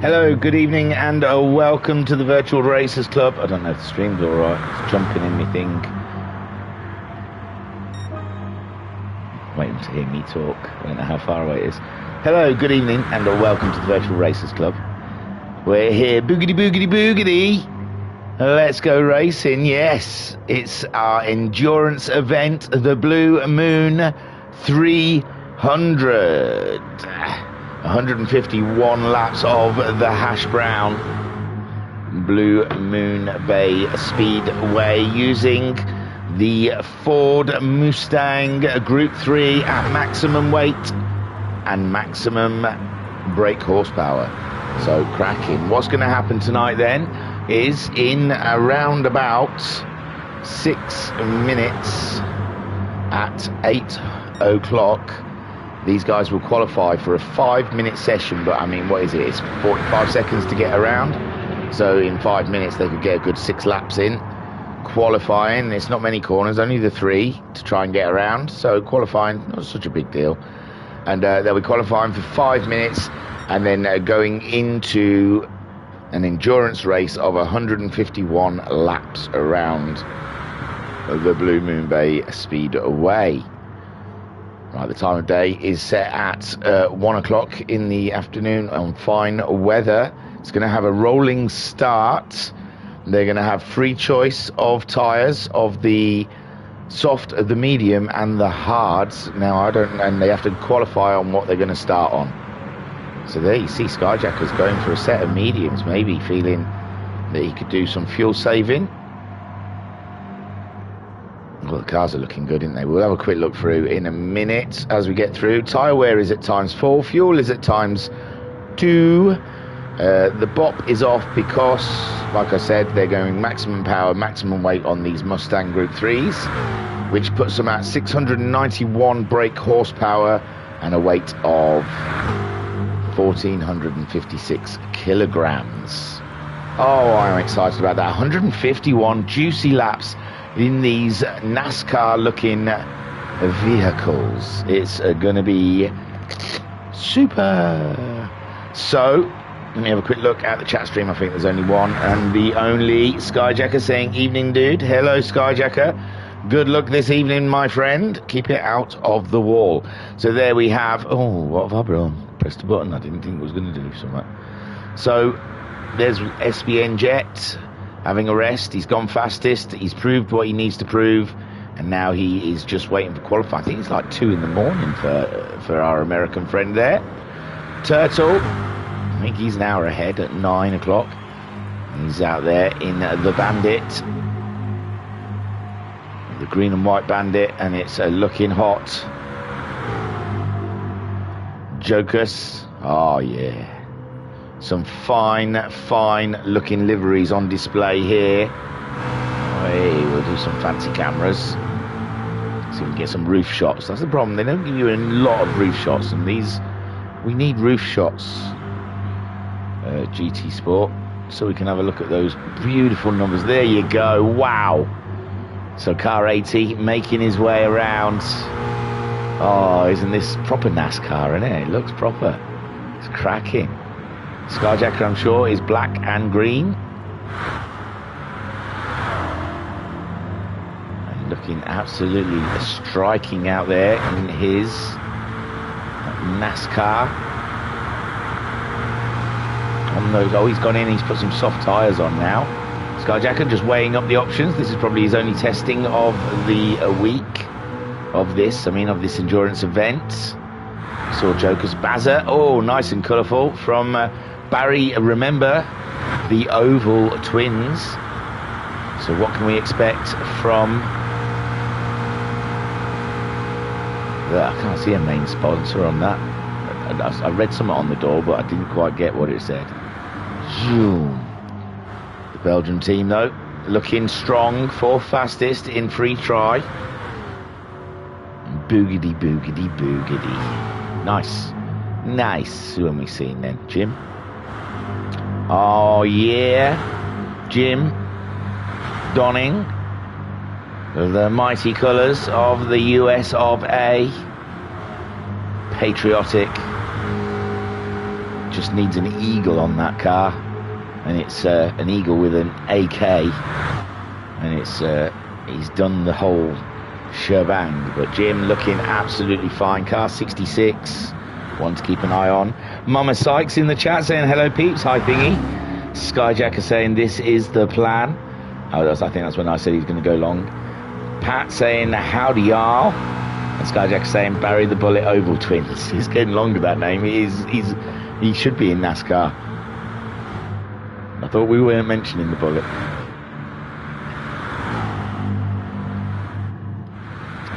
Hello, good evening, and welcome to the Virtual Racers Club. I don't know if the stream's alright. It's jumping in me thing. Waiting to hear me talk. I don't know how far away it is. Hello, good evening, and welcome to the Virtual Racers Club. We're here, boogity boogity boogity. Let's go racing. Yes, it's our endurance event, the Blue Moon 300. 151 laps of the hash brown Blue Moon Bay Speedway using the Ford Mustang Group 3 at maximum weight and maximum brake horsepower. So cracking. What's going to happen tonight then is in around about 6 minutes at 8 o'clock, these guys will qualify for a 5-minute session, but I mean, what is it? It's 45 seconds to get around. So in 5 minutes, they could get a good 6 laps in. Qualifying, it's not many corners, only the 3 to try and get around. So qualifying, not such a big deal. And they'll be qualifying for 5 minutes and then going into an endurance race of 151 laps around the Blue Moon Bay Speedway. Right, the time of day is set at 1 o'clock in the afternoon on fine weather. It's going to have a rolling start. They're going to have free choice of tyres, of the soft, the medium, and the hards. Now, and they have to qualify on what they're going to start on. So there you see Skyjacker's going for a set of mediums, maybe feeling that he could do some fuel saving. Well, the cars are looking good, aren't they? We'll have a quick look through in a minute as we get through. Tyre wear is at times 4, fuel is at times 2. The bop is off because, like I said, they're going maximum power, maximum weight on these Mustang Group 3s, which puts them at 691 brake horsepower and a weight of 1,456 kilograms. Oh, I'm excited about that. 151 juicy laps in these NASCAR-looking vehicles. It's going to be super. So, let me have a quick look at the chat stream. I think there's only one, and the only Skyjacker saying, "Evening, dude." Hello, Skyjacker. Good luck this evening, my friend. Keep it out of the wall. So there we have. Oh, what have I done? Pressed a button I didn't think it was going to do something. So, there's SBN Jet having a rest. He's gone fastest. He's proved what he needs to prove, and now he is just waiting for qualifying. I think it's like 2 in the morning for our American friend there. Turtle, I think he's an hour ahead at 9 o'clock. He's out there in the Bandit, the green and white Bandit, and it's looking hot. Jocus, oh yeah. Some fine looking liveries on display here. Hey, we'll do some fancy cameras. See if we can get some roof shots. That's the problem. They don't give you a lot of roof shots, and these, we need roof shots. GT Sport, so we can have a look at those beautiful numbers. There you go. Wow. So car 80 making his way around. Oh, isn't this proper NASCAR, isn't it? It looks proper. It's cracking. Skyjacker, I'm sure, is black and green. And looking absolutely striking out there in his NASCAR. On those, oh, he's gone in, he's put some soft tyres on now. Skyjacker just weighing up the options. This is probably his only testing of the week of this, of this endurance event. Saw Joker's Bazza. Oh, nice and colourful from Barry. Remember the Oval Twins. So what can we expect from I can't see a main sponsor on that. I read something on the door, but I didn't quite get what it said. The Belgian team, though, looking strong, 4th fastest in free try. Boogity, boogity, boogity. Nice. Who have we seen then? Jim? Oh, yeah. Jim donning the mighty colours of the US of A. Patriotic. just needs an eagle on that car, and it's an eagle with an AK, and it's he's done the whole shebang. But Jim looking absolutely fine. Car 66, one to keep an eye on. Mama Sykes in the chat saying hello peeps, hi Thingy. Skyjacker saying this is the plan. I think that's when I said he's going to go long. Pat saying howdy y'all, and Skyjacker saying Barry the Bullet Oval Twins. He's getting longer, that name. He should be in NASCAR. I thought we weren't mentioning the Bullet.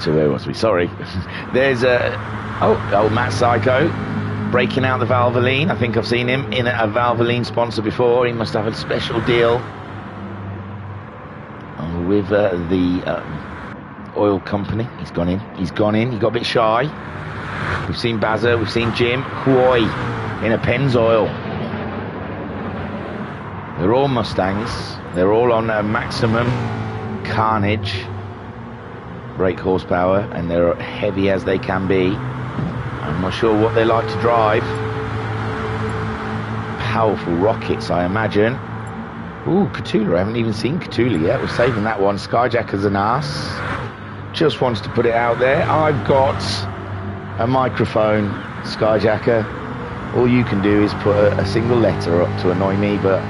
So where was we? Sorry. There's old Matt Psycho breaking out the Valvoline. I think I've seen him in a Valvoline sponsor before. He must have a special deal with the oil company. He's gone in. He got a bit shy. We've seen Bazza, we've seen Jim. Huoy in a Pennzoil. They're all Mustangs. They're all on maximum carnage brake horsepower, and they're heavy as they can be. I'm not sure what they like to drive. Powerful rockets, I imagine. Ooh, Cthulhu. I haven't even seen Cthulhu yet. We're saving that one. Skyjacker's an ass. Just wanted to put it out there. I've got a microphone, Skyjacker. All you can do is put a single letter up to annoy me, but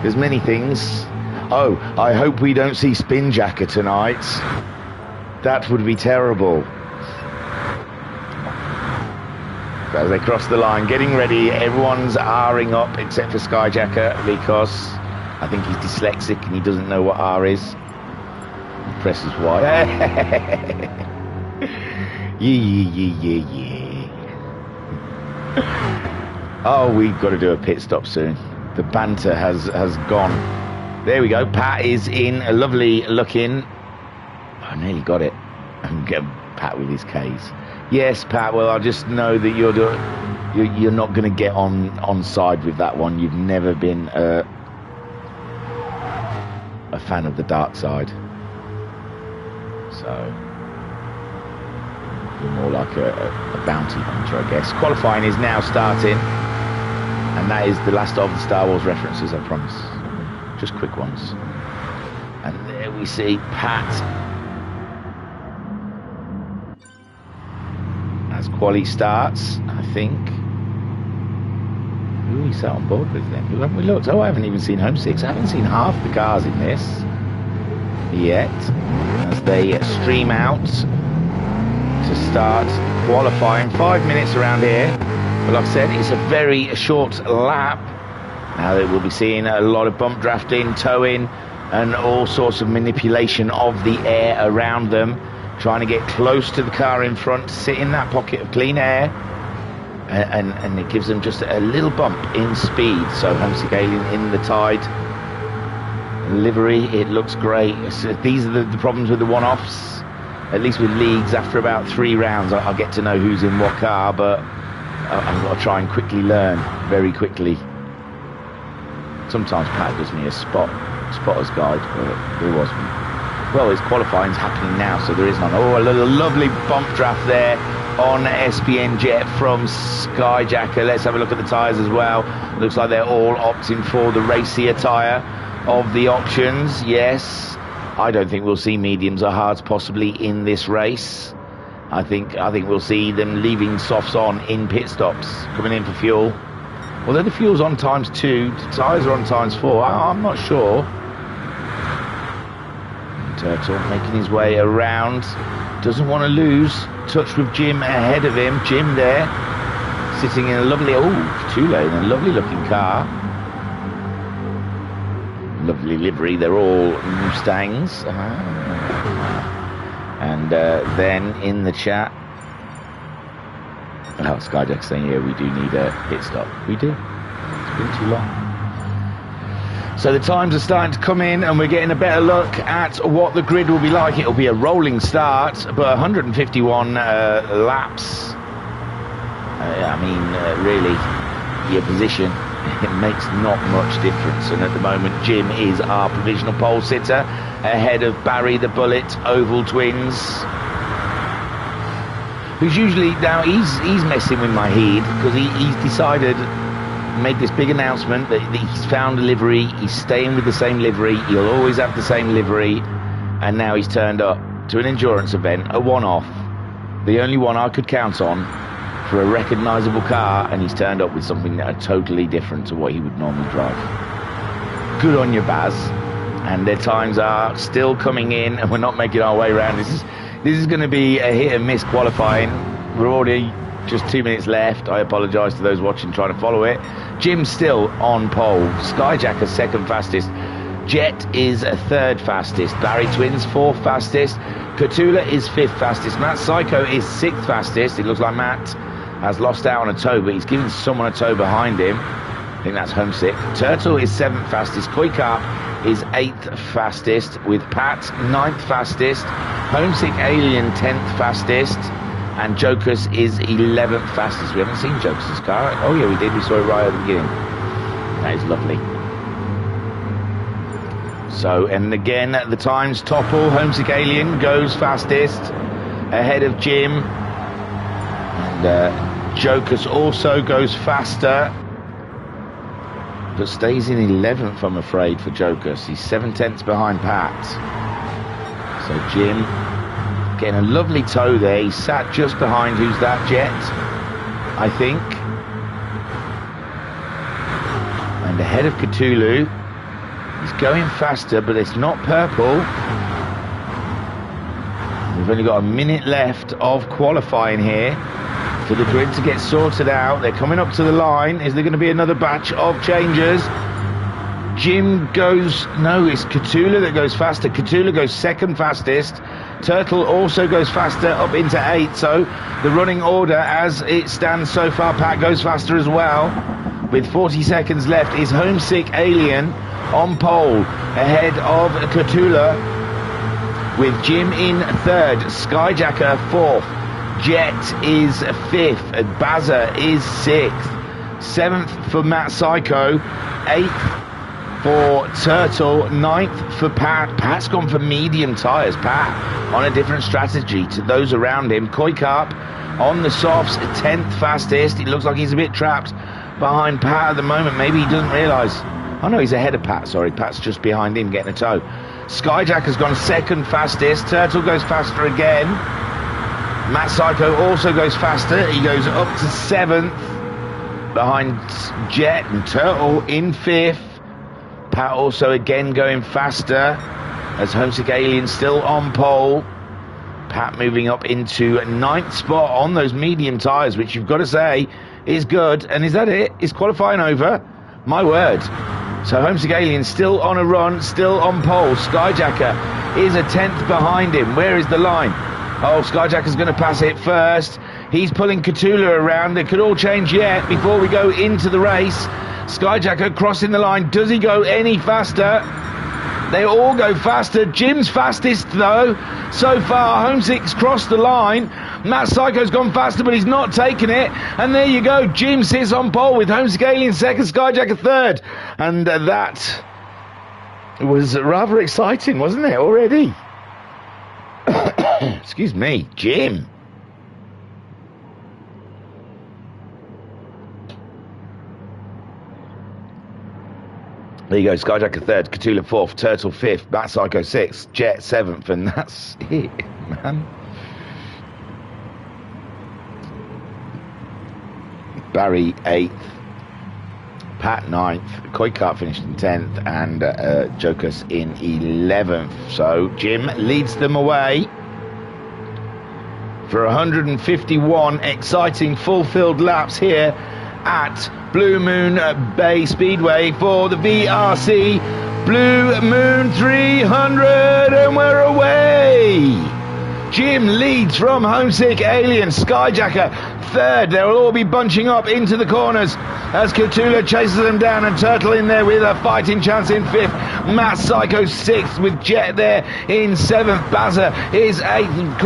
there's many things. Oh, I hope we don't see Spinjacker tonight. That would be terrible. As they cross the line, getting ready, everyone's R-ing up except for Skyjacker, because I think he's dyslexic and he doesn't know what R is. He presses Y. Yeah. Oh, we've got to do a pit stop soon. The banter has gone. There we go. Pat is in, a lovely looking. I nearly got it. And get Pat with his K's. Yes, Pat. Well, I just know that you're not going to get on side with that one. You've never been a fan of the dark side, so you're more like a bounty hunter, I guess. Qualifying is now starting, and that is the last of the Star Wars references, I promise. Just quick ones. And there we see Pat. As quali starts, I think. Who we sat on board with then? Who haven't we looked? Oh, I haven't even seen Home 6. I haven't seen half the cars in this yet. As they stream out to start qualifying. 5 minutes around here. But like I said, it's a very short lap. Now that we'll be seeing a lot of bump drafting, towing, and all sorts of manipulation of the air around them. Trying to get close to the car in front, sit in that pocket of clean air, and it gives them just a little bump in speed. So Homesick Alien in the Tide livery, it looks great. These are the problems with the one-offs. At least with leagues, after about 3 rounds, I'll get to know who's in what car, but I've got to try and quickly learn, very quickly. Sometimes Pat gives me a spotter's guide, but there wasn't. Well, his qualifying's happening now, so there is none. Oh, a little lovely bump draft there on SPN Jet from Skyjacker. Let's have a look at the tyres as well. Looks like they're all opting for the racier tyre of the options. Yes, I don't think we'll see mediums or hards possibly in this race. I think we'll see them leaving softs on in pit stops, coming in for fuel. Although the fuel's on ×2, the tyres are on ×4. I'm not sure. Turtle making his way around, doesn't want to lose touch with Jim ahead of him. Jim there sitting in a lovely, Cthulhu in a lovely looking car, lovely livery. They're all Mustangs. And then in the chat, Skyjack saying, yeah, we do need a pit stop. We do. It's been too long. So the times are starting to come in, and we're getting a better look at what the grid will be like. It'll be a rolling start, but 151 laps. Really, your position, it makes not much difference. And at the moment, Jim is our provisional pole sitter, ahead of Barry the Bullet Oval Twins, who's usually, now he's messing with my head, because he's decided made this big announcement that he's found a livery, he's staying with the same livery, he'll always have the same livery, and now he's turned up to an endurance event, a one-off, the only one I could count on for a recognisable car, and he's turned up with something totally different to what he would normally drive. Good on you, Baz. And their times are still coming in, and we're not making our way around. This is going to be a hit and miss qualifying. We're already just 2 minutes left. I apologise to those watching trying to follow it. Jim's still on pole. Skyjacker's second fastest. Jet is third fastest. Barry Twins fourth fastest. Cthulhu is fifth fastest. Matt Psycho is sixth fastest. It looks like Matt has lost out on a toe, but he's given someone a toe behind him. I think that's Homesick. Turtle is seventh fastest. Koikar is eighth fastest, with Pat ninth fastest. Homesick Alien 10th fastest. And Jokers is 11th fastest. We haven't seen Jokers' car. Oh yeah, we did. We saw it right at the beginning. That is lovely. So, and again, the times topple. Homesick Alien goes fastest, ahead of Jim. And Jokers also goes faster, but stays in 11th, I'm afraid, for Jokers. He's 7/10 behind Pat. So Jim getting a lovely toe there. He sat just behind, who's that, Jet, I think. And ahead of Cthulhu. He's going faster, but it's not purple. We've only got a minute left of qualifying here for the grid to get sorted out. They're coming up to the line. Is there going to be another batch of changes? Jim goes... No, it's Cthulhu that goes faster. Cthulhu goes second fastest. Turtle also goes faster, up into 8th. So the running order as it stands so far, Pat goes faster as well. With 40 seconds left is Homesick Alien on pole, ahead of Cthulhu, with Jim in 3rd, Skyjacker 4th, Jet is 5th, Bazza is 6th, 7th for Matt Psycho, 8th for Turtle, 9th for Pat. Pat's gone for medium tyres. Pat on a different strategy to those around him. Koikarp on the softs, 10th fastest. It looks like he's a bit trapped behind Pat at the moment. Maybe he doesn't realise. Oh no, he's ahead of Pat, sorry. Pat's just behind him getting a toe. Skyjack has gone second fastest. Turtle goes faster again. Matt Psycho also goes faster. He goes up to 7th behind Jet, and Turtle in 5th. Pat also again going faster as Homesick Alien still on pole. Pat moving up into 9th spot on those medium tyres, which you've got to say is good. And is that it? Is qualifying over? My word. So Homesick Alien still on a run, still on pole. Skyjacker is a 10th behind him. Where is the line? Oh, Skyjacker's going to pass it first. He's pulling Cthulhu around. It could all change yet before we go into the race. Skyjacker crossing the line. Does he go any faster? They all go faster. Jim's fastest, though. So far, Homesick's crossed the line. Matt Psycho's gone faster, but he's not taken it. And there you go. Jim sits on pole with Homesick Alien second, Skyjacker third. And that was rather exciting, wasn't it, already? Excuse me, Jim. There you go, Skyjacker third, Cthulhu fourth, Turtle fifth, Matt Psycho sixth, Jet seventh, and that's it, man. Barry 8th, Pat 9th, Koikart finished in 10th, and Jokers in 11th. So Jim leads them away for 151 exciting fulfilled laps here at Blue Moon Bay Speedway for the VRC Blue Moon 300, and we're away. Jim leads from Homesick Alien. Skyjacker third. They'll all be bunching up into the corners as Cthulhu chases them down, and Turtle in there with a fighting chance in 5th. Matt Psycho 6th with Jet there in 7th. Bazza is 8th.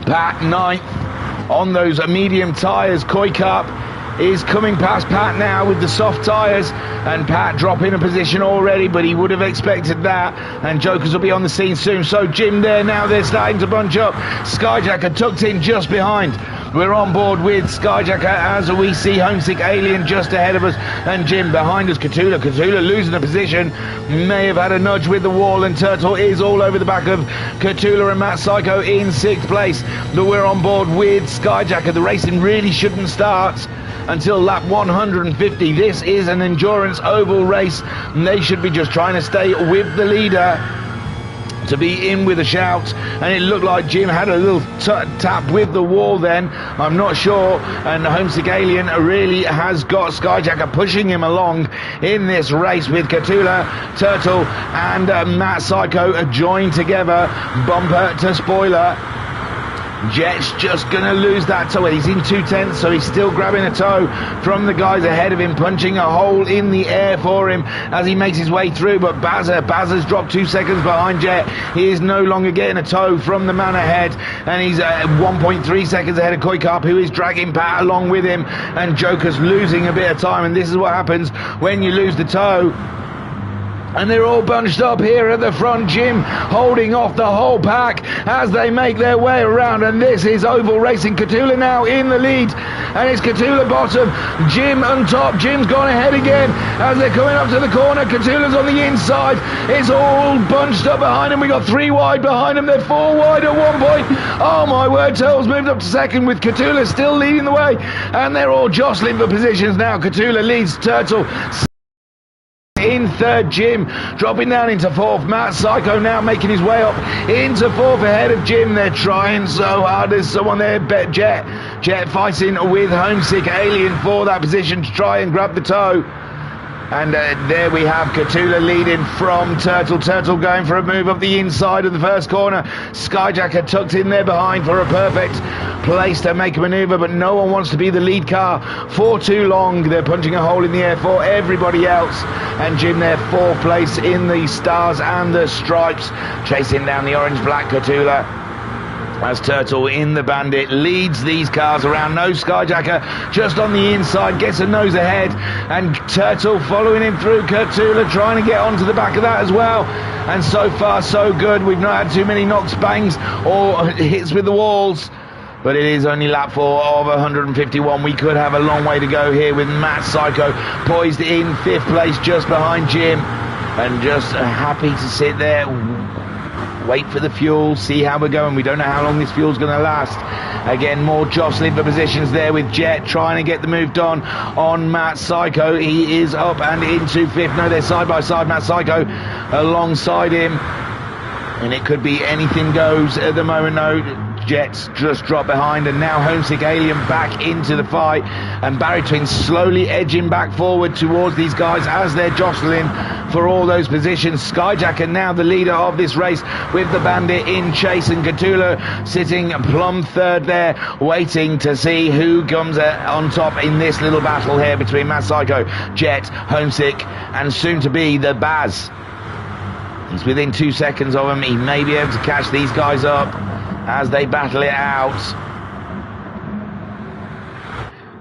Pat 9th on those medium tyres. Koikarp is coming past Pat now with the soft tyres, and Pat dropping a position already, but he would have expected that, and Jokers will be on the scene soon. So Jim there now, they're starting to bunch up. Skyjacker tucked in just behind We're on board with Skyjacker as we see Homesick Alien just ahead of us and Jim behind us. Cthulhu losing a position, may have had a nudge with the wall, and Turtle is all over the back of Cthulhu and Matt Psycho in 6th place. But we're on board with Skyjacker. The racing really shouldn't start until lap 150. This is an endurance oval race and they should be just trying to stay with the leader to be in with a shout, and it looked like Jim had a little tap with the wall then, I'm not sure, and Homesick Alien really has got Skyjacker pushing him along in this race with Cthulhu, Turtle and Matt Psycho joined together, bumper to spoiler. Jet's just going to lose that toe. He's in 2/10, so he's still grabbing a toe from the guys ahead of him, punching a hole in the air for him as he makes his way through. But Bazza's dropped 2 seconds behind Jet. He is no longer getting a toe from the man ahead, and he's 1.3 seconds ahead of Koikarp, who is dragging Pat along with him, and Joker's losing a bit of time, and this is what happens when you lose the toe. And they're all bunched up here at the front. Jim holding off the whole pack as they make their way around, and this is oval racing. Cthulhu now in the lead, and it's Cthulhu bottom, Jim on top. Jim's gone ahead again as they're coming up to the corner. Cthulhu's on the inside. It's all bunched up behind him. We got 3 wide behind him. They're 4 wide at one point. Oh my word, Turtle's moved up to second with Cthulhu still leading the way, and they're all jostling for positions now. Cthulhu leads Turtle in 3rd, Jim dropping down into 4th. Matt Psycho now making his way up into 4th ahead of Jim. They're trying so hard. There's someone there, Jet fighting with Homesick Alien for that position to try and grab the toe. And there we have Cthulhu leading from Turtle. Turtle going for a move up the inside of the first corner. Skyjacker tucked in there behind for a perfect place to make a manoeuvre, but no one wants to be the lead car for too long. They're punching a hole in the air for everybody else. And Jim there, 4th place in the stars and the stripes, chasing down the orange-black Cthulhu. As Turtle in the Bandit leads these cars around. No Skyjacker just on the inside, gets a nose ahead, and Turtle following him through. Cthulhu trying to get onto the back of that as well, and so far so good. We've not had too many knocks, bangs or hits with the walls, but it is only lap 4 of 151. We could have a long way to go here with Matt Psycho poised in 5th place just behind Jim, and just happy to sit there, wait for the fuel, see how we're going. We don't know how long this fuel's going to last. Again, more jostling for positions there with Jet trying to get the move done on Matt Psycho. He is up and into 5th. No, they're side by side. Matt Psycho alongside him, and it could be anything goes at the moment. No, Jet's just dropped behind, and now Homesick Alien back into the fight, and Barry Twins slowly edging back forward towards these guys as they're jostling for all those positions. Skyjacker now the leader of this race with the Bandit in chase, and Cthulhu sitting plumb 3rd there, waiting to see who comes on top in this little battle here between Matt Psycho, Jet, Homesick, and soon to be the Baz. He's within 2 seconds of him. He may be able to catch these guys up as they battle it out.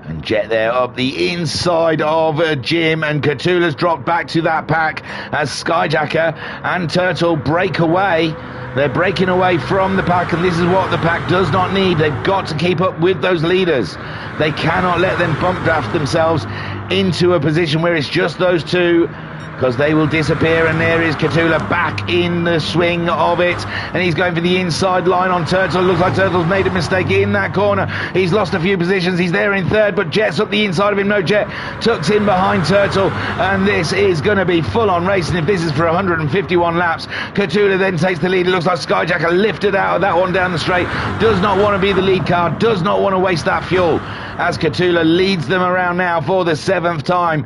And Jet there up the inside of Jim, and Cthulhu's dropped back to that pack as Skyjacker and Turtle break away. They're breaking away from the pack, and this is what the pack does not need. They've got to keep up with those leaders. They cannot let them bump draft themselves into a position where it's just those two, because they will disappear. And there is Cthulhu back in the swing of it, and he's going for the inside line on Turtle. Looks like Turtle's made a mistake in that corner. He's lost a few positions. He's there in 3rd, but Jet's up the inside of him. No, Jet tucks in behind Turtle, and this is going to be full-on racing if this is for 151 laps. Cthulhu then takes the lead. It looks like Skyjacker lifted out of that one down the straight. Does not want to be the lead car, does not want to waste that fuel, as Cthulhu leads them around now for the 7th time.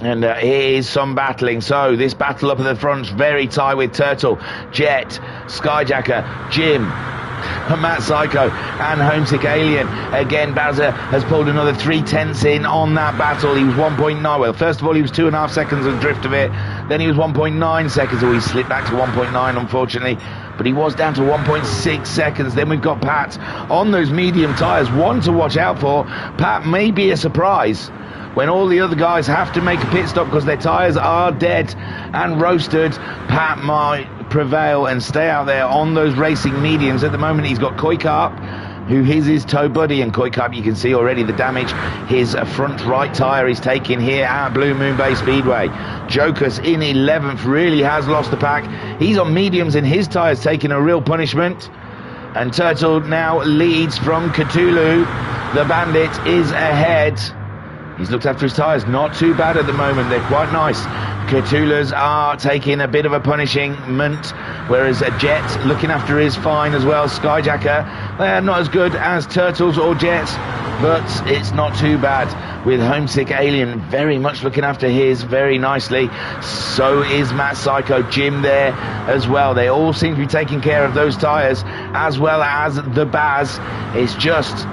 And here is some battling. So this battle up at the front's very tight with Turtle, Jet, Skyjacker, Jim, Matt Psycho and Homesick Alien. Again, Bazza has pulled another 3/10 in on that battle. He was 1.9. Well, first of all, he was 2.5 seconds adrift of it. Then he was 1.9 seconds. He slipped back to 1.9, unfortunately. But he was down to 1.6 seconds. Then we've got Pat on those medium tyres. One to watch out for. Pat may be a surprise when all the other guys have to make a pit stop because their tyres are dead and roasted. Pat might prevail and stay out there on those racing mediums. At the moment, he's got Koikarp who is his tow buddy, and Koikap, you can see already the damage his front right tyre is taking here at Blue Moon Bay Speedway. Jokus in 11th really has lost the pack. He's on mediums and his tyres taking a real punishment. And Turtle now leads from Cthulhu. The Bandit is ahead. He's looked after his tyres, not too bad at the moment, they're quite nice. Cthulhu's are taking a bit of a punishment, whereas Jet looking after his fine as well. Skyjacker, they're not as good as Turtles or Jets, but it's not too bad. With Homesick Alien very much looking after his very nicely. So is Matt Psycho, Jim there as well. They all seem to be taking care of those tyres, as well as the Baz. It's just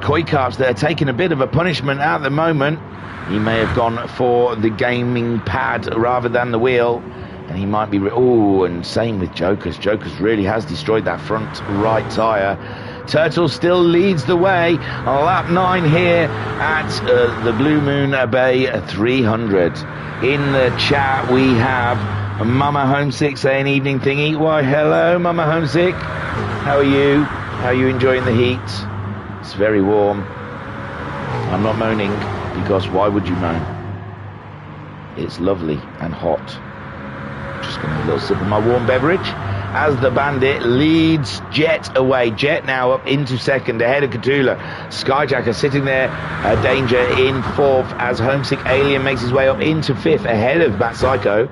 Koikap's that are taking a bit of a punishment at the moment. He may have gone for the gaming pad rather than the wheel, and he might be and same with Jokus. Jokus really has destroyed that front right tyre. Turtle still leads the way on lap 9 here at the Blue Moon Bay 300. In the chat we have Mama Homesick saying evening thingy. Why hello Mama Homesick, how are you? How are you enjoying the heat? It's very warm. I'm not moaning, because why would you moan? It's lovely and hot. Just gonna have a little sip of my warm beverage as the Bandit leads Jet away. Jet now up into second ahead of Cthulhu. Skyjacker sitting there, danger in 4th as Homesick Alien makes his way up into 5th ahead of Bat Psycho,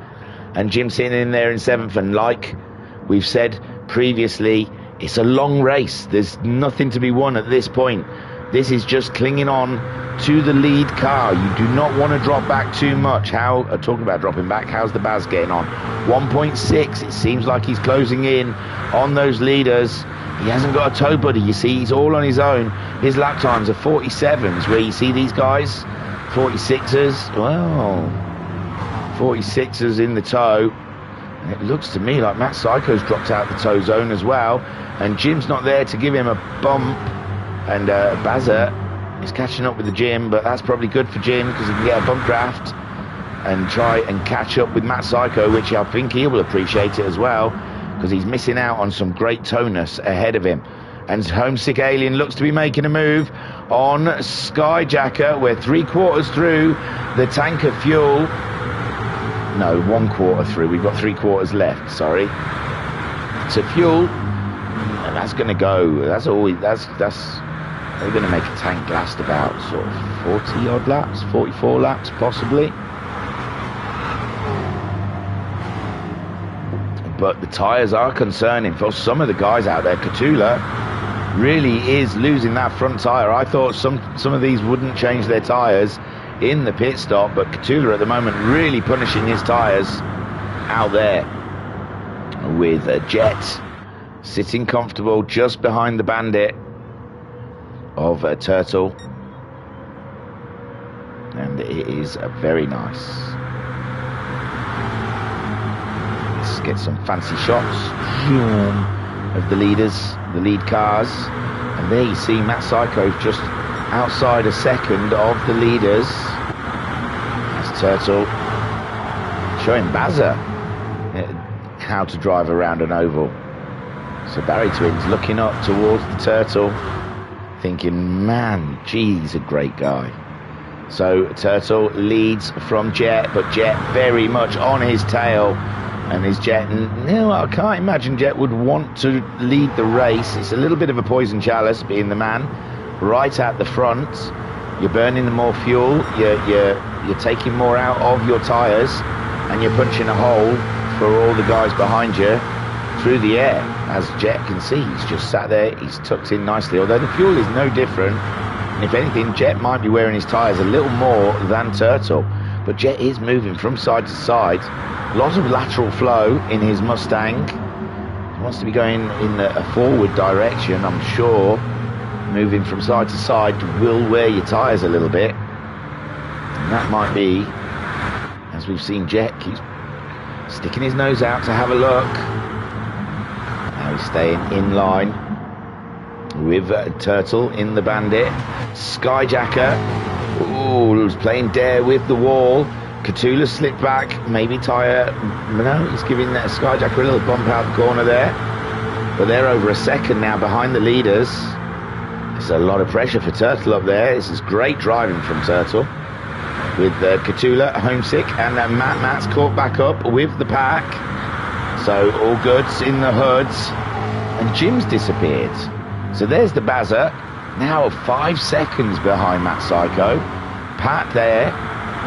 and Jim sitting in there in 7th. And like we've said previously, it's a long race. There's nothing to be won at this point. This is just clinging on to the lead car. You do not want to drop back too much. Talking about dropping back, how's the Baz getting on? 1.6, it seems like he's closing in on those leaders. He hasn't got a tow buddy, you see, he's all on his own. His lap times are 47s, where you see these guys, 46ers, well, 46ers in the tow. And it looks to me like Matt Psycho's dropped out the tow zone as well, and Jim's not there to give him a bump. And Bazza is catching up with the Jim, but that's probably good for Jim because he can get a bump draft and try and catch up with Matt Psycho, which I think he will appreciate it as well, because he's missing out on some great tonus ahead of him. And Homesick Alien looks to be making a move on Skyjacker. We're 3/4 through the tank of fuel. No, 1/4 through. We've got 3/4 left, sorry. To fuel. And that's going to go. That's always, that's they're going to make a tank last about sort of 40 odd laps, 44 laps possibly. But the tyres are concerning for some of the guys out there. Cthulhu really is losing that front tyre. I thought some of these wouldn't change their tyres in the pit stop, but Cthulhu at the moment really punishing his tyres out there, with a Jet sitting comfortable just behind the Bandit of a Turtle, and it is very nice. Let's get some fancy shots of the leaders, the lead cars, and there you see Matt Psycho just outside a second of the leaders. That's Turtle showing Bazza how to drive around an oval. So Barry Twins looking up towards the Turtle, thinking, man, gee, he's a great guy. So Turtle leads from Jet, but Jet very much on his tail, and his Jet, I can't imagine Jet would want to lead the race. It's a little bit of a poison chalice being the man right at the front. You're burning more fuel, you're taking more out of your tyres, and you're punching a hole for all the guys behind you through the air. As Jet can see, he's just sat there, he's tucked in nicely, although the fuel is no different. And if anything, Jet might be wearing his tyres a little more than Turtle, but Jet is moving from side to side. A lot of lateral flow in his Mustang. He wants to be going in a forward direction, I'm sure. Moving from side to side will wear your tyres a little bit, and that might be, as we've seen Jet keeps sticking his nose out to have a look. Now he's staying in line with Turtle in the Bandit. Skyjacker, was playing dare with the wall. Cthulhu slipped back, maybe tyre, no, he's giving that Skyjacker a little bump out the corner there. But they're over a second now behind the leaders. There's a lot of pressure for Turtle up there. This is great driving from Turtle. With Catula, Homesick, and Matt's caught back up with the pack. So all goods in the hoods. And Jim's disappeared. So there's the Bazza. Now 5 seconds behind Matt Psycho. Pat there.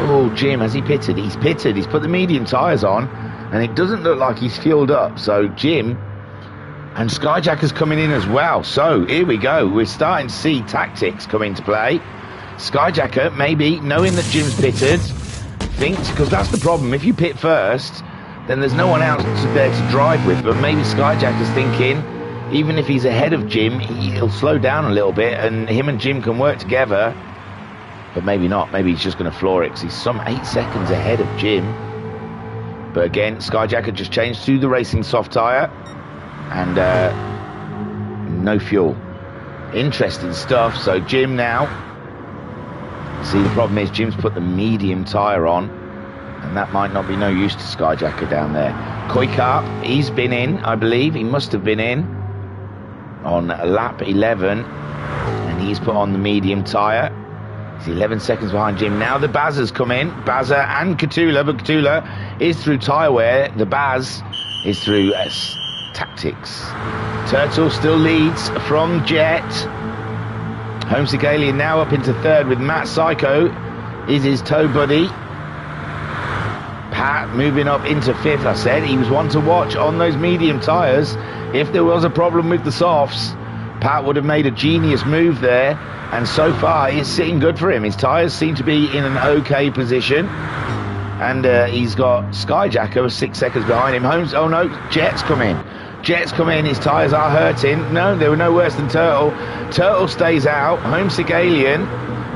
Oh, Jim, has he pitted? He's pitted. He's put the medium tyres on. And it doesn't look like he's fueled up. So Jim and Skyjacker's coming in as well. So here we go. We're starting to see tactics come into play. Skyjacker, maybe, knowing that Jim's pitted, thinks, because that's the problem. If you pit first, then there's no one else there to drive with. But maybe Skyjacker's thinking, even if he's ahead of Jim, he'll slow down a little bit and him and Jim can work together. But maybe not. Maybe he's just going to floor it because he's some 8 seconds ahead of Jim. But again, Skyjacker just changed to the racing soft tyre. And no fuel. Interesting stuff. So Jim now... See, the problem is Jim's put the medium tyre on, and that might not be no use to Skyjacker down there. Koikarp, he's been in, I believe. He must have been in on lap 11, and he's put on the medium tyre. He's 11 seconds behind Jim. Now the Bazza's come in, Bazza and Catula, but Catula is through tyre wear. The Baz is through tactics. Turtle still leads from Jet. Homesick Alien now up into third with Matt Psycho is his tow buddy. Pat moving up into fifth. I said he was one to watch on those medium tyres. If there was a problem with the softs, Pat would have made a genius move there, and so far it's sitting good for him. His tyres seem to be in an okay position, and he's got Skyjacker 6 seconds behind him. Oh no, Jet's come in. Jet's come in, his tyres are hurting. No, they were no worse than Turtle. Turtle stays out. Homesick Alien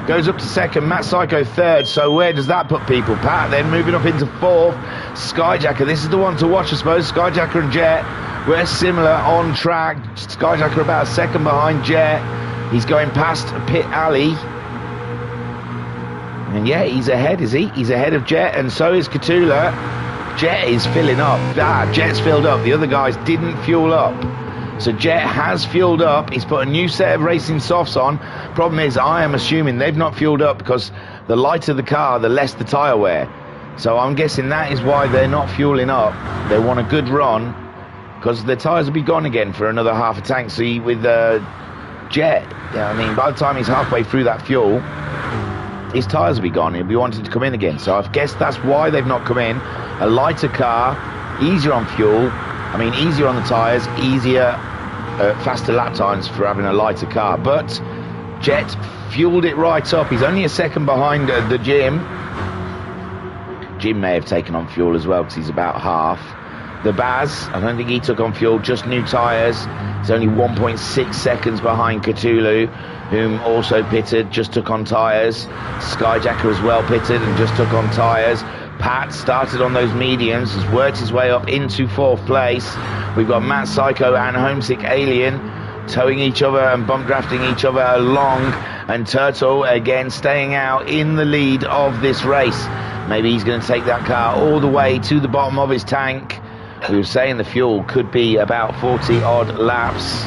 goes up to second. Matt Psycho third. So where does that put people? Pat then moving up into fourth. Skyjacker, this is the one to watch, I suppose. Skyjacker and Jet were similar on track. Skyjacker about a second behind Jet. He's going past Pit Alley. And yeah, he's ahead, is he? He's ahead of Jet, and so is Catula. Jet is filling up. Jet's filled up. The other guys didn't fuel up. So Jet has fueled up. He's put a new set of racing softs on. Problem is, I am assuming they've not fueled up because the lighter the car, the less the tyre wear. So I'm guessing that is why they're not fueling up. They want a good run because their tyres will be gone again for another half a tank. See, with Jet, I mean, by the time he's halfway through that fuel, his tyres will be gone. He'll be wanting to come in again. So I guess that's why they've not come in. A lighter car, easier on fuel. I mean, easier on the tyres, easier, faster lap times for having a lighter car. But Jet fueled it right up. He's only a second behind the Jim. Jim may have taken on fuel as well because he's about half. The Baz, I don't think he took on fuel, just new tyres. He's only 1.6 seconds behind Cthulhu, whom also pitted, just took on tyres. Skyjacker as well pitted and just took on tyres. Pat started on those mediums, has worked his way up into fourth place. We've got Matt Psycho and Homesick Alien towing each other and bump drafting each other along, and Turtle again staying out in the lead of this race. Maybe he's going to take that car all the way to the bottom of his tank. We were saying the fuel could be about 40 odd laps,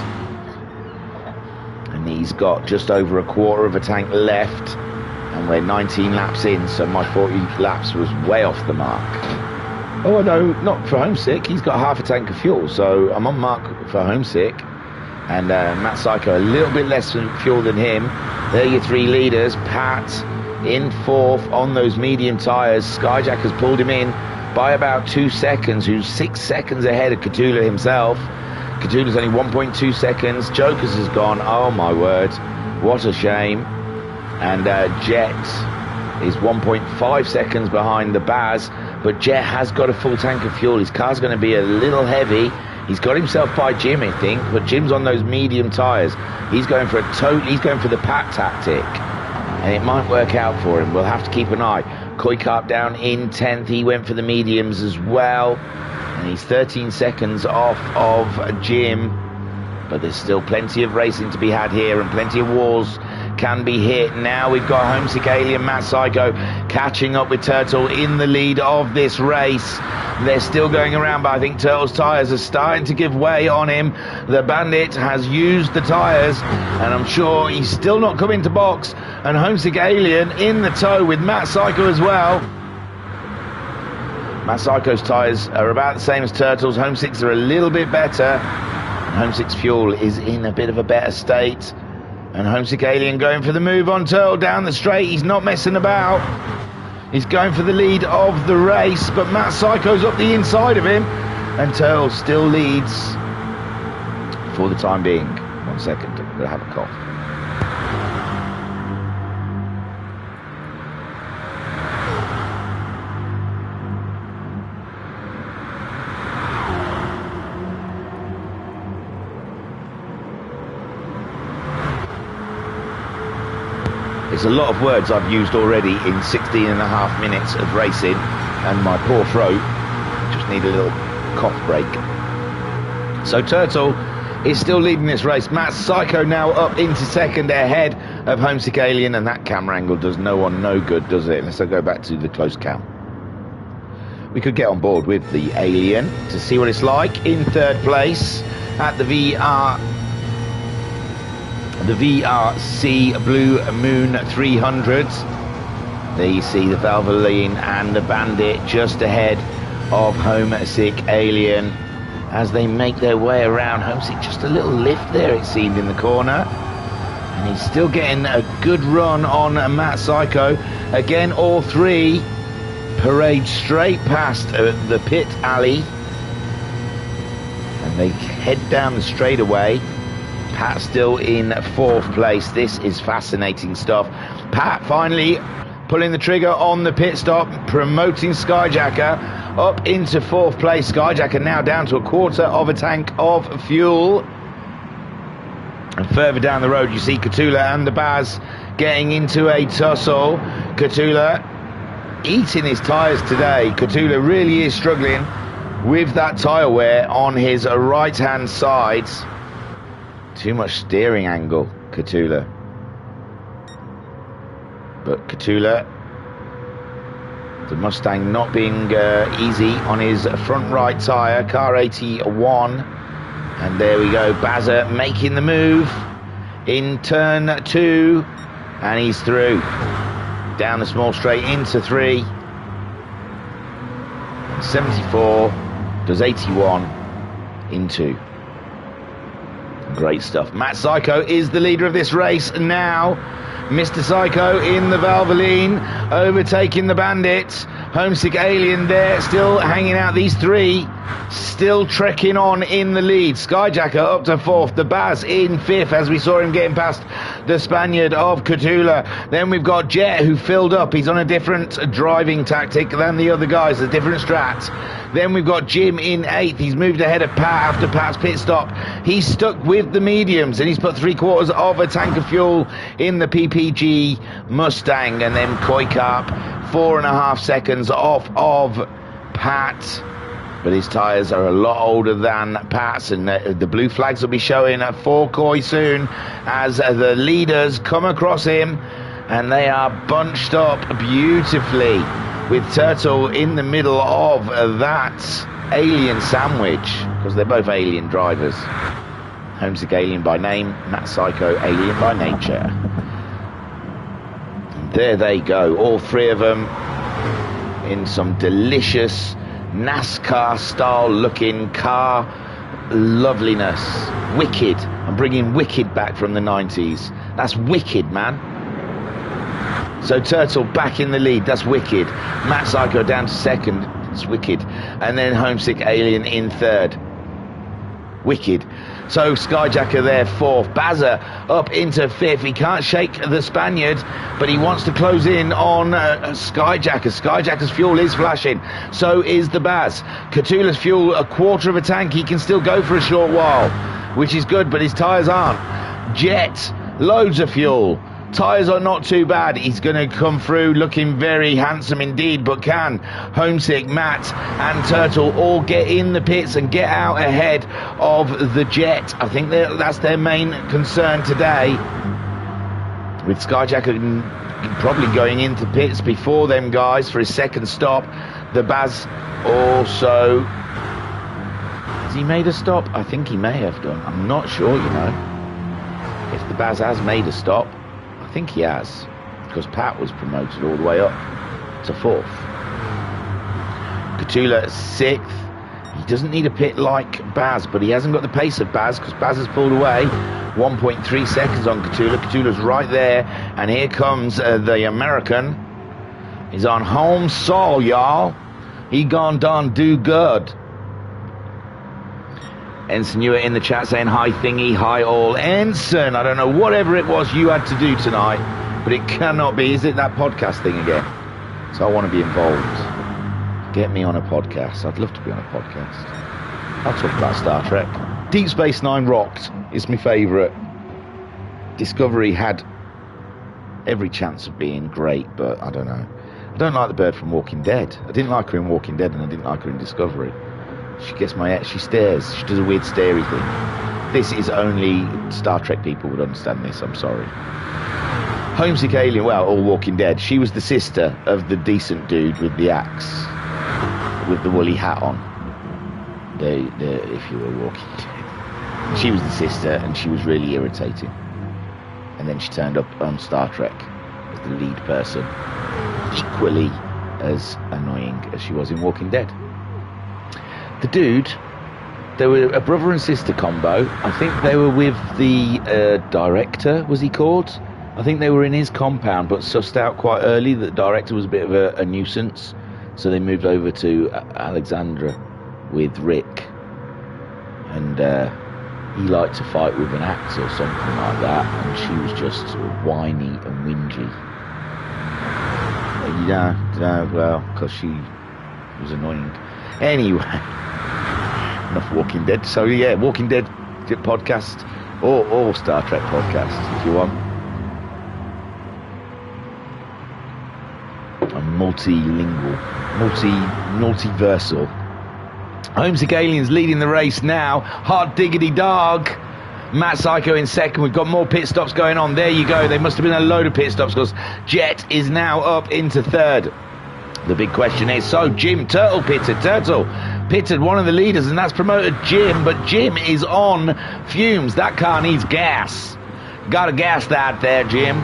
and he's got just over a quarter of a tank left, and we're 19 laps in, so my 40 laps was way off the mark. Oh no, not for Homesick. He's got half a tank of fuel, so I'm on mark for Homesick. And Matt Psycho a little bit less fuel than him. There are your three leaders. Pat in fourth on those medium tyres. Skyjack has pulled him in by about 2 seconds, who's 6 seconds ahead of Cthulhu himself. Cthulhu's only 1.2 seconds. Jokers has gone. Oh my word, what a shame. And Jet is 1.5 seconds behind the Baz, but Jet has got a full tank of fuel. His car's going to be a little heavy. He's got himself by Jim, I think, but Jim's on those medium tyres. He's going for he's going for the Pat tactic, and it might work out for him. We'll have to keep an eye. Koikarp down in 10th. He went for the mediums as well, and he's 13 seconds off of Jim. But there's still plenty of racing to be had here and plenty of walls can be hit. Now we've got Homesick Alien, Matt Psycho catching up with Turtle in the lead of this race. They're still going around, but I think Turtle's tyres are starting to give way on him. The Bandit has used the tyres, and I'm sure he's still not coming to box. And Homesick Alien in the tow with Matt Psycho as well. Matt Psycho's tyres are about the same as Turtle's. Homesick's are a little bit better. Homesick's fuel is in a bit of a better state. And Homesick Alien going for the move on Turtle down the straight. He's not messing about. He's going for the lead of the race, but Matt Psycho's up the inside of him. And Turtle still leads for the time being. 1 second, I'm going to have a cough. It's a lot of words I've used already in 16 and a half minutes of racing, and my poor throat just need a little cough break. So Turtle is still leading this race. Matt Psycho now up into second ahead of Homesick Alien, and that camera angle does no one no good, does it? Let's go back to the close cam. We could get on board with the Alien to see what it's like in third place at the VRC Blue Moon 300s. There you see the Valvoline and the Bandit just ahead of Homesick Alien as they make their way around. Homesick just a little lift there, it seemed, in the corner. And he's still getting a good run on Matt Psycho. Again, all three parade straight past the pit alley. And they head down the straightaway. Pat still in fourth place. This is fascinating stuff. Pat finally pulling the trigger on the pit stop, promoting Skyjacker up into fourth place. Skyjacker now down to a quarter of a tank of fuel. And further down the road you see Catula and the Baz getting into a tussle. Catula eating his tyres today. Catula really is struggling with that tyre wear on his right hand side. Too much steering angle, Catula. But Catula, the Mustang not being easy on his front right tyre, car 81. And there we go, Bazza making the move in turn 2. And he's through. Down the small straight into 3. And 74 does 81 in 2. Great stuff. Matt Psycho is the leader of this race now. Mr. Psycho in the Valvoline, overtaking the Bandit. Homesick Alien there, still hanging out. These three still trekking on in the lead. Skyjacker up to fourth. The Baz in fifth, as we saw him getting past the Spaniard of Catula. Then we've got Jet, who filled up. He's on a different driving tactic than the other guys, a different strat. Then we've got Jim in eighth. He's moved ahead of Pat after Pat's pit stop. He's stuck with the mediums, and he's put 3/4 of a tank of fuel in the PPG Mustang. And then Koikap 4.5 seconds off of Pat. But his tyres are a lot older than Pat's, and the blue flags will be showing for Coy soon as the leaders come across him, and they are bunched up beautifully with Turtle in the middle of that alien sandwich, because they're both alien drivers. Homesick Alien by name, Matt Psycho Alien by nature. And there they go, all three of them in some delicious NASCAR style looking car loveliness. Wicked. I'm bringing Wicked back from the 90s. That's wicked, man. So Turtle back in the lead. That's wicked. Matt Psycho down to second. It's wicked. And then Homesick Alien in third. Wicked. So Skyjacker there fourth. Bazza up into fifth. He can't shake the Spaniard, but he wants to close in on Skyjacker. Skyjacker's fuel is flashing. So is the Baz. Catula's fuel, 1/4 of a tank. He can still go for a short while, which is good, but his tyres aren't. Jet, loads of fuel. Tyres are not too bad. He's going to come through looking very handsome indeed, but can Homesick, Matt and Turtle all get in the pits and get out ahead of the Jet? I think that's their main concern today. with Skyjacker probably going into pits before them guys for his second stop. The Baz also... Has he made a stop? I think he may have done. I'm not sure, you know. If the Baz has made a stop, I think he has. Because Pat was promoted all the way up to 4th. Cthulhu 6th. He doesn't need a pit like Baz, but he hasn't got the pace of Baz because Baz has pulled away. 1.3 seconds on Cthulhu. Cthulhu's right there, and here comes the American. He's on home soil, y'all. He gone done do good. Ensign Ewer in the chat saying hi thingy, hi all. Ensign, I don't know whatever it was you had to do tonight, but it cannot be. Is it that podcast thing again? So I want to be involved. Get me on a podcast. I'd love to be on a podcast. I'll talk about Star Trek. Deep Space Nine rocked. It's my favourite. Discovery had every chance of being great, but I don't know. I don't like the bird from Walking Dead. I didn't like her in Walking Dead, and I didn't like her in Discovery. She gets my... She stares. She does a weird starey thing. This is only Star Trek people would understand this. I'm sorry. Homesick Alien, well, all Walking Dead. She was the sister of the decent dude with the axe, with the woolly hat on. If you were Walking Dead. She was the sister, and she was really irritating. And then she turned up on Star Trek as the lead person, equally as annoying as she was in Walking Dead. The dude, they were a brother and sister combo. I think they were with the director, was he called? I think they were in his compound, but sussed out quite early that the director was a bit of a nuisance. So they moved over to Alexandra with Rick. And he liked to fight with an axe or something like that. And she was just whiny and whingy. Well, because she was annoying. Anyway, enough Walking Dead. So yeah, Walking Dead podcast or Star Trek podcast if you want. I'm multilingual, multiversal. Homesick Aliens leading the race now. Hot diggity dog. Matt Psycho in second. We've got more pit stops going on. There you go. There must have been a load of pit stops because Jet is now up into third. The big question is, so Jim Turtle pitted one of the leaders, and that's promoted Jim, but Jim is on fumes. That car needs gas. Gotta gas that there, Jim.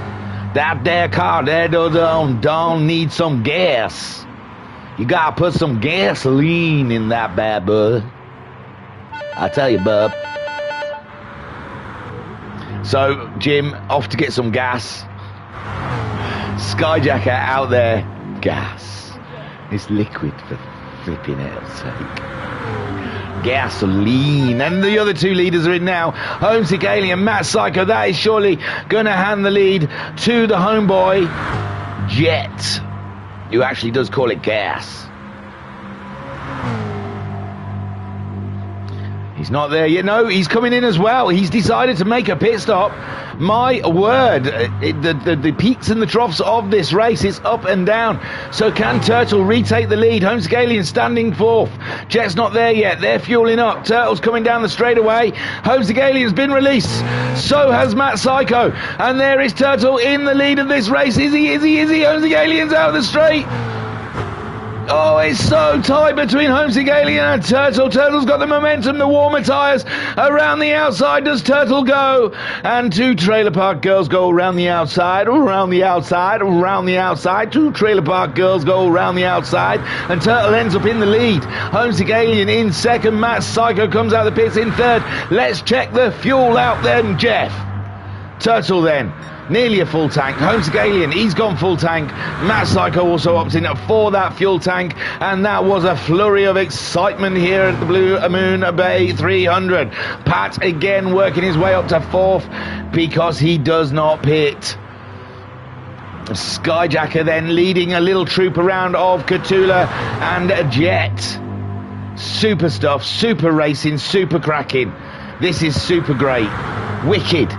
That there car there don't need some gas. You gotta put some gasoline in that bad boy. I tell you, bub. So Jim off to get some gas. Skyjacker out there. Gas. It's liquid for flipping hell's sake. Gasoline. And the other two leaders are in now. Homesick Alien, Matt Psycho. That is surely going to hand the lead to the homeboy, Jet, who actually does call it gas. He's not there yet. No, he's coming in as well. He's decided to make a pit stop. My word, the peaks and the troughs of this race is up and down. So can Turtle retake the lead? Homesick Alien standing fourth. Jet's not there yet. They're fueling up. Turtle's coming down the straightaway. Homesick Alien's been released. So has Matt Psycho. And there is Turtle in the lead of this race. Is he? Homesick Alien's out of the straight. Oh, it's so tight between Homesick Alien and Turtle. Turtle's got the momentum, the warmer tyres. Around the outside does Turtle go. And two Trailer Park Girls go around the outside, around the outside, around the outside. Two Trailer Park Girls go around the outside. And Turtle ends up in the lead. Homesick Alien in second. Matt Psycho comes out of the pits in third. Let's check the fuel out then, Jeff. Turtle then. Nearly a full tank. Homesick Alien, he's gone full tank. Matt Psycho also opts in for that fuel tank. And that was a flurry of excitement here at the Blue Moon Bay 300. Pat again working his way up to fourth because he does not pit. Skyjacker then leading a little troop around of Cthulhu and Jet. Super stuff, super racing, super cracking. This is super great. Wicked.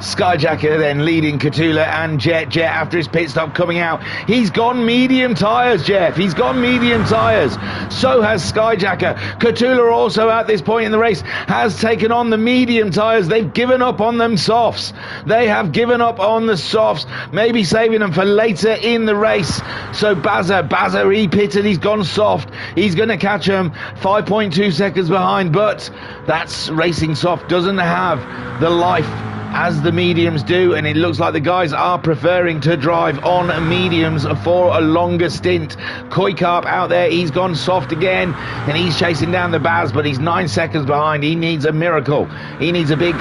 Skyjacker then leading Catula and Jet. Jet, after his pit stop, coming out. He's gone medium tyres, Jeff. He's gone medium tyres. So has Skyjacker. Catula also at this point in the race has taken on the medium tyres. They've given up on them softs. They have given up on the softs, maybe saving them for later in the race. So Bazza, he pitted. He's gone soft. He's going to catch him 5.2 seconds behind, but that's racing soft. Doesn't have the life as the mediums do, and it looks like the guys are preferring to drive on mediums for a longer stint. Koikarp out there, he's gone soft again, and he's chasing down the Baz, but he's 9 seconds behind. He needs a miracle. He needs a big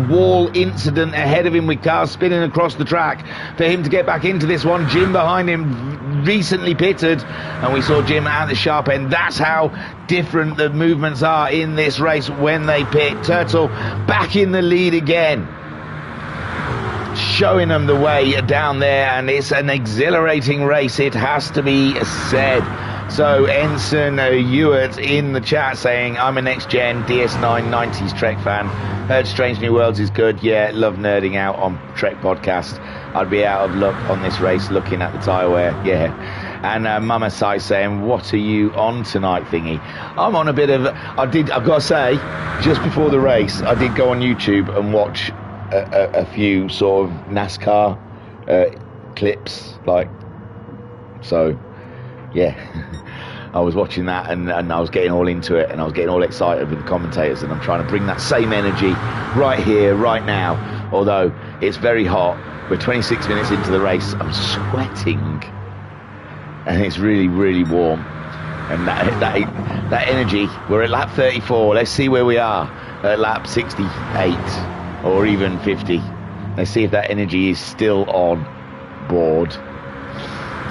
wall incident ahead of him with cars spinning across the track for him to get back into this one. Jim behind him, recently pitted, and we saw Jim at the sharp end. That's how different the movements are in this race when they pit. Turtle back in the lead again, showing them the way down there, and it's an exhilarating race, it has to be said. So Ensign Ewart in the chat saying, I'm a next gen DS9 90s Trek fan, heard Strange New Worlds is good, yeah, love nerding out on Trek podcast. I'd be out of luck on this race looking at the tyre wear, yeah. And Mama Sai saying, what are you on tonight, thingy? I'm on a bit of, I've got to say, just before the race, I did go on YouTube and watch a few sort of NASCAR clips, like, so, yeah. I was watching that and I was getting all into it, and I was getting all excited with the commentators, and I'm trying to bring that same energy right here, right now. Although it's very hot, we're 26 minutes into the race, I'm sweating, and it's really, really warm. And that energy, we're at lap 34, let's see where we are at lap 68 or even 50. Let's see if that energy is still on board.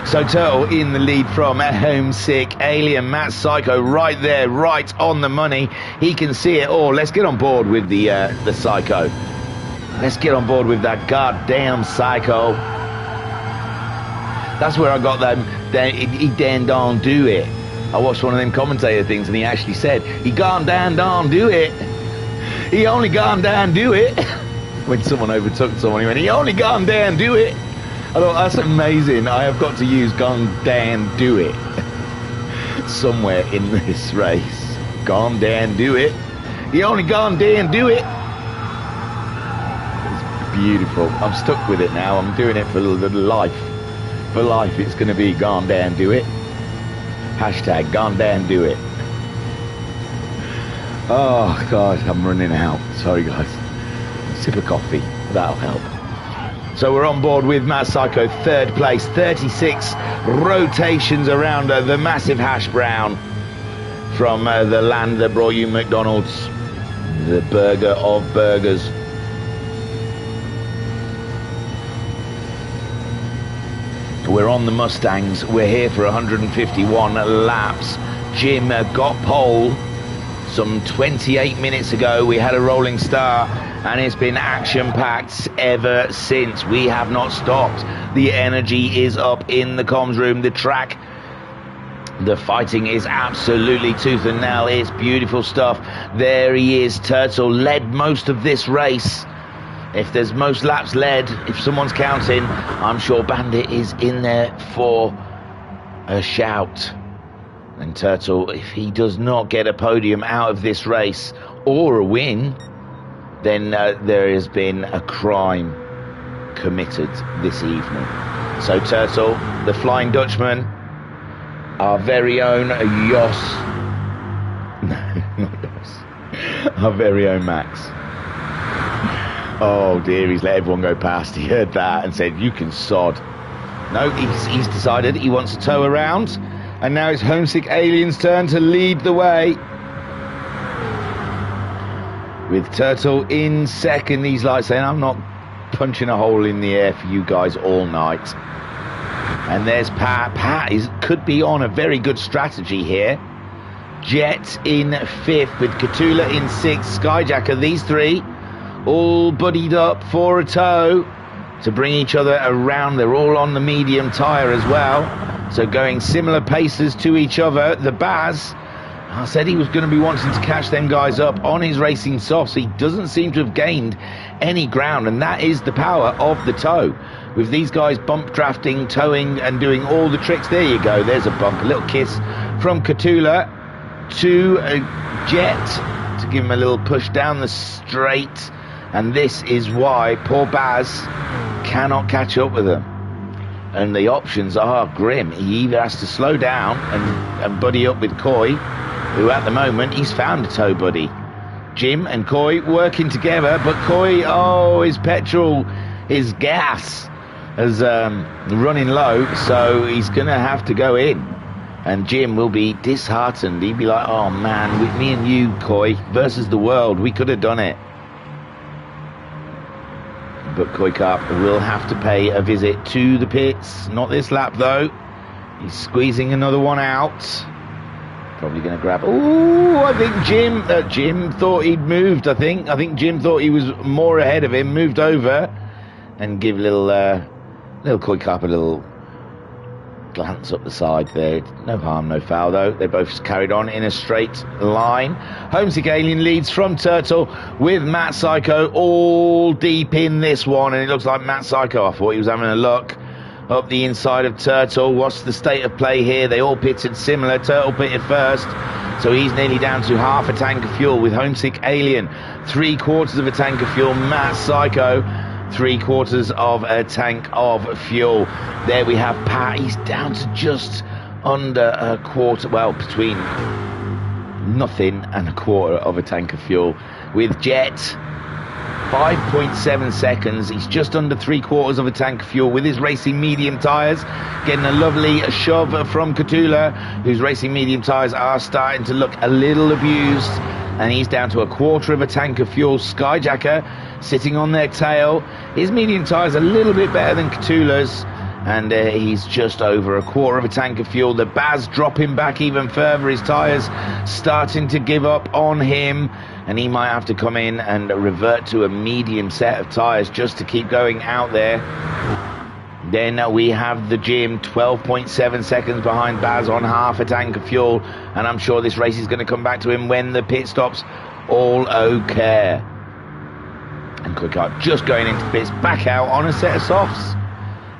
So Turtle in the lead from a homesick alien. Matt Psycho right there, right on the money. He can see it all. Let's get on board with the Psycho. Let's get on board with that goddamn Psycho. That's where I got that. He don't do it. I watched one of them commentator things, and he actually said, he gone down, don't do it. He only gone down, do it. When someone overtook someone, he went, he only gone down, do it. I thought, that's amazing. I have got to use gone down, do it somewhere in this race. Gone down, do it. He only gone down, do it. It's beautiful. I'm stuck with it now. I'm doing it for life. For life, it's going to be gone down, do it. Hashtag gone down, do it. Oh God, I'm running out. Sorry guys. Sip of coffee, that'll help. So we're on board with Matt Psycho, third place, 36 rotations around the massive hash brown from the land that brought you McDonald's, the burger of burgers. We're on the Mustangs. We're here for 151 laps. Jim got pole some 28 minutes ago. We had a rolling start, and it's been action-packed ever since. We have not stopped. The energy is up in the comms room. The track, the fighting is absolutely tooth and nail. It's beautiful stuff. There he is. Turtle led most of this race. If there's most laps led, if someone's counting, I'm sure Bandit is in there for a shout. And Turtle, if he does not get a podium out of this race or a win, then there has been a crime committed this evening. So Turtle, the Flying Dutchman, our very own Jos, no, not Jos, our very own Max. Oh dear, he's let everyone go past. He heard that and said, you can sod. No, he's decided he wants to tow around, and now it's Homesick Alien's turn to lead the way. With Turtle in second, he's like saying, I'm not punching a hole in the air for you guys all night. And there's Pat. Pat could be on a very good strategy here. Jet in fifth with Catula in sixth. Skyjacker, these three all buddied up for a tow to bring each other around. They're all on the medium tyre as well, so going similar paces to each other. The Baz I said he was going to be wanting to catch them guys up on his racing softs. He doesn't seem to have gained any ground, and that is the power of the toe. With these guys bump drafting, towing, and doing all the tricks. There you go, there's a bump, a little kiss from Catula to Jet to give him a little push down the straight. And this is why poor Baz cannot catch up with them. And the options are grim. He either has to slow down and buddy up with Coy, who at the moment, he's found a tow buddy. Jim and Coy working together, but Coy, his petrol, his gas is running low, so he's going to have to go in. And Jim will be disheartened. He'd be like, oh man, with me and you, Coy, versus the world, we could have done it. But Coy Carp will have to pay a visit to the pits. Not this lap, though. He's squeezing another one out. Probably going to grab... Oh, I think Jim thought he'd moved, I think. I think Jim thought he was more ahead of him, moved over, and give little Coy Carp a little glance up the side there. No harm, no foul, though. They both carried on in a straight line. Homesick Alien leads from Turtle with Matt Psycho all deep in this one, and it looks like Matt Psycho, I thought he was having a look up the inside of Turtle. What's the state of play here? They all pitted similar. Turtle pitted first, so he's nearly down to half a tank of fuel with Homesick Alien 3/4 of a tank of fuel. Matt Psycho 3/4 of a tank of fuel. There we have Pat. He's down to just under a quarter, well, between nothing and a quarter of a tank of fuel. With Jet, 5.7 seconds. He's just under 3/4 of a tank of fuel with his racing medium tyres. Getting a lovely shove from Catula, whose racing medium tyres are starting to look a little abused. And he's down to a quarter of a tank of fuel. Skyjacker sitting on their tail. His medium tyres a little bit better than Catula's, and he's just over a quarter of a tank of fuel. The Baz dropping back even further. His tyres starting to give up on him, and he might have to come in and revert to a medium set of tyres just to keep going out there. Then we have the Jim, 12.7 seconds behind Baz on half a tank of fuel, and I'm sure this race is going to come back to him when the pit stops all okay. And Quickart just going into pits, back out on a set of softs.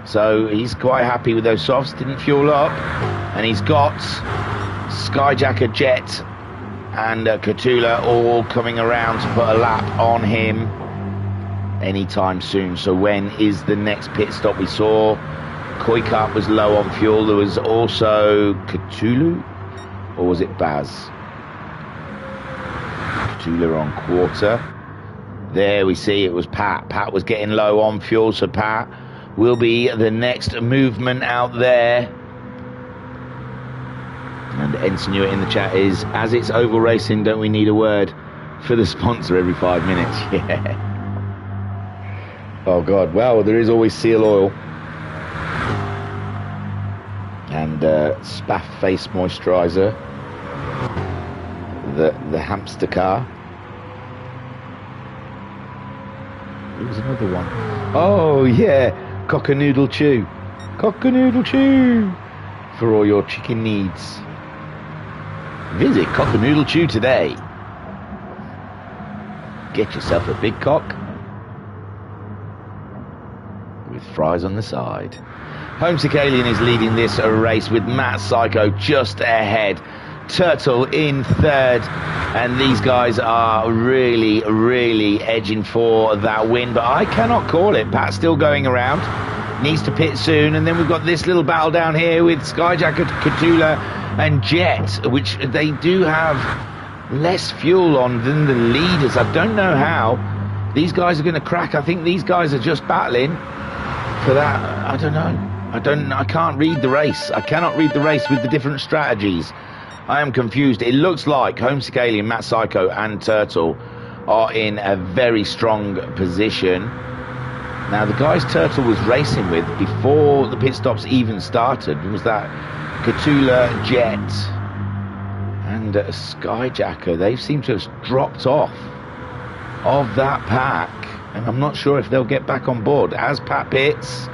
So he's quite happy with those softs, didn't fuel up. And he's got Skyjacker, Jet and Catula all coming around to put a lap on him anytime soon. So when is the next pit stop? We saw Coy Carp was low on fuel. There was also Catula, or was it Baz? Catula on quarter. There we see it was Pat. Pat was getting low on fuel, so Pat will be the next movement out there. And Ensign in the chat is, as it's oval racing, don't we need a word for the sponsor every 5 minutes? Yeah. Oh God, well, there is always Seal Oil. And Spaff Face Moisturiser. The hamster car. There was another one. Oh yeah, Cock-a-Noodle Chew. Cock-a-Noodle Chew for all your chicken needs. Visit Cock-a-Noodle Chew today. Get yourself a big cock with fries on the side. Homesick Alien is leading this race with Matt Psycho just ahead. Turtle in third, and these guys are really edging for that win, but I cannot call it. Pat's still going around, needs to pit soon, and then we've got this little battle down here with Skyjacker, Catula and Jet, which they do have less fuel on than the leaders. I don't know how these guys are going to crack. I think these guys are just battling for that. I don't know. I can't read the race. I cannot read the race with the different strategies. I am confused. It looks like Homesick Alien, Matt Psycho and Turtle are in a very strong position. Now the guys Turtle was racing with before the pit stops even started was that Catula, Jet and Skyjacker. They seem to have dropped off of that pack, and I'm not sure if they'll get back on board. As Pat pits,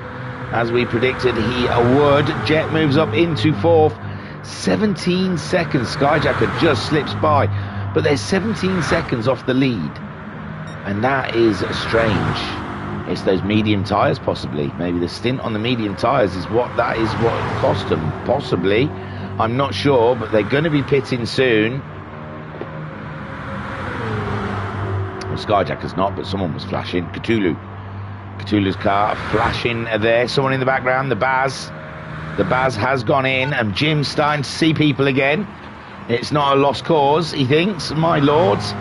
as we predicted he would, Jet moves up into fourth. 17 seconds. Skyjacker just slips by, but they're 17 seconds off the lead, and that is strange. It's those medium tyres, possibly. Maybe the stint on the medium tyres is what cost them, possibly. I'm not sure, but they're going to be pitting soon. Well, Skyjacker's not, but someone was flashing. Cthulhu's car flashing there. Someone in the background, the Baz. The Baz has gone in, and Jim's starting to see people again. It's not a lost cause, he thinks. My lords.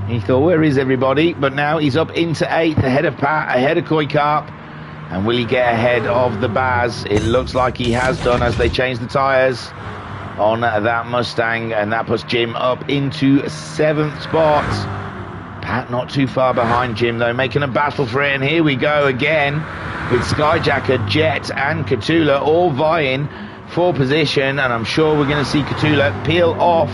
He thought, where is everybody? But now he's up into 8th, ahead of Pat, ahead of Koikarp. And will he get ahead of the Baz? It looks like he has done as they change the tyres on that Mustang. And that puts Jim up into 7th spot. Pat not too far behind Jim, though, making a battle for it. And here we go again with Skyjacker, Jet and Cthulhu all vying for position. And I'm sure we're going to see Cthulhu peel off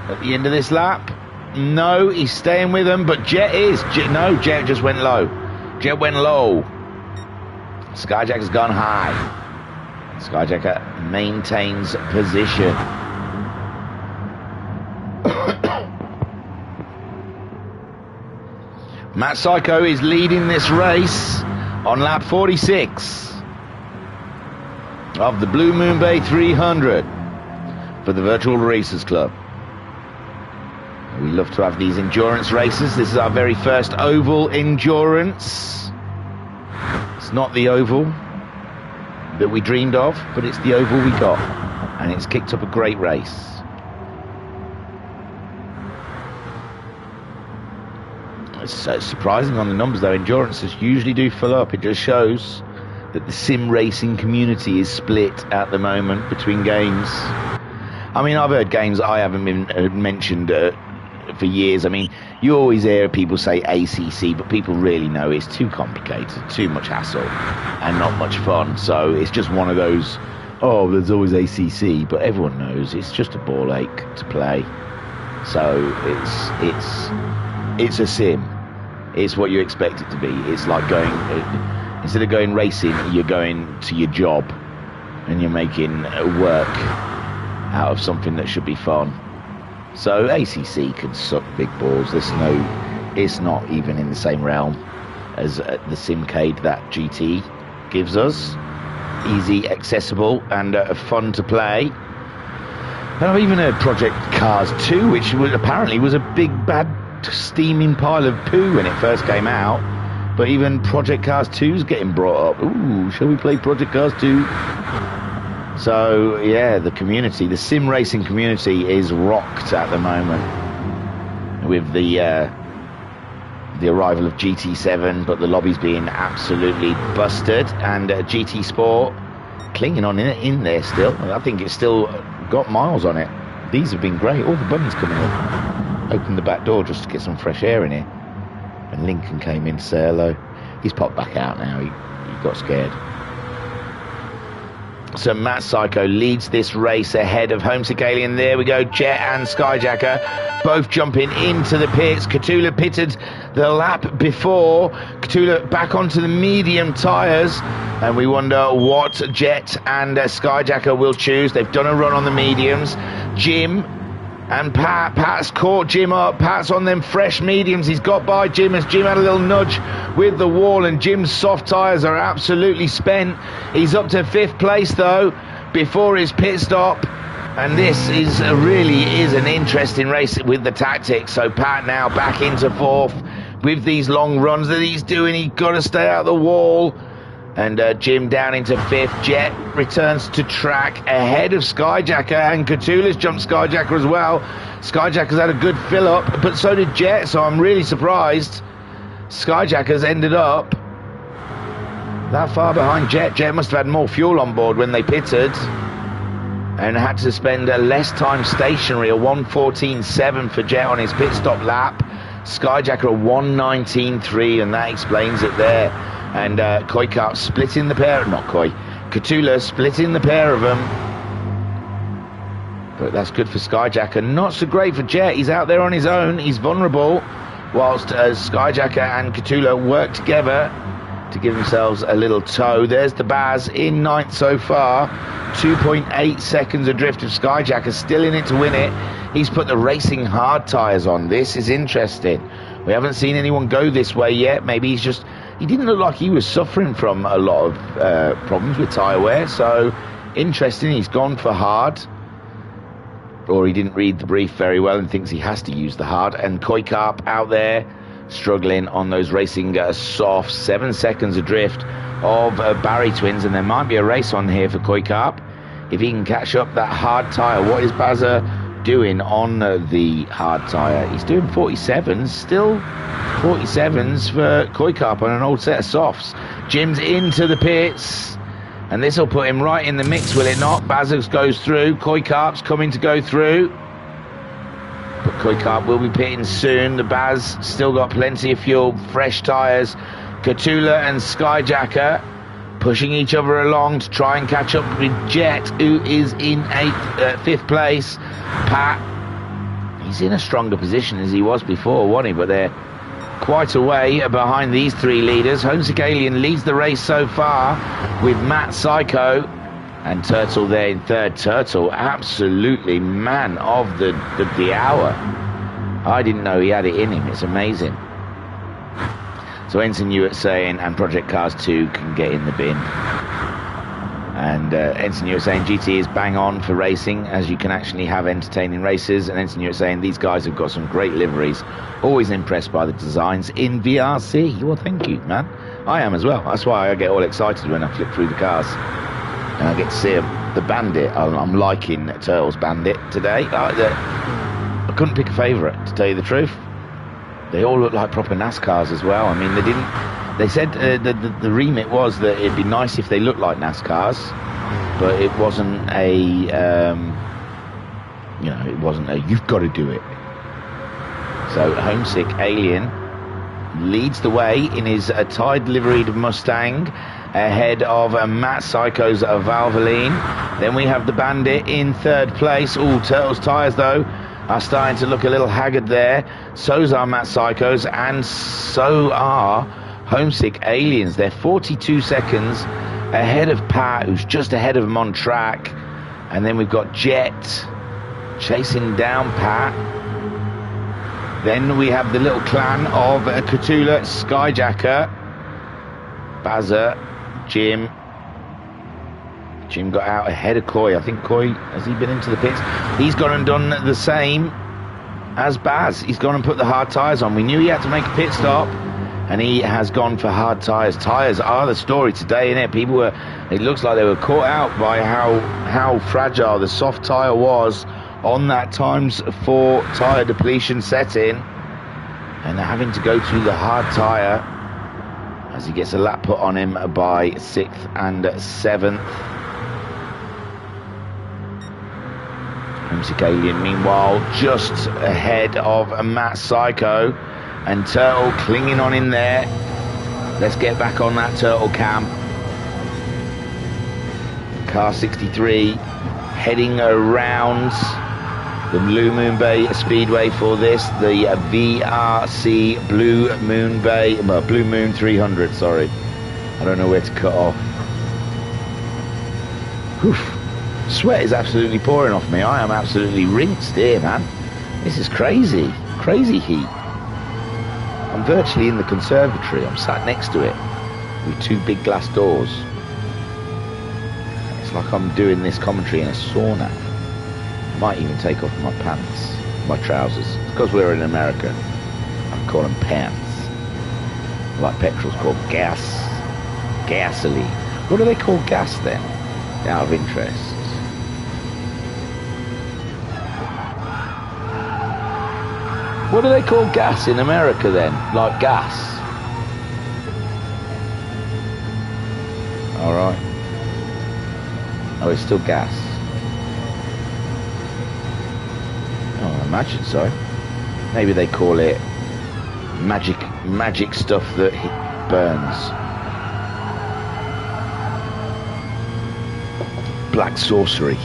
at the end of this lap. No, he's staying with them, but Jet is. Jet just went low. Jet went low. Skyjacker's gone high. Skyjacker maintains position. Matt Psycho is leading this race on lap 46 of the Blue Moon Bay 300 for the Virtual Racers Club. We love to have these endurance races. This is our very first oval endurance. It's not the oval that we dreamed of, but it's the oval we got, and it's kicked up a great race. It's surprising on the numbers, though. Endurances usually do fill up. It just shows that the sim racing community is split at the moment between games. I mean, I've heard games I haven't been mentioned for years. I mean, you always hear people say ACC, but people really know it's too complicated, too much hassle, and not much fun. So it's just one of those, oh, there's always ACC, but everyone knows it's just a ball ache to play. So it's a sim. It's what you expect it to be. It's like going, instead of going racing, you're going to your job, and you're making work out of something that should be fun. So ACC can suck big balls. It's not even in the same realm as the Simcade that GT gives us. Easy, accessible, and fun to play. And I've even heard Project Cars 2, which apparently was a big bad steaming pile of poo when it first came out. But even Project Cars 2 is getting brought up. Ooh, shall we play Project Cars 2? So, yeah, the community, the sim racing community is rocked at the moment with the arrival of GT7, but the lobby's being absolutely busted, and GT Sport clinging on in there still. I think it's still got miles on it. These have been great. All the bunnies coming up. Opened the back door just to get some fresh air in here. And Lincoln came in to say hello. He's popped back out now. He got scared. So Matt Psycho leads this race ahead of Homesick Alien. There we go, Jet and Skyjacker both jumping into the pits. Cthulhu pitted the lap before. Cthulhu back onto the medium tyres, and we wonder what Jet and Skyjacker will choose. They've done a run on the mediums. Jim and Pat's caught Jim up. Pat's on them fresh mediums. He's got by Jim as Jim had a little nudge with the wall, and Jim's soft tyres are absolutely spent. He's up to 5th place, though, before his pit stop. And this is really an interesting race with the tactics. So Pat now back into 4th with these long runs that he's doing. He's got to stay out of the wall. And Jim down into 5th. Jet returns to track ahead of Skyjacker, and Cthulhu's jumped Skyjacker as well. Skyjacker's had a good fill up, but so did Jet, so I'm really surprised Skyjacker's ended up that far behind Jet. Jet must have had more fuel on board when they pitted and had to spend less time stationary. A 1:14.7 for Jet on his pit stop lap. Skyjacker a 1:19.3, and that explains it there. And Koikarp splitting the pair, Cthulhu splitting the pair of them. But that's good for Skyjacker. Not so great for Jet. He's out there on his own. He's vulnerable. Whilst Skyjacker and Cthulhu work together to give themselves a little tow. There's the Baz in ninth so far. 2.8 seconds adrift of Skyjacker, still in it to win it. He's put the racing hard tyres on. This is interesting. We haven't seen anyone go this way yet. Maybe he's just... He didn't look like he was suffering from a lot of problems with tyre wear. So, interesting. He's gone for hard. Or he didn't read the brief very well and thinks he has to use the hard. And Koikarp out there struggling on those racing softs. 7 seconds adrift of Barry twins, and there might be a race on here for Koikarp if he can catch up that hard tyre. What is Baza doing on the hard tyre? He's doing 47s, still 47s for Koikarp on an old set of softs. Jim's into the pits, and this will put him right in the mix, will it not? Baza goes through, Koikarp's coming to go through, but Koikarp will be pitting soon. The Baz still got plenty of fuel, fresh tyres. Katula and Skyjacker pushing each other along to try and catch up with Jet, who is in fifth place. Pat, he's in a stronger position as he was before, wasn't he? But they're quite a way behind these three leaders. Homesick Alien leads the race so far with Matt Psycho and Turtle there in third. Turtle, absolutely man of the hour. I didn't know he had it in him. It's amazing. So Ensign Hewitt saying, and Project Cars 2 can get in the bin. And Ensign Hewitt saying, GT is bang on for racing, as you can actually have entertaining races. And Ensign Hewitt saying, these guys have got some great liveries. Always impressed by the designs in VRC. Well, thank you, man. I am as well. That's why I get all excited when I flip through the cars. And I get to see the Bandit. I'm liking Turtle's Bandit today. I couldn't pick a favourite, to tell you the truth. They all look like proper NASCARs as well. I mean, they didn't... They said the remit was that it'd be nice if they looked like NASCARs, but it wasn't a... it wasn't a, you've got to do it. So, Homesick Alien leads the way in his tied liveried Mustang, ahead of Matt Psycho's Valvoline. Then we have the Bandit in third place. All Turtles tyres, though, are starting to look a little haggard there. So's are Matt Psychos, and so are Homesick Aliens. They're 42 seconds ahead of Pat, who's just ahead of him on track. And then we've got Jet chasing down Pat. Then we have the little clan of Cthulhu, Skyjacker, Baza, Jim. Jim got out ahead of Coy. I think Coy, has he been into the pits? He's gone and done the same as Baz. He's gone and put the hard tyres on. We knew he had to make a pit stop, and he has gone for hard tyres. Tyres are the story today, innit? People were, it looks like they were caught out by how fragile the soft tyre was on that ×4 tyre depletion setting, and they're having to go to the hard tyre as he gets a lap put on him by 6th and 7th. Homesick Alien, meanwhile, just ahead of Matt Psycho, and Turtle clinging on in there. Let's get back on that Turtle cam. Car 63 heading around the Blue Moon Bay Speedway for this, the VRC Blue Moon Bay, well, Blue Moon 300, sorry. I don't know where to cut off. Whew. Sweat is absolutely pouring off me. I am absolutely rinsed here, man. This is crazy. Crazy heat. I'm virtually in the conservatory. I'm sat next to it with 2 big glass doors. It's like I'm doing this commentary in a sauna. I might even take off my pants, my trousers. Because we're in America, I call them pants. Like petrol's called gas. Gasoline. What do they call gas then? Out of interest. What do they call gas in America then? Like gas? Alright. Oh, it's still gas. Oh, I imagine so. Maybe they call it magic stuff that burns. Black sorcery.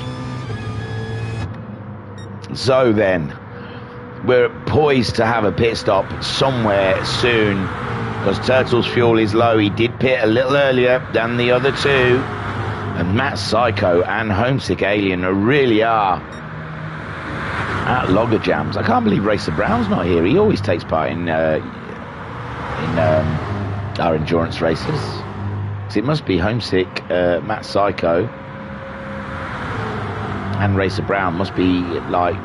So then, we're poised to have a pit stop somewhere soon because Turtle's fuel is low. He did pit a little earlier than the other two. And Matt Psycho and Homesick Alien really are at logger jams. I can't believe Racer Brown's not here. He always takes part in our endurance races. So it must be Homesick, Matt Psycho, and Racer Brown must be like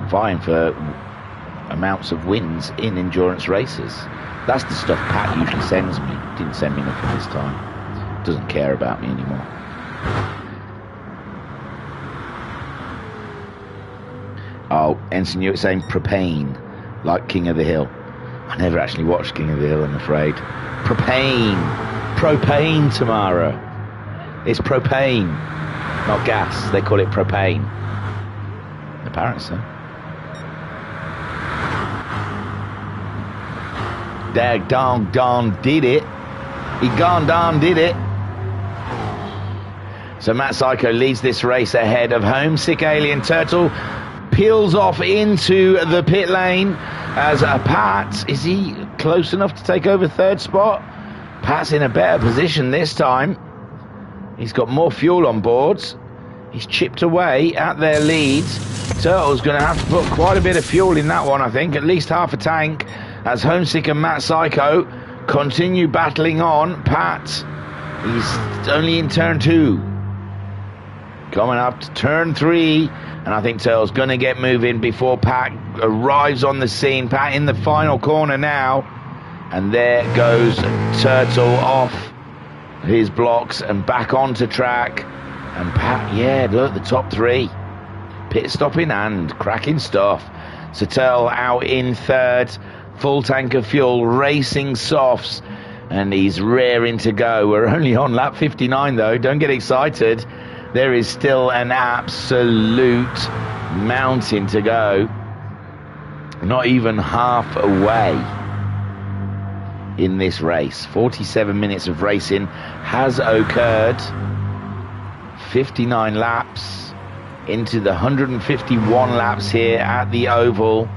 vying for amounts of wins in endurance races. That's the stuff Pat usually sends me. Didn't send me nothing this time. Doesn't care about me anymore. Oh, Ensign Hewitt saying propane, like King of the Hill. I never actually watched King of the Hill, I'm afraid. Propane, Tamara. It's propane, not gas. They call it propane. Apparently so. Dag Don did it. He gone did it. So Matt Psycho leads this race ahead of Homesick Alien. Turtle peels off into the pit lane as Pat, is he close enough to take over third spot? Pat's in a better position this time. He's got more fuel on board. He's chipped away at their leads. Turtle's going to have to put quite a bit of fuel in that one, I think, at least half a tank, as Homesick and Matt Psycho continue battling on. Pat, he's only in turn 2. Coming up to turn 3, and I think Turtle's going to get moving before Pat arrives on the scene. Pat in the final corner now, and there goes Turtle off his blocks and back onto track. And Pat, yeah, look, the top 3. Pit stop in hand, cracking stuff. So Turtle out in third, full tank of fuel, racing softs, and he's raring to go. We're only on lap 59 though, don't get excited. There is still an absolute mountain to go. Not even half away in this race. 47 minutes of racing has occurred. 59 laps into the 151 laps here at the Oval.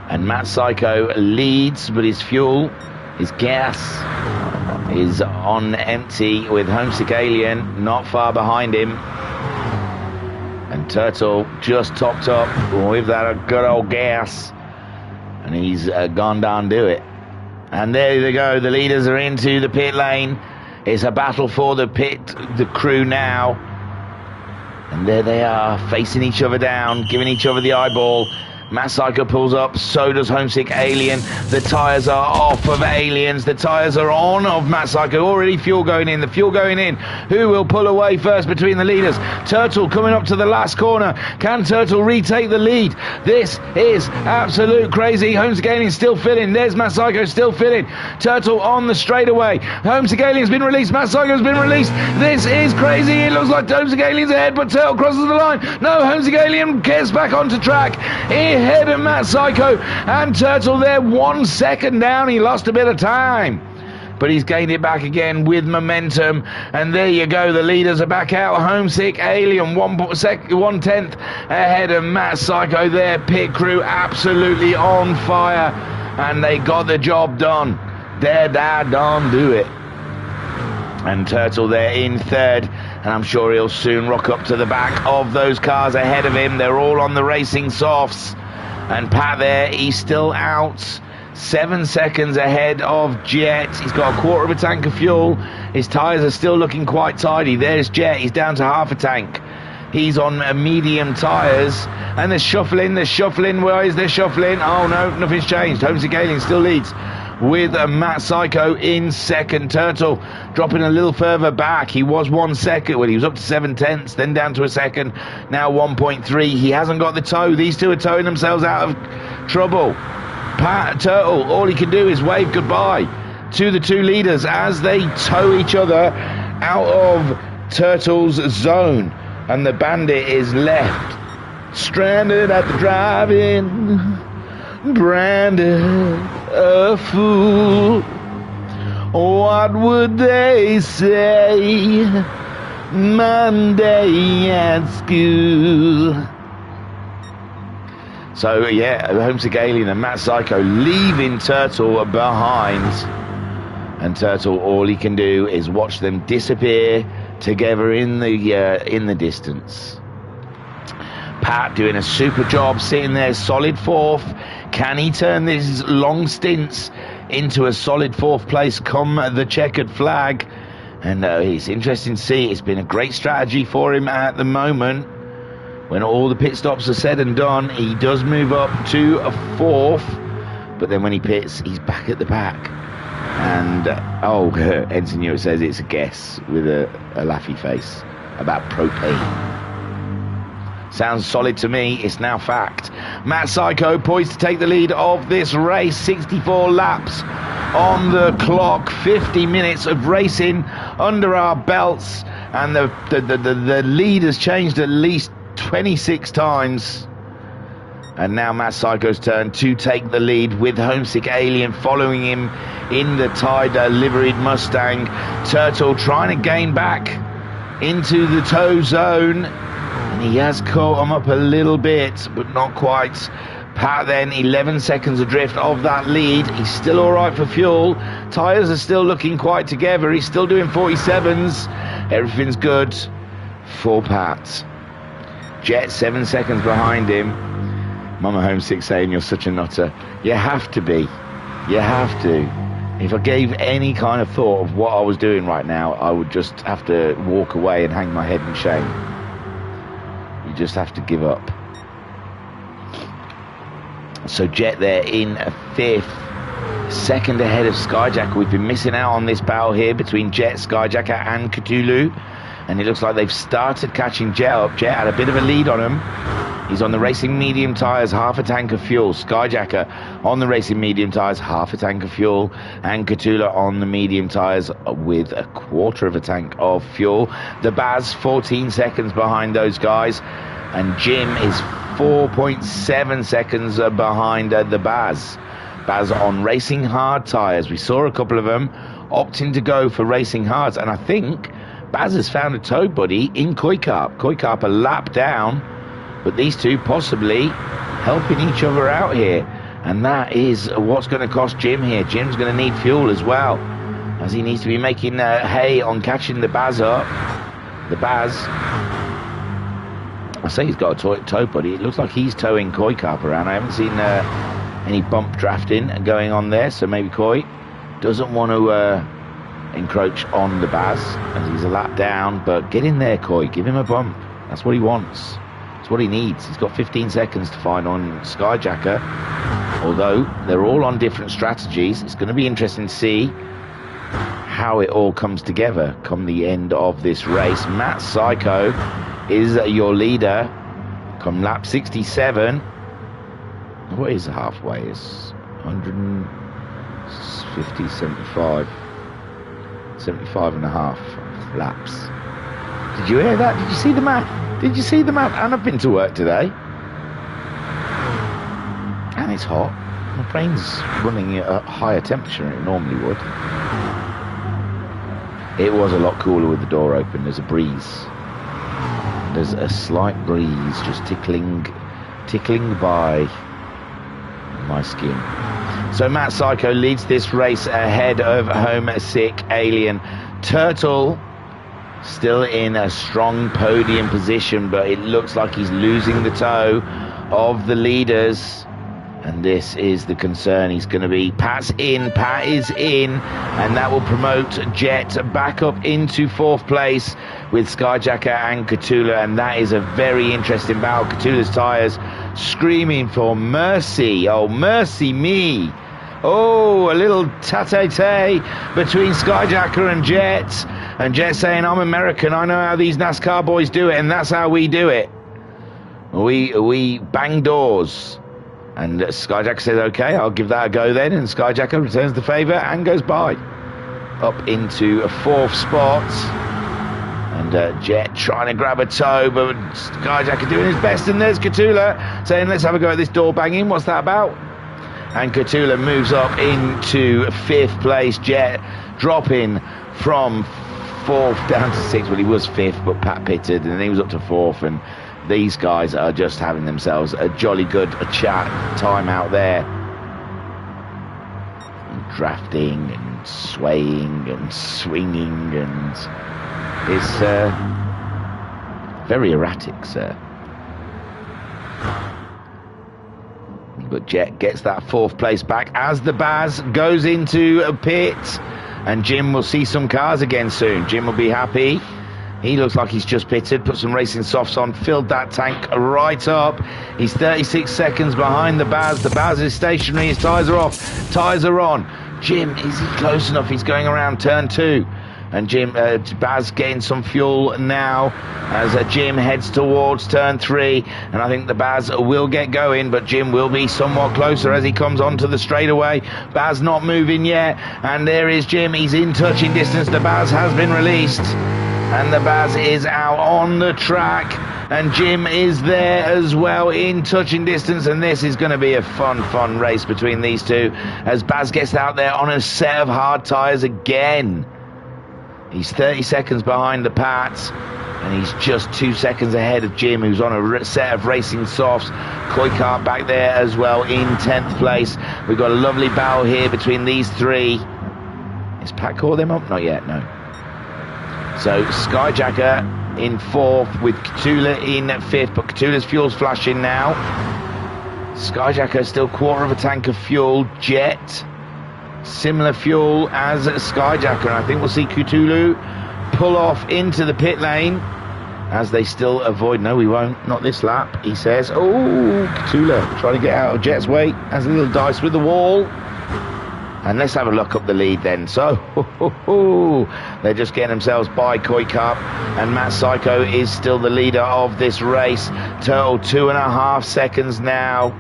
And Matt Psycho leads, but his fuel, his gas, is on empty, with Homesick Alien not far behind him. And Turtle just topped up with that good old gas, and he's gone down to it. And there they go, the leaders are into the pit lane. It's a battle for the crew now. And there they are, facing each other down, giving each other the eyeball. Matt Psycho pulls up, so does Homesick Alien. The tyres are off of Aliens. The tyres are on of Matt Psycho. Already fuel going in. The fuel going in. Who will pull away first between the leaders? Turtle coming up to the last corner. Can Turtle retake the lead? This is absolute crazy. Homesick Alien still filling. There's Matt Psycho still filling. Turtle on the straightaway. Homesick Alien's been released. Matt Psycho's been released. This is crazy. It looks like Homesick Alien's ahead, but Turtle crosses the line. No, Homesick Alien gets back onto track. Ahead of Matt Psycho, and Turtle there 1 second down. He lost a bit of time, but he's gained it back again with momentum. And there you go, the leaders are back out. Homesick Alien 1/10 ahead of Matt Psycho. Their pit crew absolutely on fire, and they got the job done. Don't do it. And Turtle there in third, and I'm sure he'll soon rock up to the back of those cars ahead of him. They're all on the racing softs. And Pat there, he's still out 7 seconds ahead of Jet. He's got a quarter of a tank of fuel. His tyres are still looking quite tidy. There's Jet, he's down to half a tank. He's on medium tyres. And they're shuffling. Where is there shuffling? Oh no, nothing's changed. Homesick Alien still leads, with Matt Psycho in second. Turtle dropping a little further back. He was 1 second, well, he was up to 7/10, then down to a second, now 1.3. He hasn't got the tow. These two are towing themselves out of trouble. Turtle, all he can do is wave goodbye to the two leaders as they tow each other out of Turtle's zone, and the Bandit is left stranded at the drive-in, branded a fool. What would they say Monday at school? So yeah, Homesick Alien and Matt Psycho leaving Turtle behind. And Turtle, all he can do is watch them disappear together in the distance. Pat doing a super job, sitting there, solid fourth. Can he turn these long stints into a solid fourth place come the checkered flag? And it's interesting to see. It's been a great strategy for him at the moment. When all the pit stops are said and done, he does move up to a fourth. But then when he pits, he's back at the back. And, Ensign Europe says it's a guess with a laughy face about propane. Sounds solid to me. It's now fact. Matt Psycho poised to take the lead of this race. 64 laps on the clock. 50 minutes of racing under our belts. And the lead has changed at least 26 times. And now Matt Psycho's turn to take the lead with Homesick Alien following him in the tied liveried Mustang. Turtle trying to gain back into the tow zone. And he has caught him up a little bit, but not quite. Pat then 11 seconds adrift of that lead. He's still all right for fuel. Tyres are still looking quite together. He's still doing 47s. Everything's good for Pat. Jet 7 seconds behind him. Mama Homesick saying you're such a nutter. You have to be. You have to. If I gave any kind of thought of what I was doing right now, I would just have to walk away and hang my head in shame. You just have to give up. So Jet there in fifth, second ahead of Skyjacker. We've been missing out on this battle here between Jet, Skyjacker and Cthulhu, and it looks like they've started catching Jet up. Jet had a bit of a lead on him. He's on the racing medium tyres, half a tank of fuel. Skyjacker on the racing medium tyres, half a tank of fuel. And Cthulhu on the medium tyres with a quarter of a tank of fuel. The Baz 14 seconds behind those guys. And Jim is 4.7 seconds behind the Baz. Baz on racing hard tyres. We saw a couple of them opting to go for racing hards. And I think Baz has found a tow buddy in Koikarp. Koikarp a lap down. But these two possibly helping each other out here. And that is what's going to cost Jim here. Jim's going to need fuel as well, as he needs to be making hay on catching the Baz up. The Baz, I say he's got a tow buddy. It looks like he's towing Koikarp around. I haven't seen any bump drafting going on there. So maybe Koi doesn't want to encroach on the Baz as he's a lap down. But get in there, Koi. Give him a bump. That's what he wants. That's what he needs. He's got 15 seconds to find on Skyjacker. Although they're all on different strategies, it's going to be interesting to see how it all comes together come the end of this race. Matt Psycho is your leader come lap 67. What is the halfway? It's 150, 75 and a half laps. Did you hear that? Did you see the math? Did you see the map? And I've been to work today. And it's hot. My brain's running at a higher temperature than it normally would. It was a lot cooler with the door open. There's a breeze. There's a slight breeze just tickling by my skin. So Matt Psycho leads this race ahead of Homesick Alien. Turtle still in a strong podium position, but it looks like he's losing the toe of the leaders, and this is the concern. He's going to be Pat is in, and that will promote Jet back up into fourth place with Skyjacker and Cthulhu, and that is a very interesting battle. Cthulhu's tyres screaming for mercy. Oh, mercy me. Oh, a little tate between Skyjacker and Jet. And Jet saying, I'm American, I know how these NASCAR boys do it, and that's how we do it. We bang doors. And Skyjacker says, okay, I'll give that a go then. And Skyjacker returns the favour and goes by. Up into a fourth spot. And Jet trying to grab a toe, but Skyjacker doing his best. And there's Cthulhu saying, let's have a go at this door banging. What's that about? And Cthulhu moves up into fifth place. Jet dropping from fourth down to sixth. Well, he was fifth, but Pat pitted, and then he was up to fourth. And these guys are just having themselves a jolly good chat time out there. And drafting and swaying and swinging, and it's very erratic, sir. But Jet gets that 4th place back as the Baz goes into a pit, and Jim will see some cars again soon. Jim will be happy. He looks like he's just pitted, put some racing softs on, filled that tank right up. He's 36 seconds behind the Baz. The Baz is stationary, his tyres are off, tyres are on. Jim, is he close enough? He's going around turn 2. And Baz getting some fuel now as Jim heads towards turn 3. And I think the Baz will get going, but Jim will be somewhat closer as he comes onto the straightaway. Baz not moving yet. And there is Jim. He's in touching distance. The Baz has been released. And the Baz is out on the track. And Jim is there as well in touching distance. And this is going to be a fun race between these two as Baz gets out there on a set of hard tyres again. He's 30 seconds behind the Pats, and he's just 2 seconds ahead of Jim, who's on a set of racing softs. Koikart back there as well in 10th place. We've got a lovely battle here between these three. Is Pat caught them up? Not yet, no. So Skyjacker in 4th with Cthulhu in 5th, but Cthulhu's fuel's flashing now. Skyjacker still 1/4 of a tank of fuel. Jet similar fuel as Skyjacker, and I think we'll see Cthulhu pull off into the pit lane as they still avoid. No, we won't, not this lap, he says. Oh, Cthulhu trying to get out of Jet's way, has a little dice with the wall. And let's have a look up the lead then. So they're just getting themselves by Koikart, and Matt Psycho is still the leader of this race. Total 2.5 seconds now.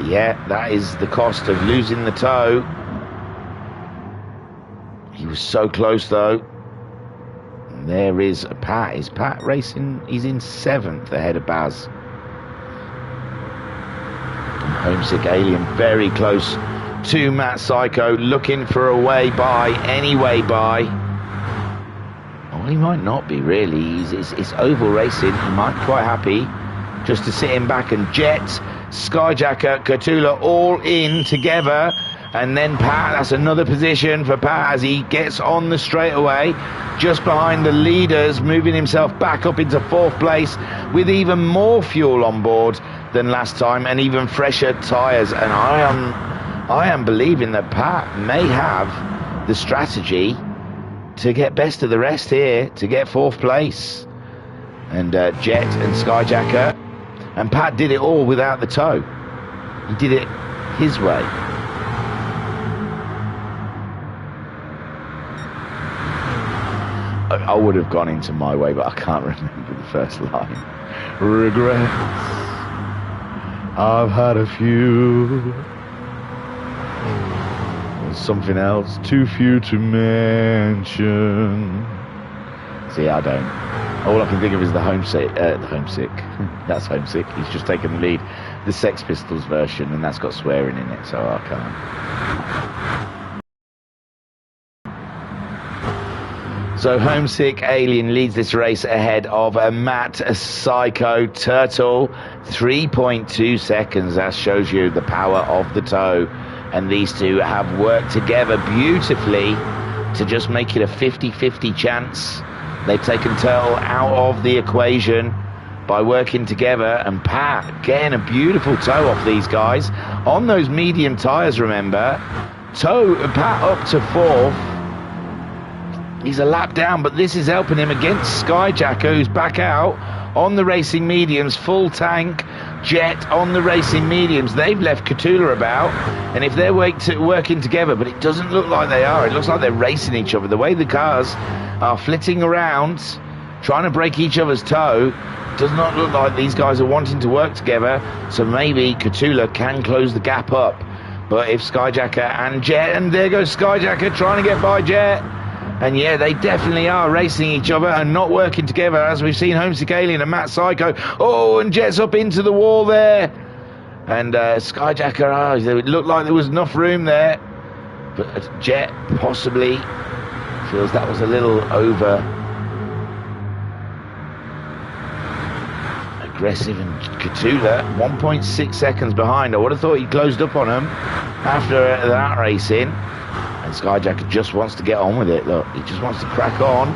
Yeah, that is the cost of losing the toe. He was so close though. And there is Pat. Is Pat racing? He's in 7th ahead of Baz. Homesick Alien very close to Matt Psycho, looking for a way by, any way by. Well, he might not be really. It's oval racing. He might be quite happy just to sit him back. And Jet, Skyjacker, Cthulhu all in together, and then Pat, that's another position for Pat as he gets on the straightaway just behind the leaders, moving himself back up into 4th place with even more fuel on board than last time and even fresher tyres. And I am believing that Pat may have the strategy to get best of the rest here, to get 4th place. And Jet and Skyjacker, and Pat did it all without the toe. He did it his way. I would have gone into my way, but I can't remember the first line. Regrets, I've had a few. Something else, too few to mention. See, I don't. All I can think of is the homesick. That's Homesick. He's just taken the lead. The Sex Pistols version, and that's got swearing in it, so I can't. So Homesick Alien leads this race ahead of Matt Psycho Turtle. 3.2 seconds. That shows you the power of the toe. And these two have worked together beautifully to just make it a 50-50 chance. They've taken Turtle out of the equation by working together, and Pat getting a beautiful toe off these guys on those medium tyres. Remember, Pat up to 4th. He's a lap down, but this is helping him against Skyjacker, who's back out on the racing mediums, full tank. Jet on the racing mediums. They've left Cthulhu about, and if they're working together, but it doesn't look like they are. It looks like they're racing each other. The way the cars are flitting around, trying to break each other's toe, does not look like these guys are wanting to work together. So maybe Cthulhu can close the gap up. But if Skyjacker and Jet, and there goes Skyjacker trying to get by Jet. And yeah, they definitely are racing each other and not working together, as we've seen Homesick Alien and Matt Psycho. Oh, and Jet's up into the wall there. And Skyjacker, it looked like there was enough room there. But Jet possibly feels that was a little over aggressive, and Katula 1.6 seconds behind. I would have thought he closed up on him after that racing. And Skyjacker just wants to get on with it. Look, he just wants to crack on.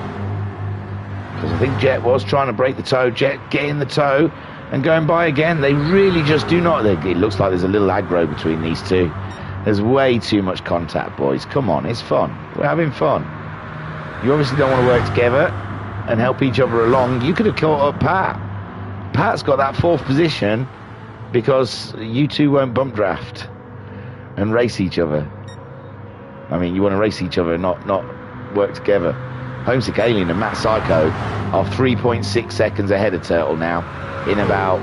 Because I think Jet was trying to break the toe. Jet getting the toe and going by again. They really just do not. It looks like there's a little aggro between these two. There's way too much contact, boys. Come on, it's fun. We're having fun. You obviously don't want to work together and help each other along. You could have caught up Pat. Pat's got that 4th position because you two won't bump draft and race each other. I mean, you want to race each other, not work together. Homesick Alien and Matt Psycho are 3.6 seconds ahead of Turtle now in about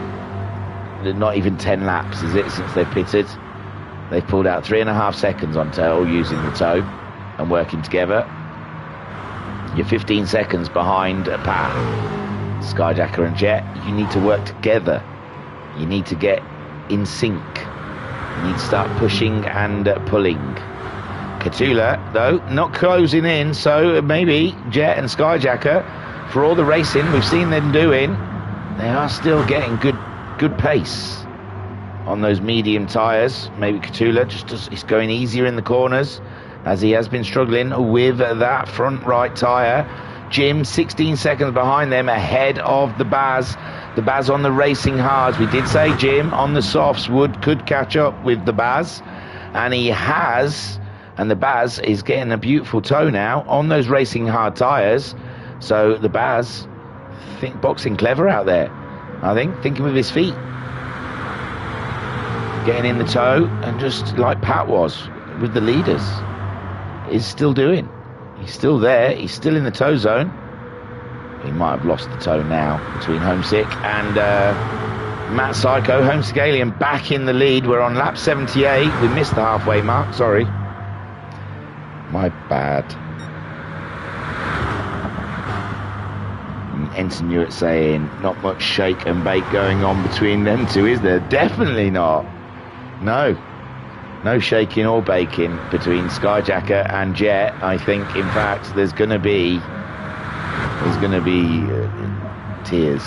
not even 10 laps, is it, since they've pitted. They've pulled out 3.5 seconds on Turtle using the toe and working together. You're 15 seconds behind Pat. Skyjacker and Jet, you need to work together. You need to get in sync. You need to start pushing and pulling. Katula, though, not closing in, so maybe Jet and Skyjacker, for all the racing we've seen them doing, they are still getting good pace on those medium tyres. Maybe Katula he's going easier in the corners, as he has been struggling with that front right tyre. Jim 16 seconds behind them, ahead of the Baz. The Baz on the racing hards. We did say Jim on the softs could catch up with the Baz, and he has. And the Baz is getting a beautiful toe now on those racing hard tyres. So the Baz, boxing clever out there. I think, thinking with his feet. Getting in the toe, and just like Pat was with the leaders, is still doing. He's still there. He's still in the toe zone. He might have lost the toe now between Homesick and Matt Psycho. Homesick Alien back in the lead. We're on lap 78. We missed the halfway mark. Sorry. My bad. Ensign Hewitt saying not much shake and bake going on between them two, is there? Definitely not. No shaking or baking between Skyjacker and Jet. I think, in fact, there's going to be tears.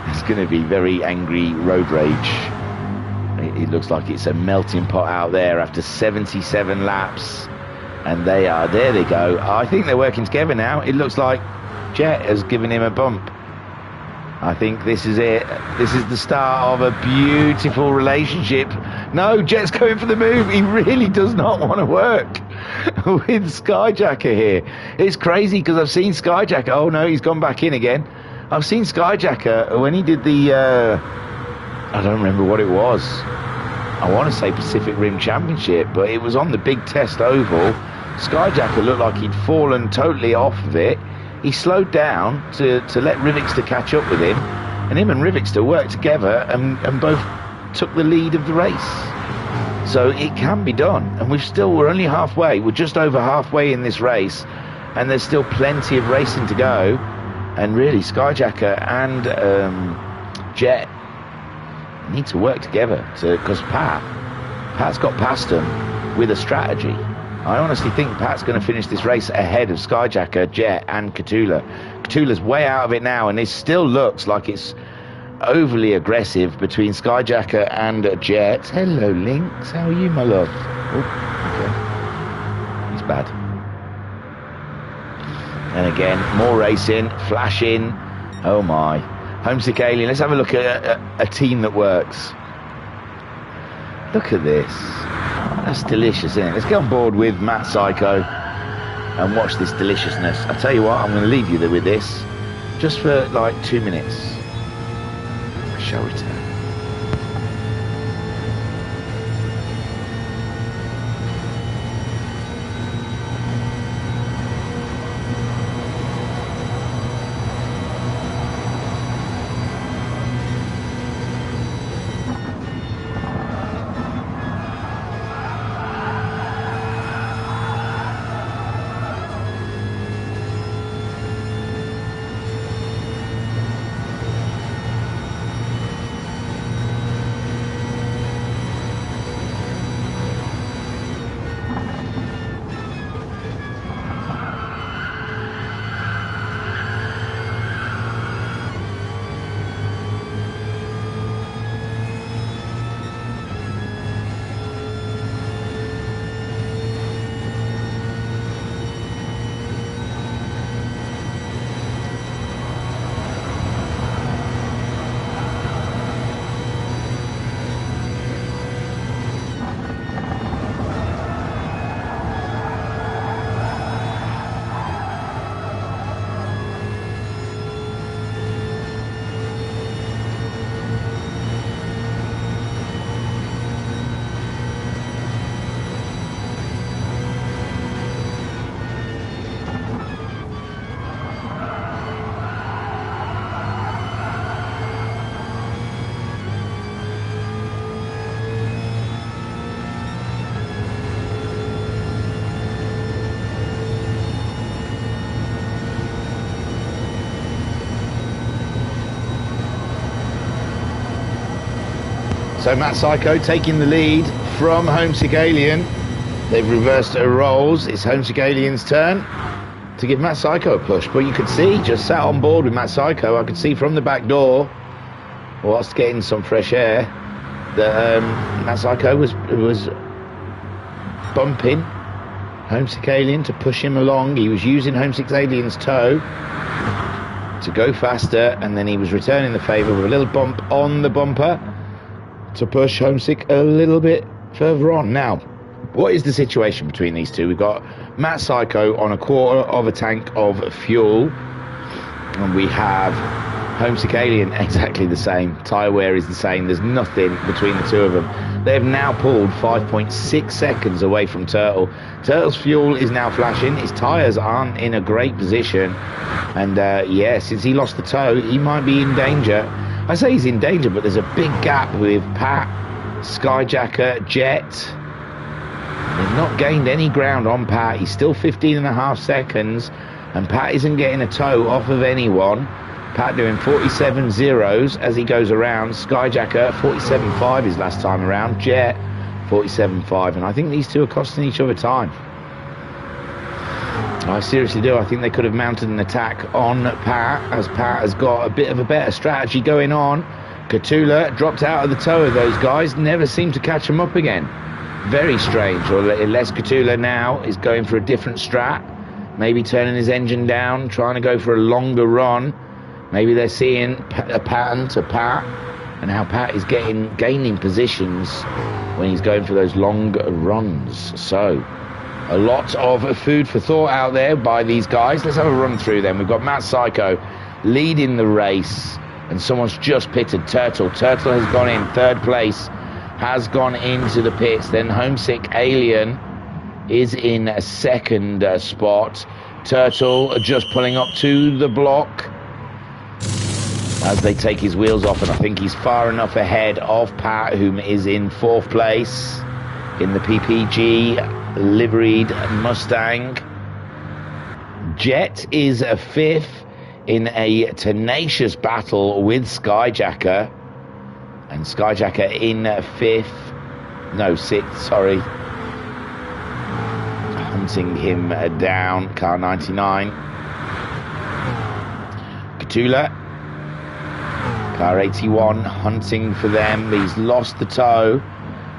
There's going to be very angry road rage. It looks like it's a melting pot out there after 77 laps. And they go. I think they're working together now. It looks like Jet has given him a bump. I think this is it. This is the start of a beautiful relationship. No, Jet's going for the move. He really does not want to work with Skyjacker here. It's crazy because I've seen Skyjacker. Oh no, he's gone back in again. I've seen Skyjacker when he did the I don't remember what it was. I want to say Pacific Rim Championship, but it was on the big test oval. Skyjacker looked like he'd fallen totally off of it. He slowed down to let Rivixter catch up with him, and him and Rivixter worked together and both took the lead of the race. So it can be done, and we're only halfway. We're just over halfway in this race, and there's still plenty of racing to go. And really, Skyjacker and Jet need to work together because Pat's got past them with a strategy. I honestly think Pat's going to finish this race ahead of Skyjacker, Jet and Katula. Katula's way out of it now, and it still looks like it's overly aggressive between Skyjacker and Jet. Hello, Lynx. How are you, my love? Oh, okay. He's bad. And again, more racing, flashing. Oh, my. Homesick Alien. Let's have a look at a team that works. Look at this. That's delicious, isn't it? Let's get on board with Matt Psycho and watch this deliciousness. I tell you what, I'm going to leave you there with this just for like 2 minutes. I shall return. So Matt Psycho taking the lead from Homesick Alien. They've reversed roles. It's Homesick Alien's turn to give Matt Psycho a push. But you could see, just sat on board with Matt Psycho, I could see from the back door, whilst getting some fresh air, that Matt Psycho was bumping Homesick Alien to push him along. He was using Homesick Alien's toe to go faster, and then he was returning the favour with a little bump on the bumper to push Homesick a little bit further on. Now, what is the situation between these two? We've got Matt Psycho on a quarter of a tank of fuel, and we have Homesick Alien exactly the same. Tyre wear is the same. There's nothing between the two of them. They've now pulled 5.6 seconds away from Turtle. Turtle's fuel is now flashing. His tyres aren't in a great position. And yeah, since he lost the toe, he might be in danger. I say he's in danger, but there's a big gap with Pat, Skyjacker, Jet. They've not gained any ground on Pat. He's still 15.5 seconds, and Pat isn't getting a toe off of anyone. Pat doing 47 zeros as he goes around. Skyjacker 47.5 his last time around. Jet 47.5, and I think these two are costing each other time. I seriously do. I think they could have mounted an attack on Pat, as Pat has got a bit of a better strategy going on. Cthulhu dropped out of the toe of those guys, never seemed to catch them up again. Very strange. Or unless Cthulhu now is going for a different strat, maybe turning his engine down, trying to go for a longer run. Maybe they're seeing a pattern to Pat, and how Pat is gaining positions when he's going for those long runs. So, a lot of food for thought out there by these guys. Let's have a run through them. We've got Matt Psycho leading the race, and someone's just pitted. Turtle has gone in third place, has gone into the pits. Then Homesick Alien is in a second spot. Turtle just pulling up to the block as they take his wheels off, and I think he's far enough ahead of Pat, whom is in fourth place in the PPG liveried Mustang. Jet is a fifth in a tenacious battle with Skyjacker, and Skyjacker in sixth, sorry, hunting him down. Car 99. Cthulhu, car 81, hunting for them. He's lost the toe,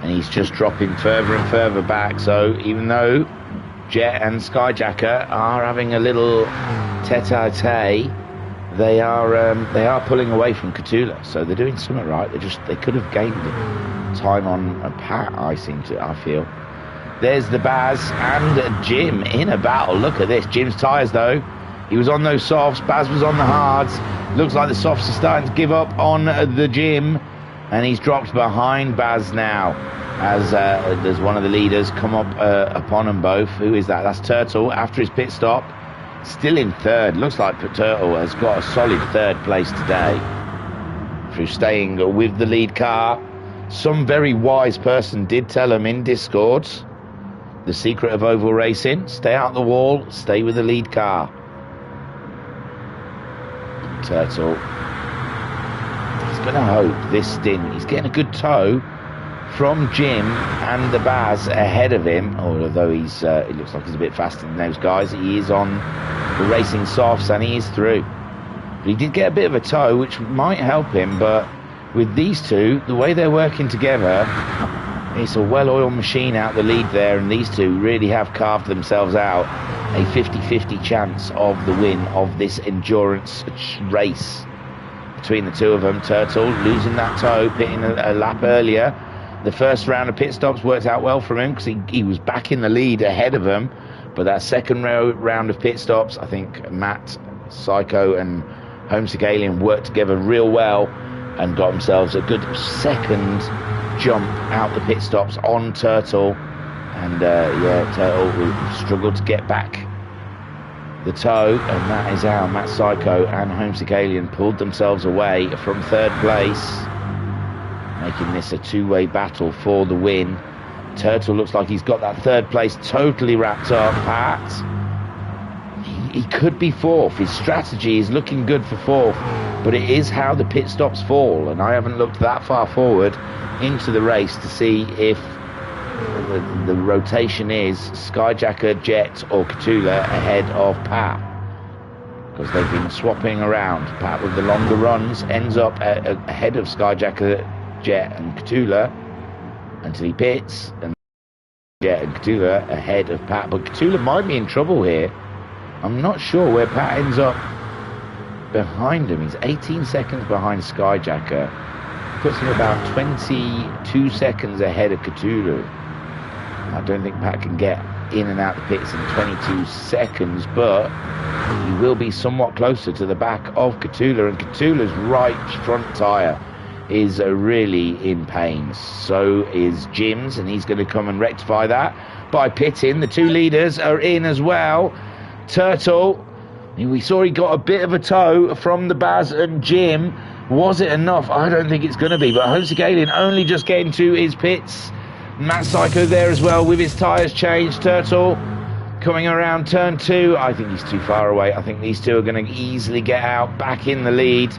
and he's just dropping further and further back. So even though Jet and Skyjacker are having a little tete-a-tete, they are pulling away from Cthulhu. So they're doing something right. They could have gained time on a Pat, I feel. There's the Baz and Jim in a battle. Look at this. Jim's tyres, though. He was on those softs. Baz was on the hards. Looks like the softs are starting to give up on the Jim, and he's dropped behind Baz now as there's one of the leaders come up upon them both. Who is that? That's Turtle after his pit stop. Still in third. Looks like Turtle has got a solid third place today through staying with the lead car. Some very wise person did tell him in Discord the secret of oval racing: stay out the wall, stay with the lead car. Turtle, he's going to hope this stint. He's getting a good toe from Jim and the Baz ahead of him, although he looks like he's a bit faster than those guys. He is on the racing softs and he is through. But he did get a bit of a toe, which might help him, but with these two, the way they're working together, it's a well-oiled machine out the lead there, and these two really have carved themselves out a 50-50 chance of the win of this endurance race between the two of them. Turtle losing that toe, pitting a lap earlier. The first round of pit stops worked out well for him because he was back in the lead ahead of him, but that second round of pit stops, I think Matt Psycho and Homesick Alien worked together real well and got themselves a good second jump out the pit stops on Turtle, and Turtle struggled to get back the toe, and that is how Matt Psycho and Homesick Alien pulled themselves away from third place, making this a two-way battle for the win. Turtle looks like he's got that third place totally wrapped up. Pat, he could be fourth. His strategy is looking good for fourth, but it is how the pit stops fall, and I haven't looked that far forward into the race to see if the rotation is Skyjacker, Jet or Cthulhu ahead of Pat, because they've been swapping around. Pat with the longer runs ends up ahead of Skyjacker, Jet and Cthulhu until he pits, and Jet and Cthulhu ahead of Pat, but Cthulhu might be in trouble here. I'm not sure where Pat ends up behind him. He's 18 seconds behind Skyjacker, puts him about 22 seconds ahead of Cthulhu. I don't think Pat can get in and out the pits in 22 seconds, but he will be somewhat closer to the back of Cthulhu, and Cthulhu's right front tyre is really in pain. So is Jim's, and he's going to come and rectify that by pitting. The two leaders are in as well. Turtle, we saw he got a bit of a tow from the Baz and Jim. Was it enough? I don't think it's going to be, but Homesick only just getting to his pits. Matt Psycho there as well with his tyres changed. Turtle coming around turn 2. I think he's too far away. I think these two are going to easily get out back in the lead.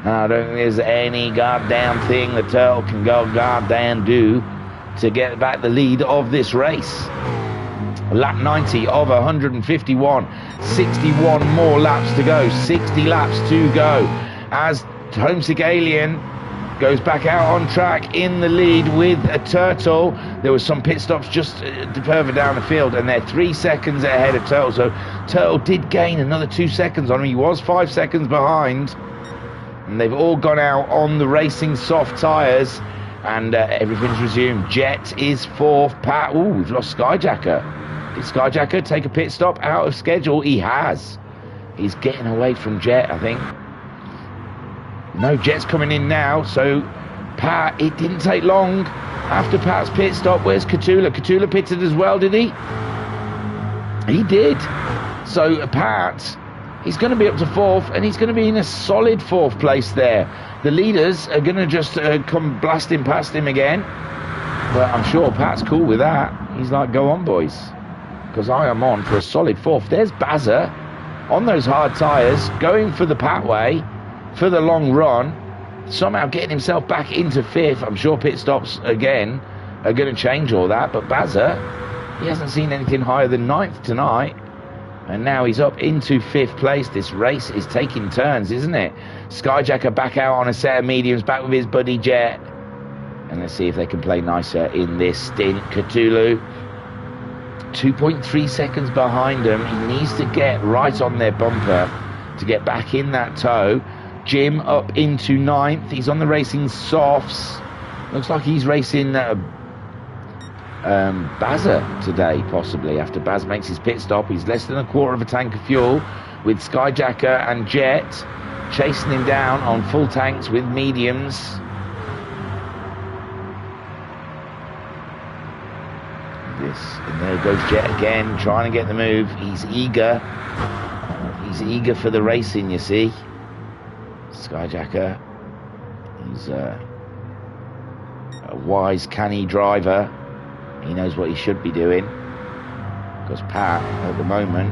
And I don't think there's any goddamn thing that Turtle can go goddamn do to get back the lead of this race. Lap 90 of 151. 61 more laps to go. 60 laps to go as Homesick Alien goes back out on track in the lead with a Turtle. There was some pit stops just further down the field, and they're 3 seconds ahead of Turtle. So Turtle did gain another 2 seconds on him. He was 5 seconds behind, and they've all gone out on the racing soft tyres, and everything's resumed. Jet is fourth. Pat, we've lost Skyjacker. Did Skyjacker take a pit stop out of schedule? He has. He's getting away from Jet, I think. No, Jet's coming in now, so Pat, it didn't take long after Pat's pit stop. Where's Cthulhu? Cthulhu pitted as well, did he? He did. So Pat, he's going to be up to fourth, and he's going to be in a solid fourth place there. The leaders are going to just come blasting past him again, but I'm sure Pat's cool with that. He's like, go on, boys, because I am on for a solid fourth. There's Bazza on those hard tyres, going for the Pat way, for the long run, somehow getting himself back into fifth. I'm sure pit stops again are going to change all that, but Bazza, he hasn't seen anything higher than ninth tonight, and now he's up into fifth place. This race is taking turns, isn't it? Skyjacker back out on a set of mediums, back with his buddy Jet, and let's see if they can play nicer in this stint. Cthulhu 2.3 seconds behind him. He needs to get right on their bumper to get back in that tow. Jim up into ninth. He's on the racing softs. Looks like he's racing Bazza today, possibly, after Baz makes his pit stop. He's less than a quarter of a tank of fuel, with Skyjacker and Jet chasing him down on full tanks with mediums. And there goes Jet again, trying to get the move. He's eager. He's eager for the racing, you see. Skyjacker, he's a wise, canny driver. He knows what he should be doing, because Pat at the moment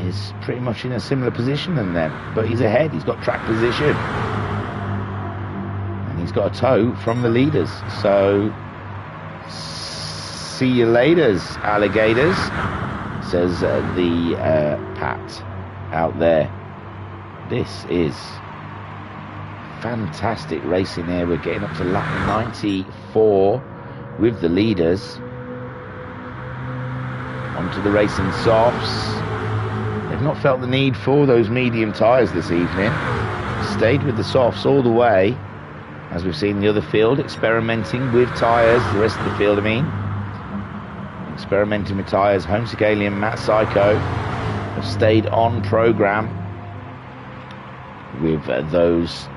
is pretty much in a similar position than them, but he's ahead. He's got track position, and he's got a tow from the leaders. So see you laters, alligators, says the Pat out there. This is fantastic racing here. We're getting up to lap 94 with the leaders. Onto the racing softs. They've not felt the need for those medium tyres this evening. Stayed with the softs all the way, as we've seen the other field experimenting with tyres. The rest of the field, I mean, experimenting with tyres. Homesick Alien, Matt Psycho have stayed on programme with those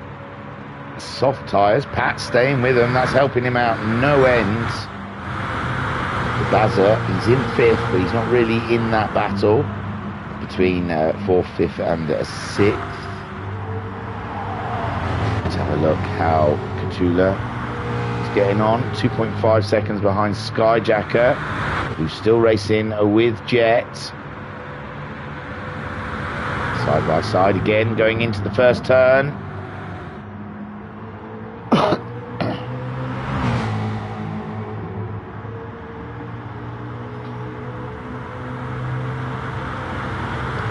soft tyres. Pat staying with them, that's helping him out no end. The Bazza, he's in fifth, but he's not really in that battle between fourth, fifth and sixth. Let's have a look how Cthulhu is getting on. 2.5 seconds behind Skyjacker, who's still racing with Jet. Side by side again, going into the first turn.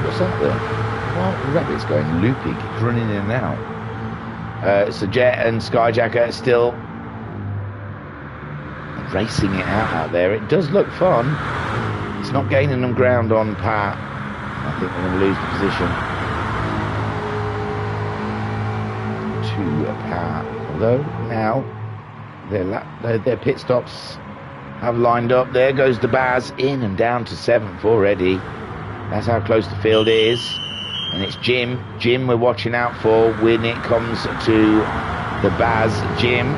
What's that there? Well, Rabbit's going loopy, keeps running in and out. So Jet and Skyjacker still racing it out there. It does look fun. It's not gaining them ground on Pat. I think they're going to lose the position to Pat. Although now their pit stops have lined up. There goes the Baz in and down to 7th already. That's how close the field is. And it's Jim. Jim we're watching out for when it comes to the Baz. Jim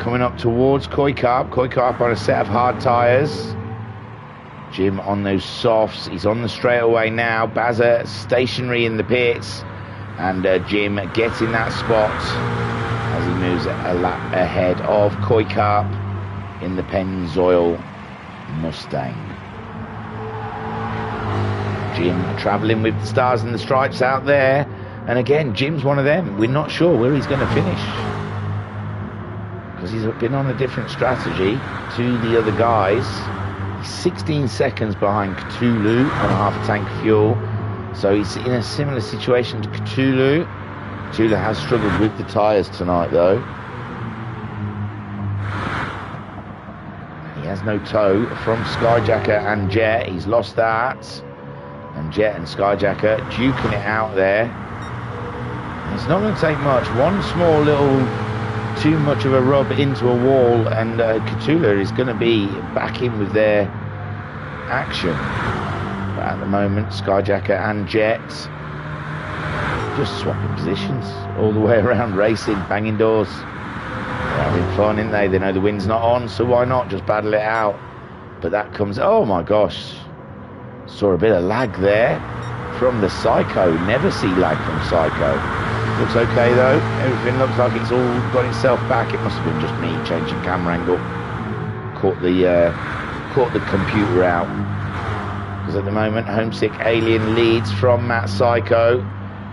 coming up towards Koi Carp. Koi Carp on a set of hard tyres. Jim on those softs. He's on the straightaway now. Bazza stationary in the pits. And Jim getting that spot as he moves a lap ahead of Koi Carp in the Pennzoil Mustang. Jim travelling with the stars and the stripes out there. And again, Jim's one of them. We're not sure where he's going to finish, because he's been on a different strategy to the other guys. He's 16 seconds behind Cthulhu on half a tank of fuel. So he's in a similar situation to Cthulhu. Cthulhu has struggled with the tyres tonight though. He has no tow from Skyjacker and Jet. He's lost that. And Jet and Skyjacker duking it out there. It's not going to take much. One small little too much of a rub into a wall and Cthulhu is going to be back in with their action. But at the moment, Skyjacker and Jet just swapping positions all the way around, racing, banging doors. They're having fun, aren't they? They know the wind's not on, so why not just battle it out? But that comes, oh my gosh. Saw a bit of lag there from the Psycho. Never see lag from Psycho. Looks okay though. Everything looks like it's all got itself back. It must have been just me changing camera angle. Caught the computer out. Because at the moment, Homesick Alien leads from Matt Psycho,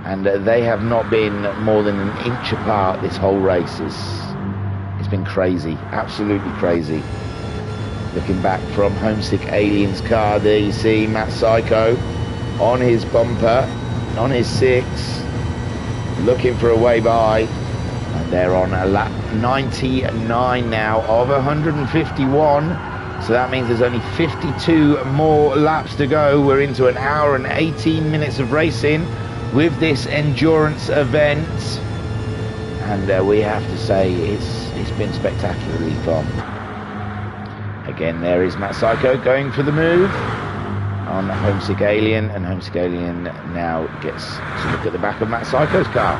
and they have not been more than an inch apart this whole race. It's been crazy, absolutely crazy. Looking back from Homesick Alien's car, there you see Matt Psycho on his bumper, on his 6, looking for a way by, and they're on a lap 99 now of 151, so that means there's only 52 more laps to go. We're into an hour and 18 minutes of racing with this endurance event, and we have to say it's been spectacularly fun. Again, there is Matt Psycho going for the move on Homesick Alien, and Homesick Alien now gets to look at the back of Matt Psycho's car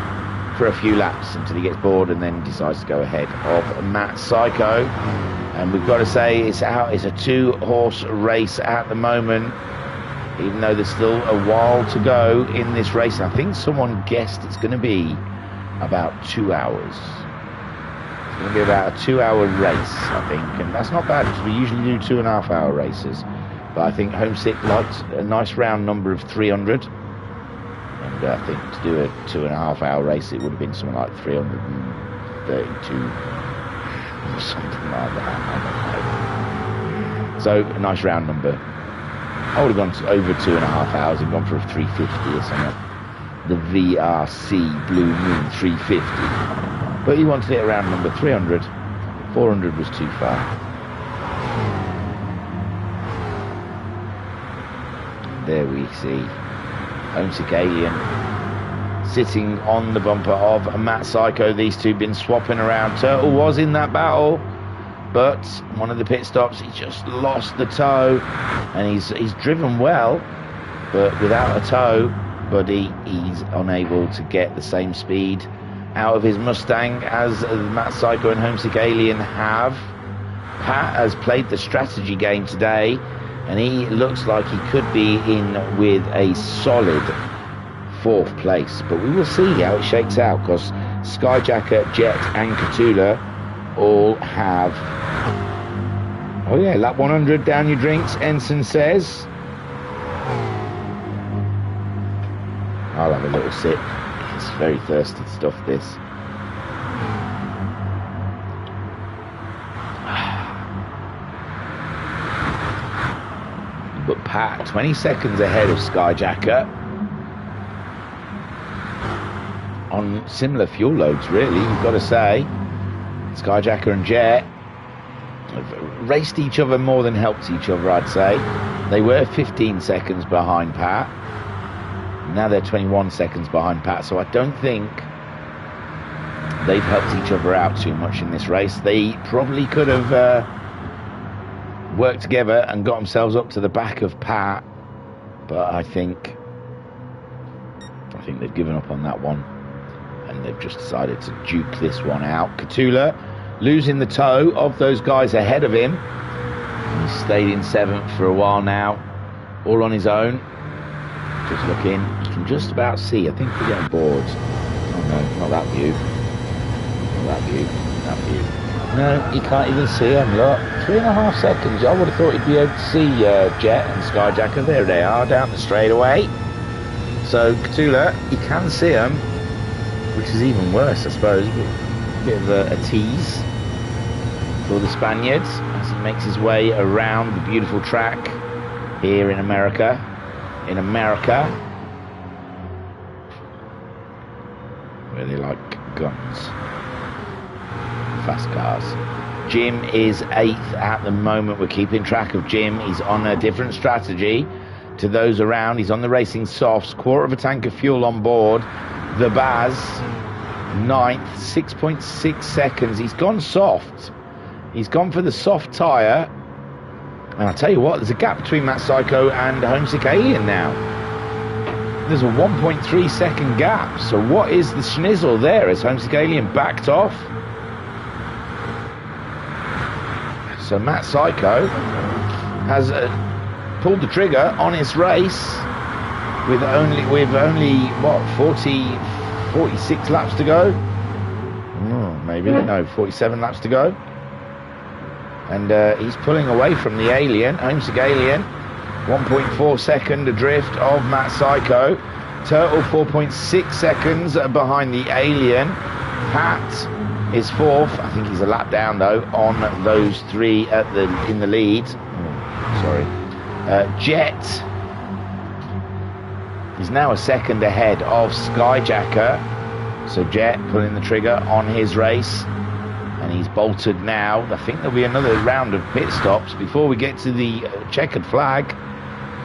for a few laps until he gets bored and then decides to go ahead of Matt Psycho. And we've got to say it's a 2-horse race at the moment, even though there's still a while to go in this race. I think someone guessed it's going to be about 2 hours. It's going to be about a 2-hour race, I think, and that's not bad because we usually do 2.5-hour races. But I think Homesick liked a nice round number of 300, and I think to do a 2.5-hour race it would have been something like 332 or something like that. So a nice round number. I would have gone to over 2.5 hours and gone for a 350 or something. The VRC Blue Moon 350. But he wanted it around number 300. 400 was too far. There we see Homesick Alien sitting on the bumper of Matt Psycho. These two been swapping around. Turtle was in that battle, but one of the pit stops he just lost the tow, and he's driven well, but without a tow, but he's unable to get the same speed out of his Mustang as Matt Psycho and Homesick Alien have. Pat has played the strategy game today, and he looks like he could be in with a solid 4th place, but we will see how it shakes out, because Skyjacker, Jet and Cthulhu all have, oh yeah, lap 100, down your drinks, Ensign says. I'll have a little sip. It's very thirsty stuff, this. But Pat, 20 seconds ahead of Skyjacker on similar fuel loads, really, you've got to say. Skyjacker and Jet have raced each other more than helped each other, I'd say. They were 15 seconds behind Pat. Now they're 21 seconds behind Pat, so I don't think they've helped each other out too much in this race. They probably could have worked together and got themselves up to the back of Pat, but I think they've given up on that one, and they've just decided to duke this one out. Catula losing the toe of those guys ahead of him. He's stayed in 7th for a while now, all on his own. Just looking, you can just about see. I think we're getting bored. Oh no, not that view. Not that view. That view. No, you can't even see him. Look, 3.5 seconds. I would have thought you'd be able to see Jet and Skyjacker. There they are, down the straightaway. So Catula, you can see them, which is even worse, I suppose. A bit of a tease for the Spaniards as he makes his way around the beautiful track here in America. Where they like guns. Fast cars. Jim is 8th at the moment. We're keeping track of Jim. He's on a different strategy to those around. He's on the racing softs. Quarter of a tank of fuel on board. The Baz, 9th, 6.6 seconds. He's gone soft. He's gone for the soft tyre. And I'll tell you what, there's a gap between Matt Psycho and Homesick Alien now. There's a 1.3 second gap. So what is the schnizzle there as Homesick Alien backed off? So Matt Psycho has pulled the trigger on his race with only what, 46 laps to go? Maybe, no, 47 laps to go. And he's pulling away from the Alien, Homesick Alien. 1.4 second adrift of Matt Psycho. Turtle 4.6 seconds behind the Alien. Pat is 4th. I think he's a lap down though on those three in the lead. Jet is now a second ahead of Skyjacker. So Jet pulling the trigger on his race. And he's bolted now. I think there'll be another round of pit stops before we get to the checkered flag.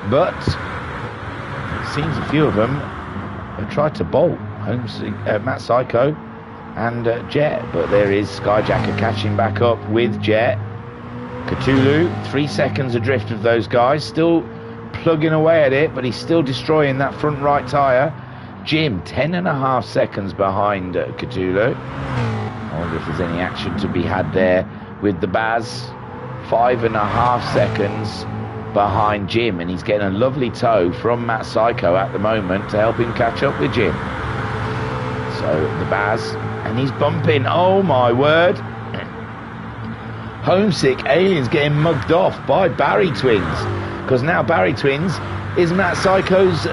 But it seems a few of them have tried to bolt Matt Psycho and Jet. But there is Skyjacker catching back up with Jet. Cthulhu, 3 seconds adrift of those guys. Still plugging away at it, but he's still destroying that front right tyre. Jim, 10.5 seconds behind Cthulhu. I wonder if there's any action to be had there with the Baz. 5.5 seconds behind Jim, and he's getting a lovely tow from Matt Psycho at the moment to help him catch up with Jim. So the Baz, and he's bumping, oh my word. Homesick Alien's getting mugged off by Barry Twins, because now Barry Twins is Matt Psycho's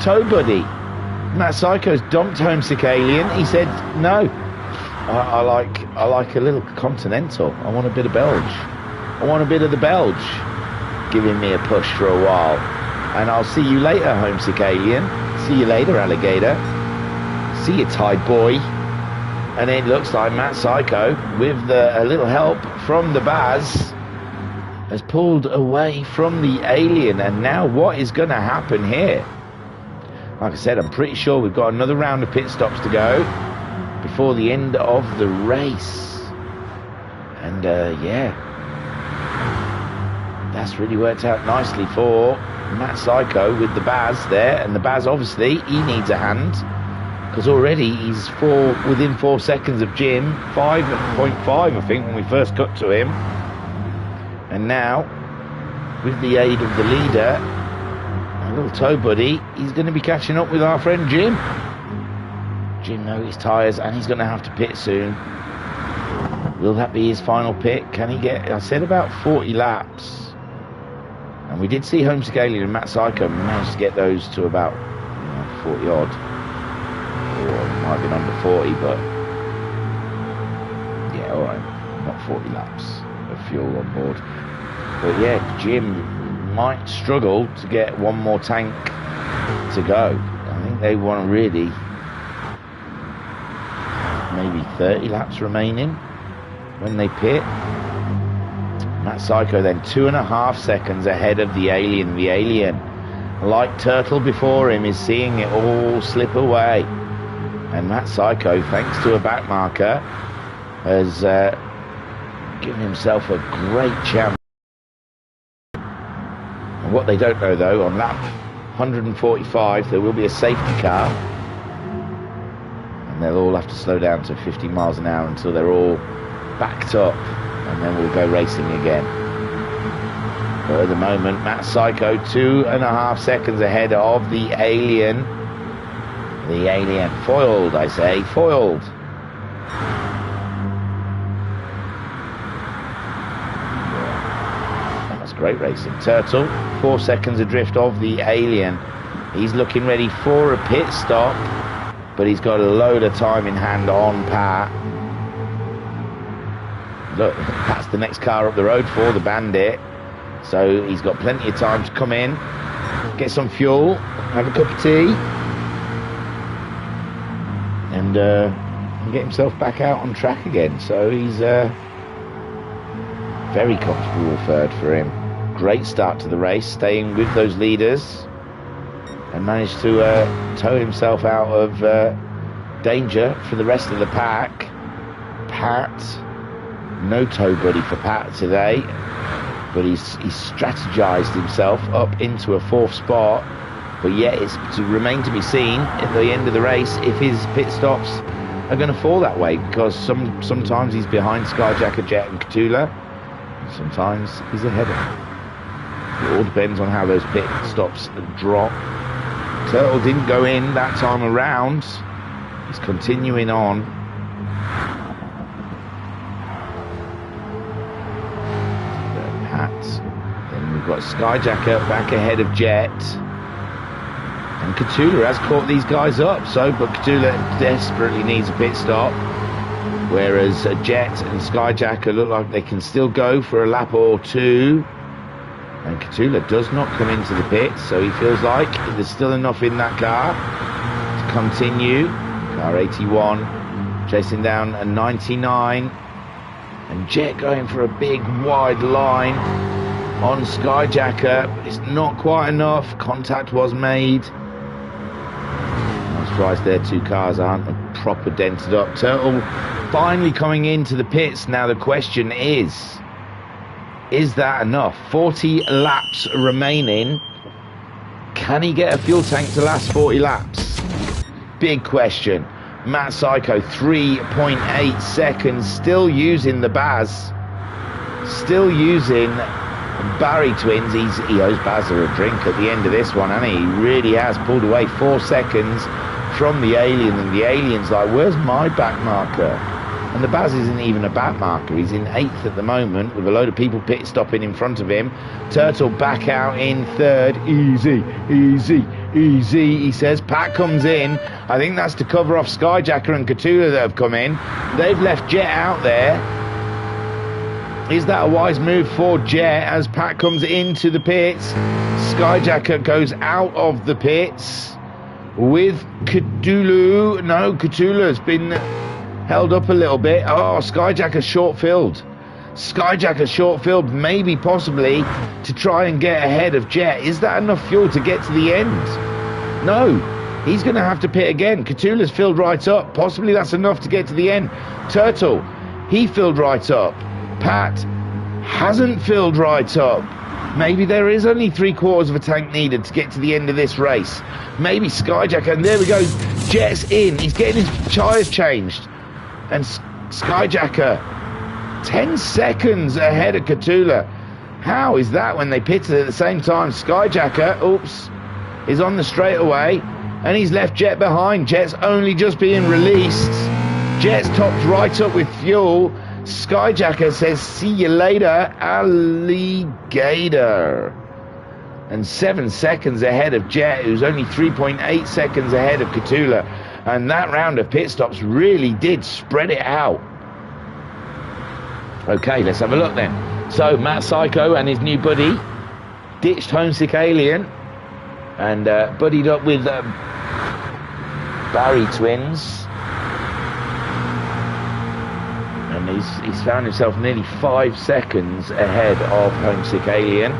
tow buddy. Matt Psycho's dumped Homesick Alien. He said, no, I like a little continental. I want a bit of Belge. I want a bit of the Belge. Giving me a push for a while. And I'll see you later, Homesick Alien. See you later, alligator. See you, Tide Boy. And it looks like Matt Psycho, with a little help from the Baz, has pulled away from the Alien. And now what is going to happen here? Like I said, I'm pretty sure we've got another round of pit stops to go before the end of the race. And yeah, that's really worked out nicely for Matt Psycho with the Baz there. And the Baz, obviously, he needs a hand, because already he's within 4 seconds of Jim. 5.5, I think, when we first cut to him. And now, with the aid of the leader, a little tow buddy, he's going to be catching up with our friend Jim. Jim knows his tyres, and he's going to have to pit soon. Will that be his final pit? Can he get, I said about 40 laps. And we did see Homesick Alien and Matt Psycho managed to get those to about 40 odd. Or it might have been under 40, but yeah, alright, not 40 laps of fuel on board. But yeah, Jim might struggle to get one more tank to go. I think they want really maybe 30 laps remaining when they pit. Matt Psycho then 2.5 seconds ahead of the Alien. The Alien, like Turtle before him, is seeing it all slip away. And Matt Psycho, thanks to a back marker, has given himself a great chance. And what they don't know though, on lap 145 there will be a safety car, and they'll all have to slow down to 50 miles an hour until they're all backed up, and then we'll go racing again. But at the moment, Matt Psycho 2.5 seconds ahead of the Alien. The Alien foiled, I say, foiled. That was great racing. Turtle 4 seconds adrift of the Alien. He's looking ready for a pit stop, but he's got a load of time in hand on Pat. Look, Pat's the next car up the road for the Bandit, so he's got plenty of time to come in, get some fuel, have a cup of tea, and get himself back out on track again. So he's very comfortable third for him. Great start to the race, staying with those leaders, and managed to tow himself out of danger for the rest of the pack. Pat, no tow buddy for Pat today, but he's strategized himself up into a 4th spot. But yet it's to remain to be seen at the end of the race if his pit stops are going to fall that way, because sometimes he's behind Skyjacker, Jet and Catula, and sometimes he's ahead of them. It all depends on how those pit stops drop. Turtle didn't go in that time around. He's continuing on. Pat. Then we've got Skyjacker back ahead of Jet. And Catula has caught these guys up, but Catula desperately needs a pit stop. Whereas Jet and Skyjacker look like they can still go for a lap or two. And Catula does not come into the pits, so he feels like there's still enough in that car to continue. Car 81 chasing down a 99, and Jet going for a big wide line on Skyjacker, but it's not quite enough. Contact was made. I'm surprised their two cars aren't proper dented up. Turtle finally coming into the pits. Now the question is that enough? 40 laps remaining. Can he get a fuel tank to last 40 laps? Big question. Matt Psycho 3.8 seconds, still using the Baz, still using Barry Twins. He owes Bazza a drink at the end of this one, and he really has pulled away 4 seconds from the Alien, and the Alien's like, where's my back marker? And the Baz isn't even a back marker. He's in 8th at the moment with a load of people pit stopping in front of him. Turtle back out in 3rd. Easy, easy, easy, he says. Pat comes in. I think that's to cover off Skyjacker and Catula that have come in. They've left Jet out there. Is that a wise move for Jet as Pat comes into the pits? Skyjacker goes out of the pits with Catula. No, Catula's been held up a little bit. Oh, Skyjacker short-filled. Skyjacker short-filled, maybe possibly to try and get ahead of Jet. Is that enough fuel to get to the end? No. He's going to have to pit again. Catula's filled right up. Possibly that's enough to get to the end. Turtle, he filled right up. Pat hasn't filled right up. Maybe there is only 3/4 of a tank needed to get to the end of this race. Maybe Skyjacker, and there we go. Jet's in. He's getting his tyres changed. And Skyjacker 10 seconds ahead of Catula. How is that when they pitted at the same time? Skyjacker, oops, is on the straightaway, and he's left Jet behind. Jet's only just being released. Jet's topped right up with fuel. Skyjacker says, see you later, alligator. and 7 seconds ahead of Jet, who's only 3.8 seconds ahead of Catula. And that round of pit stops really did spread it out. Okay, let's have a look then. So Matt Psycho and his new buddy ditched Homesick Alien and buddied up with Barry Twins. And he's found himself nearly 5 seconds ahead of Homesick Alien.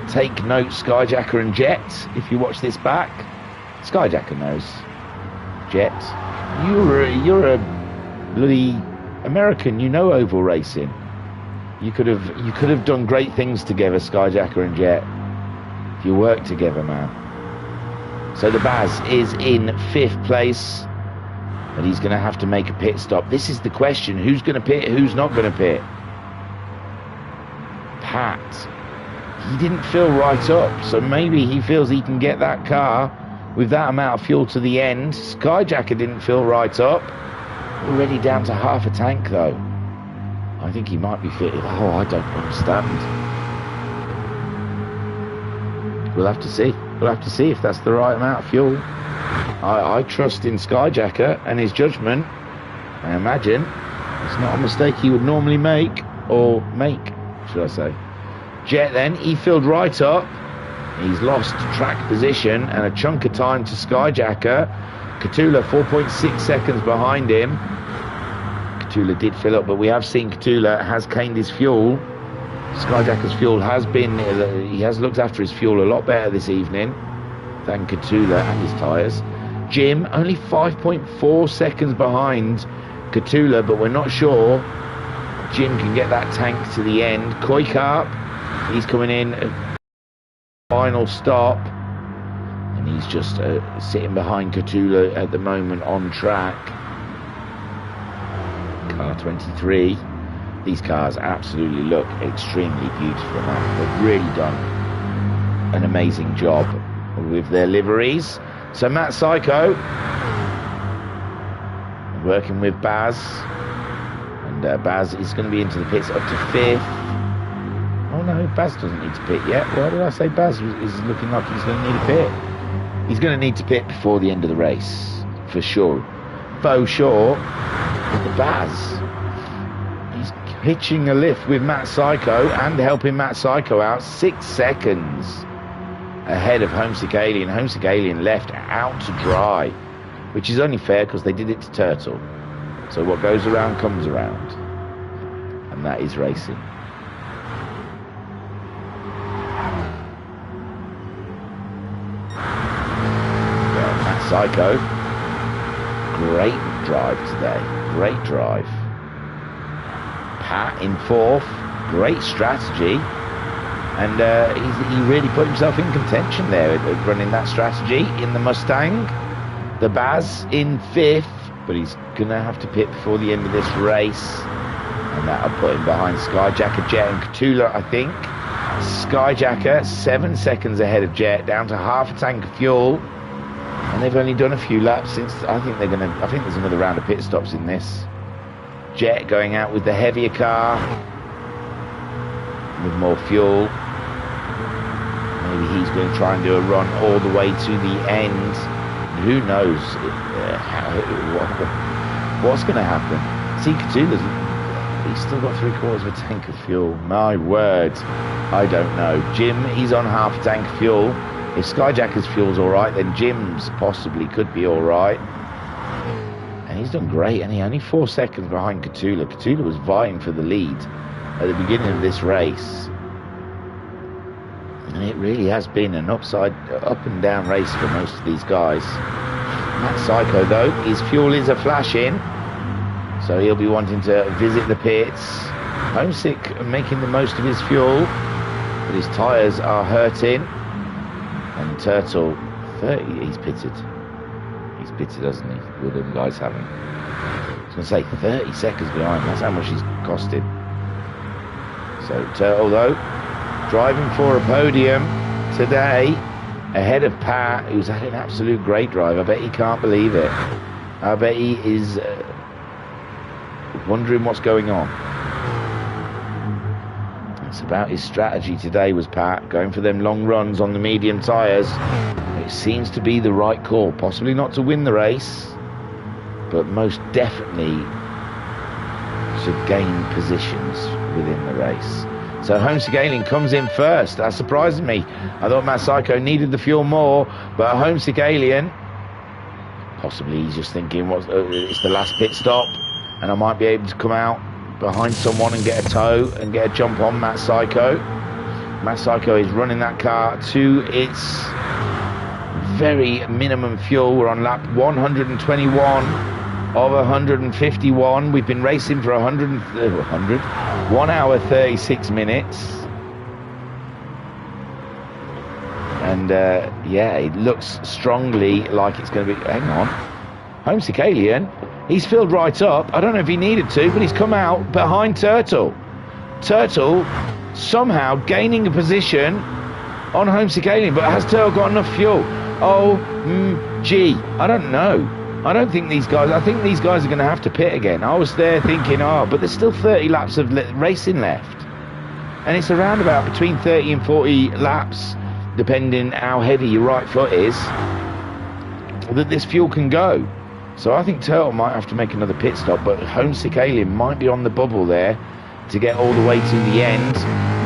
Take note, Skyjacker and Jet, if you watch this back. Skyjacker knows. Jet, you're a bloody American, you know oval racing. You could have done great things together, Skyjacker and Jet, if you worked together, man. So the Baz is in 5th place, and he's going to have to make a pit stop. This is the question: who's going to pit? Who's not going to pit? Pat. He didn't fill right up, so maybe he feels he can get that car with that amount of fuel to the end. Skyjacker didn't fill right up. Already down to half a tank though. I think he might be fit. Oh, I don't understand. We'll have to see. We'll have to see if that's the right amount of fuel. I trust in Skyjacker and his judgment. I imagine it's not a mistake he would normally make, should I say. Jet then, he filled right up. He's lost track position and a chunk of time to Skyjacker. Catula 4.6 seconds behind him. Catula did fill up, but we have seen Catula has caned his fuel. Skyjacker's fuel has been, he has looked after his fuel a lot better this evening than Catula and his tyres. Jim only 5.4 seconds behind Catula, but we're not sure Jim can get that tank to the end. Koikarp, he's coming in, final stop, and he's just sitting behind Catula at the moment on track. Car 23. These cars absolutely look extremely beautiful, man. They've really done an amazing job with their liveries. So Matt Psycho working with Baz, and Baz is going to be into the pits up to 5th. Oh no, Baz doesn't need to pit yet. Why did I say Baz is looking like he's going to need a pit? He's going to need to pit before the end of the race, for sure. Faux sure. The Baz, he's hitching a lift with Matt Psycho and helping Matt Psycho out 6 seconds ahead of Homesick Alien. Homesick Alien left out to dry, which is only fair because they did it to Turtle. So what goes around comes around, and that is racing. Well, Matt Psycho, great drive today, great drive. Pat in 4th, great strategy, and he really put himself in contention there running that strategy in the Mustang. The Baz in 5th, but he's gonna have to pit before the end of this race, and that'll put him behind Skyjacker, Jet and Catula, I think. Skyjacker 7 seconds ahead of Jet, down to half a tank of fuel, and they've only done a few laps since. I think there's another round of pit stops in this. Jet going out with the heavier car with more fuel. Maybe he's going to try and do a run all the way to the end. Who knows what's going to happen. See, Catula's, he's still got 3/4 of a tank of fuel. My word, I don't know. Jim, he's on half a tank of fuel. If Skyjacker's fuel's all right, then Jim's possibly could be all right. And he's done great, and he only 4 seconds behind Catula. Catula was vying for the lead at the beginning of this race, and it really has been an up and down race for most of these guys. Matt Psycho though, his fuel is a flash in, so he'll be wanting to visit the pits. Homesick making the most of his fuel, but his tyres are hurting. And Turtle 30, he's pitted, hasn't he? With them guys haven't. I was going to say 30 seconds behind. That's how much he's costed. So Turtle though, driving for a podium today, ahead of Pat, who's had an absolute great drive. I bet he can't believe it. I bet he is wondering what's going on. It's about his strategy today was Pat, going for them long runs on the medium tyres. It seems to be the right call. Possibly not to win the race, but most definitely to gain positions within the race. So Homesick Alien comes in first. That surprised me. I thought Matt Psycho needed the fuel more, but Homesick Alien, possibly he's just thinking, it's the last pit stop, and I might be able to come out behind someone and get a tow and get a jump on Matt Psycho. Matt Psycho is running that car to its very minimum fuel. We're on lap 121 of 151. We've been racing for 1 hour 36 minutes. And yeah, it looks strongly like it's going to be... Hang on. Homesick Alien, he's filled right up. I don't know if he needed to, but he's come out behind Turtle. Turtle somehow gaining a position on Homesick Alien, but has Turtle got enough fuel? Gee, I don't know. I don't think these guys... I think these guys are going to have to pit again. I was there thinking, but there's still 30 laps of racing left. And it's around about between 30 and 40 laps, depending how heavy your right foot is, that this fuel can go. So I think Turtle might have to make another pit stop, but Homesick Alien might be on the bubble there to get all the way to the end.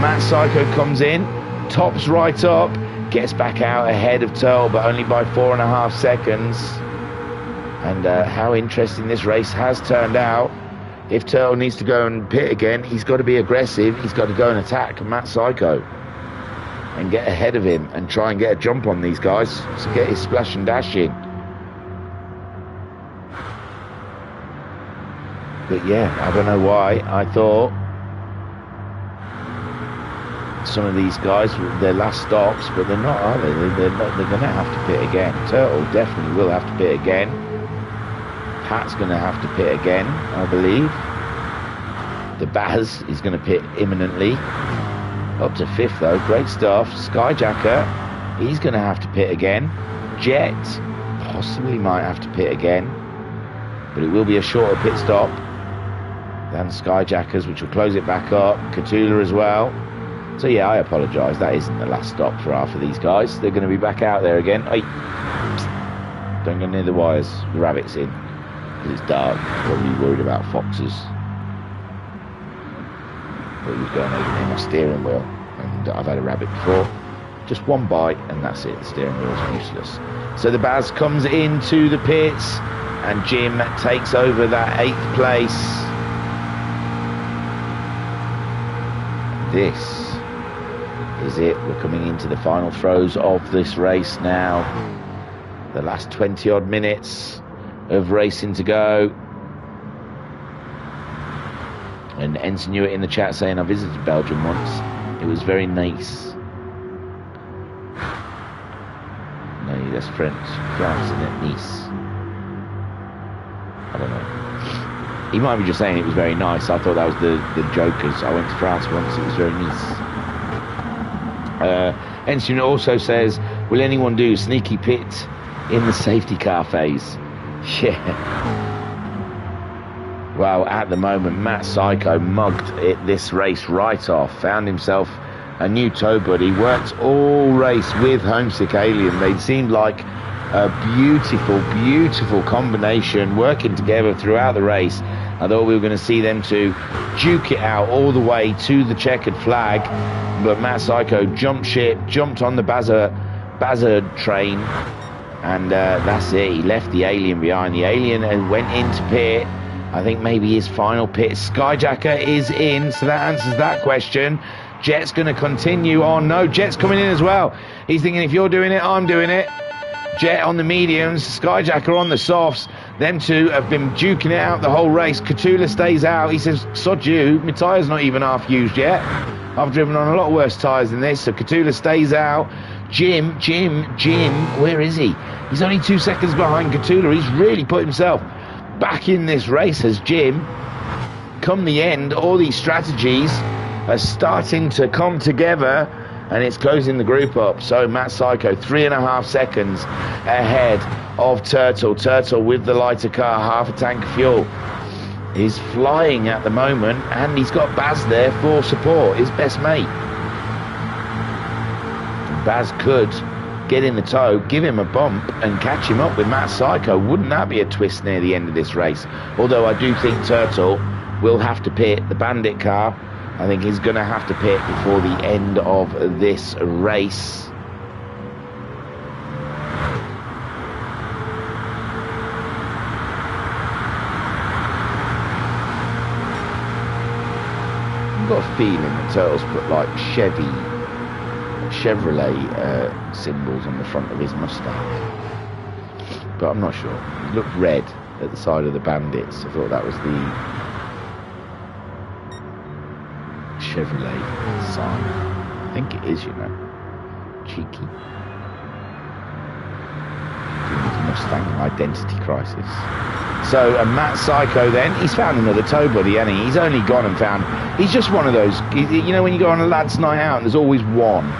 Matt Psycho comes in, tops right up, gets back out ahead of Turtle, but only by 4.5 seconds. And how interesting this race has turned out. If Turtle needs to go and pit again, he's got to be aggressive. He's got to go and attack Matt Psycho and get ahead of him and try and get a jump on these guys to get his splash and dash in. But yeah, I don't know why I thought some of these guys were their last stops, but they're not, are they? They're going to have to pit again. Turtle definitely will have to pit again. Pat's going to have to pit again, I believe. The Baz is going to pit imminently. Up to 5th though, great stuff. Skyjacker, he's going to have to pit again. Jet possibly might have to pit again, but it will be a shorter pit stop than Skyjackers, which will close it back up. Catula as well. So yeah, I apologise, that isn't the last stop for half of these guys. They're going to be back out there again. Hey, don't go near the wires, the rabbit's in, because it's dark. Probably worried about foxes. But he was going over near my steering wheel, and I've had a rabbit before. Just one bite and that's it. The steering wheel's useless. So the Baz comes into the pits and Jim takes over that 8th place. This is it. We're coming into the final throes of this race now. The last 20 odd minutes of racing to go. And Ensign Hewitt in the chat saying I visited Belgium once. It was very nice. No, that's French. France, isn't it? Nice. I don't know. He might be just saying it was very nice. I thought that was the jokers. I went to France once. It was very nice. Ensign also says, will anyone do sneaky pit in the safety car phase? Yeah. Well, at the moment, Matt Psycho mugged this race right off. Found himself a new tow buddy. Worked all race with Homesick Alien. They seemed like a beautiful, beautiful combination working together throughout the race. I thought we were going to see them two duke it out all the way to the checkered flag. But Matt Psycho jumped ship, jumped on the Bazza train. And that's it. He left the Alien behind. The Alien went into pit. I think maybe his final pit. Skyjacker is in, so that answers that question. Jet's going to continue on. No, Jet's coming in as well. He's thinking, if you're doing it, I'm doing it. Jet on the mediums, Skyjacker on the softs. Them two have been duking it out the whole race. Catula stays out. He says, sod you, my tyre's not even half used yet. I've driven on a lot worse tyres than this, so Catula stays out. Jim, where is he? He's only 2 seconds behind Catula. He's really put himself back in this race as Jim. Come the end, all these strategies are starting to come together and it's closing the group up. So Matt Psycho 3.5 seconds ahead of Turtle with the lighter car, half a tank of fuel. is flying at the moment, and he's got Baz there for support, his best mate. Baz could get in the tow, give him a bump, and catch him up with Matt Psycho. Wouldn't that be a twist near the end of this race? Although I do think Turtle will have to pit. The Bandit car, I think, is going to have to pit before the end of this race. I've got a feeling that Turtle's put like Chevrolet symbols on the front of his Mustang, but I'm not sure. It looked red at the side of the Bandits. I thought that was the Chevrolet sign. I think it is, you know. Cheeky. Mustang identity crisis. So Matt Psycho then, he's found another tow buddy, hasn't he? He's only gone and found, he's just one of those, you know when you go on a lad's night out and there's always one.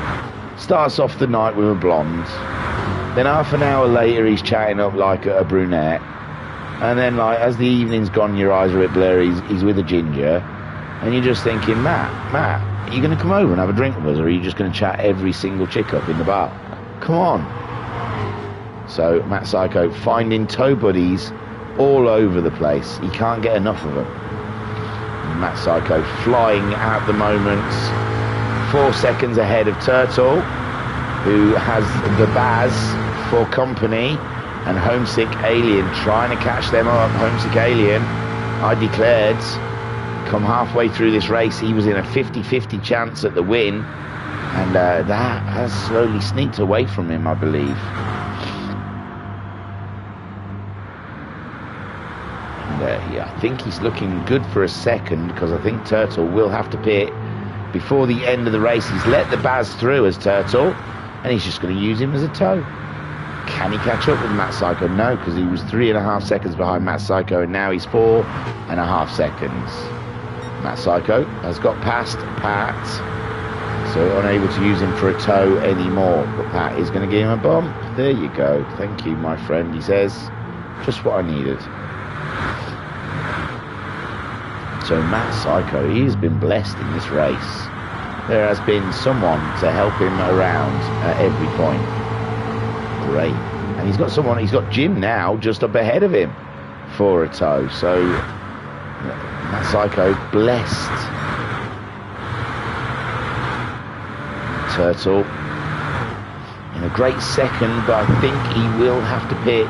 Starts off the night with a blonde, then half an hour later he's chatting up like a brunette, and then like as the evening's gone, your eyes are a bit blurry, he's with a ginger, and you're just thinking, Matt, are you going to come over and have a drink with us, or are you just going to chat every single chick up in the bar? Come on. So Matt Psycho finding tow buddies all over the place. He can't get enough of them. And Matt Psycho flying at the moment, 4 seconds ahead of Turtle, who has the Baz for company, and Homesick Alien trying to catch them up. Homesick Alien, I declared, come halfway through this race, he was in a 50-50 chance at the win, and that has slowly sneaked away from him, I believe. Yeah, I think he's looking good for a second, because I think Turtle will have to pit before the end of the race. He's let the Baz through as Turtle, and he's just going to use him as a tow. Can he catch up with Matt Psycho? No, because he was 3.5 seconds behind Matt Psycho, and now he's 4.5 seconds. Matt Psycho has got past Pat, so unable to use him for a tow anymore. But Pat is going to give him a bump. There you go. Thank you, my friend, he says. Just what I needed. So Matt Psycho, he's been blessed in this race. There has been someone to help him around at every point. Great. And he's got someone, he's got Jim now just up ahead of him for a tow. So Matt Psycho blessed. Turtle in a great second, but I think he will have to pit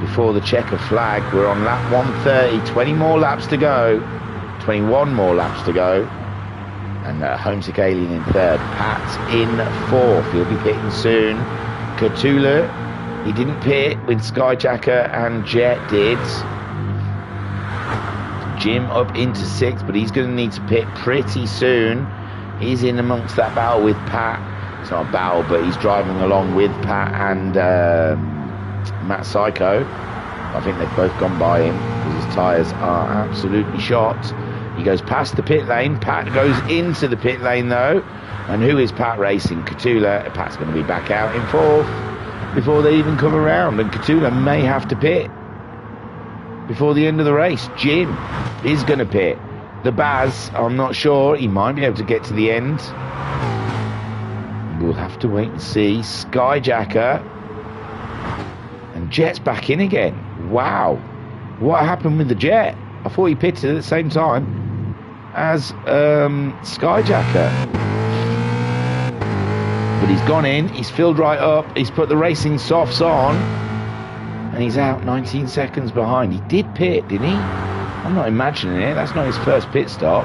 before the checker flag. We're on lap 130, 20 more laps to go, 21 more laps to go, and Homesick Alien in third, Pat in fourth. He'll be pitting soon. Cthulhu, he didn't pit with Skyjacker, and Jet did. Jim up into sixth, but he's going to need to pit pretty soon. He's in amongst that battle with Pat. It's not a battle, but he's driving along with Pat and Matt Psycho. I think they've both gone by him because his tyres are absolutely shot. He goes past the pit lane. Pat goes into the pit lane though. And who is Pat racing? Cthulhu. Pat's going to be back out in fourth before they even come around. And Cthulhu may have to pit before the end of the race. Jim is going to pit. The Baz, I'm not sure. He might be able to get to the end. We'll have to wait and see. Skyjacker. And Jet's back in again. Wow. What happened with the Jet? I thought he pitted at the same time as Skyjacker. But he's gone in. He's filled right up. He's put the racing softs on. And he's out 19 seconds behind. He did pit, didn't he? I'm not imagining it. That's not his first pit stop.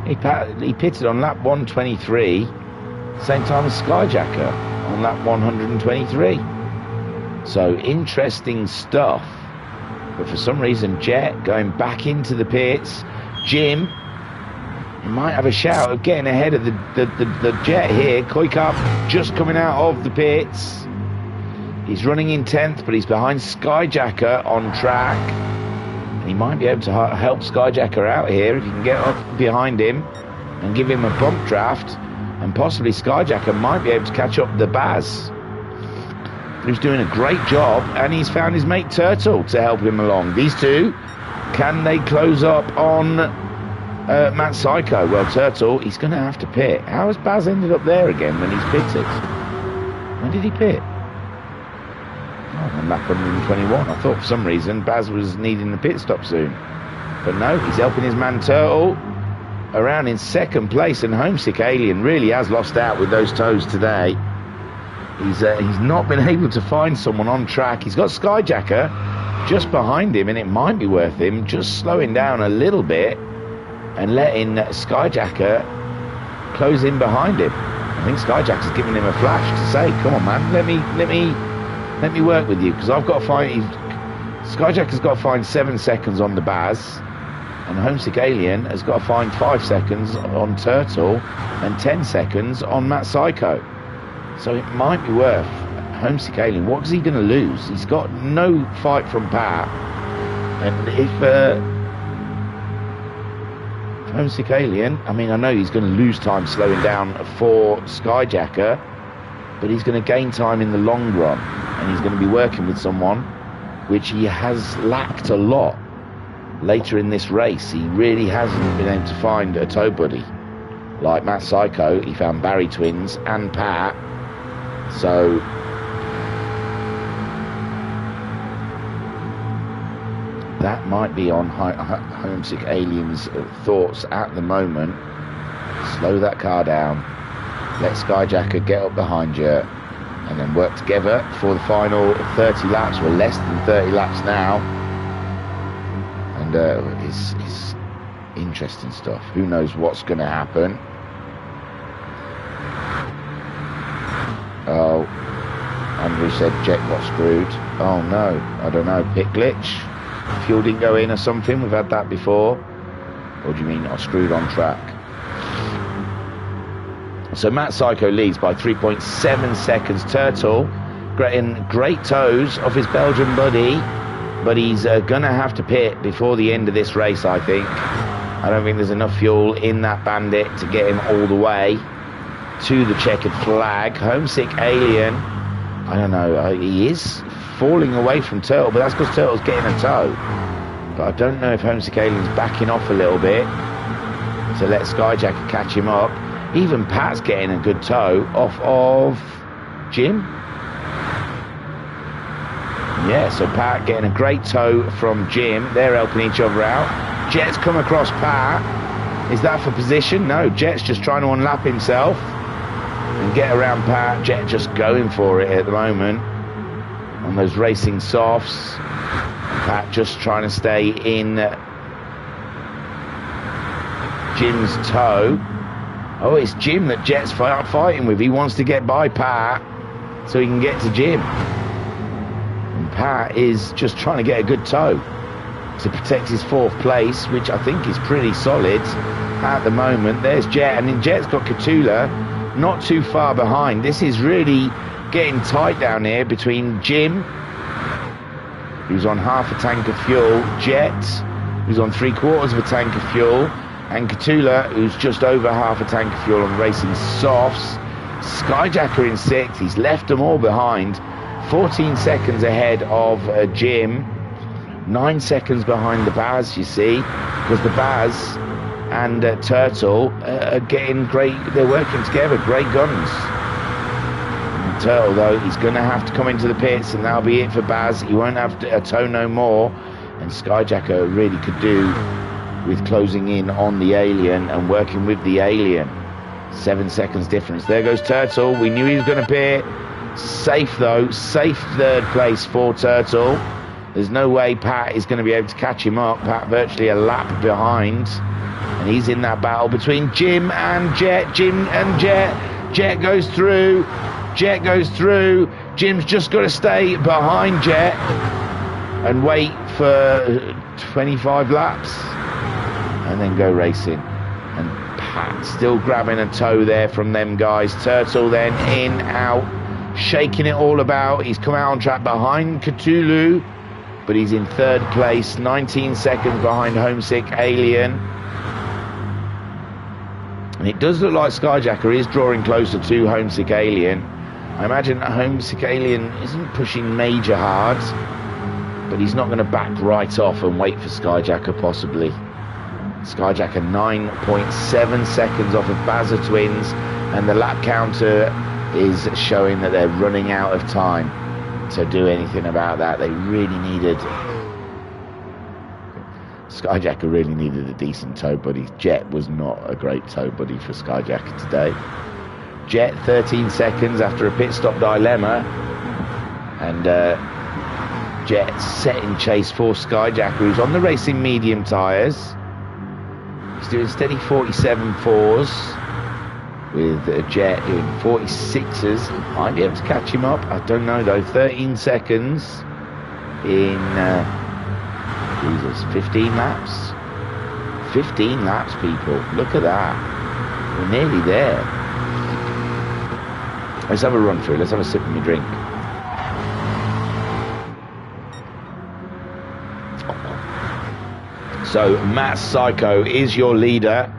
He pitted on lap 123. Same time as Skyjacker on lap 123. So interesting stuff. But for some reason, Jet going back into the pits. Jim, he might have a shout of getting ahead of the Jet here. Koikap just coming out of the pits. He's running in 10th, but he's behind Skyjacker on track. And he might be able to help Skyjacker out here if you can get up behind him and give him a bump draft. And possibly Skyjacker might be able to catch up the Baz. who's doing a great job, and he's found his mate Turtle to help him along. These two, can they close up on Matt Psycho? Well, Turtle, he's going to have to pit. How has Baz ended up there again when he's pitted? When did he pit? On lap 121. I thought for some reason Baz was needing the pit stop soon. But no, he's helping his man Turtle around in second place, and Homesick Alien really has lost out with those toes today. He's not been able to find someone on track. He's got Skyjacker just behind him, and it might be worth him just slowing down a little bit and letting Skyjacker close in behind him. I think Skyjacker's giving him a flash to say, come on man, let me work with you, because I've got to find... Skyjacker's got to find 7 seconds on the Baz, and Homesick Alien has got to find 5 seconds on Turtle and 10 seconds on Matt Psycho. So it might be worth Homesick Alien. What is he going to lose? He's got no fight from Pat, and if Homesick Alien, I mean, I know he's going to lose time slowing down for Skyjacker, but he's going to gain time in the long run, and he's going to be working with someone which he has lacked a lot later in this race. He really hasn't been able to find a tow buddy. Like Matt Psycho, he found Barry Twins and Pat, so that might be on Homesick Alien's thoughts at the moment. Slow that car down, let Skyjacker get up behind you, and then work together for the final 30 laps. We're less than 30 laps now, and it's interesting stuff. Who knows what's going to happen? Oh, Andrew said Jet got screwed. Oh no, I don't know, pit glitch, fuel didn't go in or something. We've had that before. Or do you mean I screwed on track? So Matt Psycho leads by 3.7 seconds. Turtle getting great toes off his Belgian buddy, but he's going to have to pit before the end of this race, I think. I don't think there's enough fuel in that Bandit to get him all the way to the checkered flag. Homesick Alien, I don't know, he is falling away from Turtle, but that's because Turtle's getting a tow. But I don't know if Homesick Alien's backing off a little bit to let Skyjacker catch him up. Even Pat's getting a good tow off of Jim. Yeah, so Pat getting a great tow from Jim. They're helping each other out. Jet's come across Pat. Is that for position? No, Jet's just trying to unlap himself and get around Pat. Jet just going for it at the moment on those racing softs. Pat just trying to stay in Jim's tow. Oh, it's Jim that Jet's fighting with. He wants to get by Pat so he can get to Jim. And Pat is just trying to get a good tow to protect his 4th place, which I think is pretty solid at the moment. There's Jet, and then Jet's got Catula not too far behind. This is really getting tight down here between Jim, who's on half a tank of fuel, Jet, who's on 3/4 of a tank of fuel, and Catula, who's just over half a tank of fuel on racing softs. Skyjacker in 6th. He's left them all behind. 14 seconds ahead of Jim. 9 seconds behind the Baz, you see, because the Baz and Turtle are getting great. They're working together, great guns. And Turtle, though, he's going to have to come into the pits, and that'll be it for Baz. He won't have a tow no more. And Skyjacker really could do with closing in on the Alien and working with the Alien. 7 seconds difference. There goes Turtle. We knew he was going to pit. Safe though, safe 3rd place for Turtle. There's no way Pat is going to be able to catch him up. Pat virtually a lap behind, and he's in that battle between Jim and Jet. Jim and Jet. Jet goes through. Jet goes through. Jim's just got to stay behind Jet and wait for 25 laps and then go racing. And Pat still grabbing a tow there from them guys. Turtle then in, out, shaking it all about. He's come out on track behind Cthulhu, but he's in 3rd place, 19 seconds behind Homesick Alien. And it does look like Skyjacker is drawing closer to Homesick Alien. I imagine Homesick Alien isn't pushing major hard, but he's not going to back right off and wait for Skyjacker possibly. Skyjacker 9.7 seconds off of Bazza Twins, and the lap counter is showing that they're running out of time to do anything about that. They really needed... Skyjacker really needed a decent tow buddy. Jet was not a great tow buddy for Skyjacker today. Jet 13 seconds after a pit stop dilemma, and Jet setting chase for Skyjacker, who's on the racing medium tyres. He's doing steady 47.4s with Jet doing 46s. Might be able to catch him up, I don't know though. 13 seconds in Jesus, 15 laps. 15 laps, people. Look at that. We're nearly there. Let's have a run through. Let's have a sip of my drink. So Matt Psycho is your leader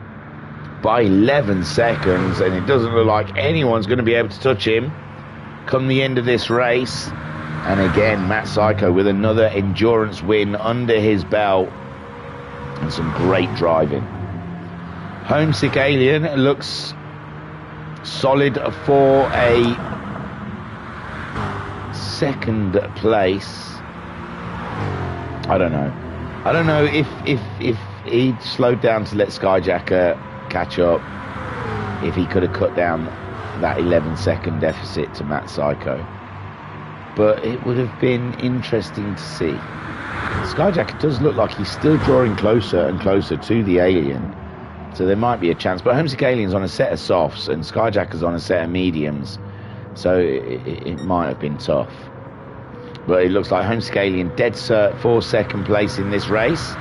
by 11 seconds, and it doesn't look like anyone's going to be able to touch him come the end of this race. And again, Matt Psycho with another endurance win under his belt and some great driving. Homesick Alien looks solid for a second place. I don't know if he'd slowed down to let Skyjacker catch up, if he could have cut down that 11-second deficit to Matt Psycho. But it would have been interesting to see. Skyjacker does look like he's still drawing closer and closer to the Alien, so there might be a chance. But Homesick Alien's on a set of softs and Skyjacker's on a set of mediums, so it might have been tough. But it looks like Homesick Alien dead cert for second place in this race.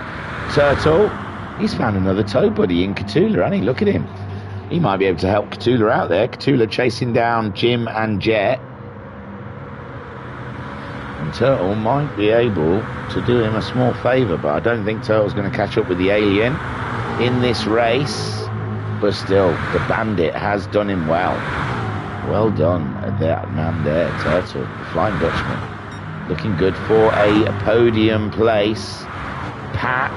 Turtle, he's found another tow buddy in Catula, hasn't he? Look at him. He might be able to help Catula out there. Catula chasing down Jim and Jet. And Turtle might be able to do him a small favour, but I don't think Turtle's going to catch up with the Alien in this race. But still, the Bandit has done him well. Well done, that man there, Turtle, the Flying Dutchman. Looking good for a podium place. Pat,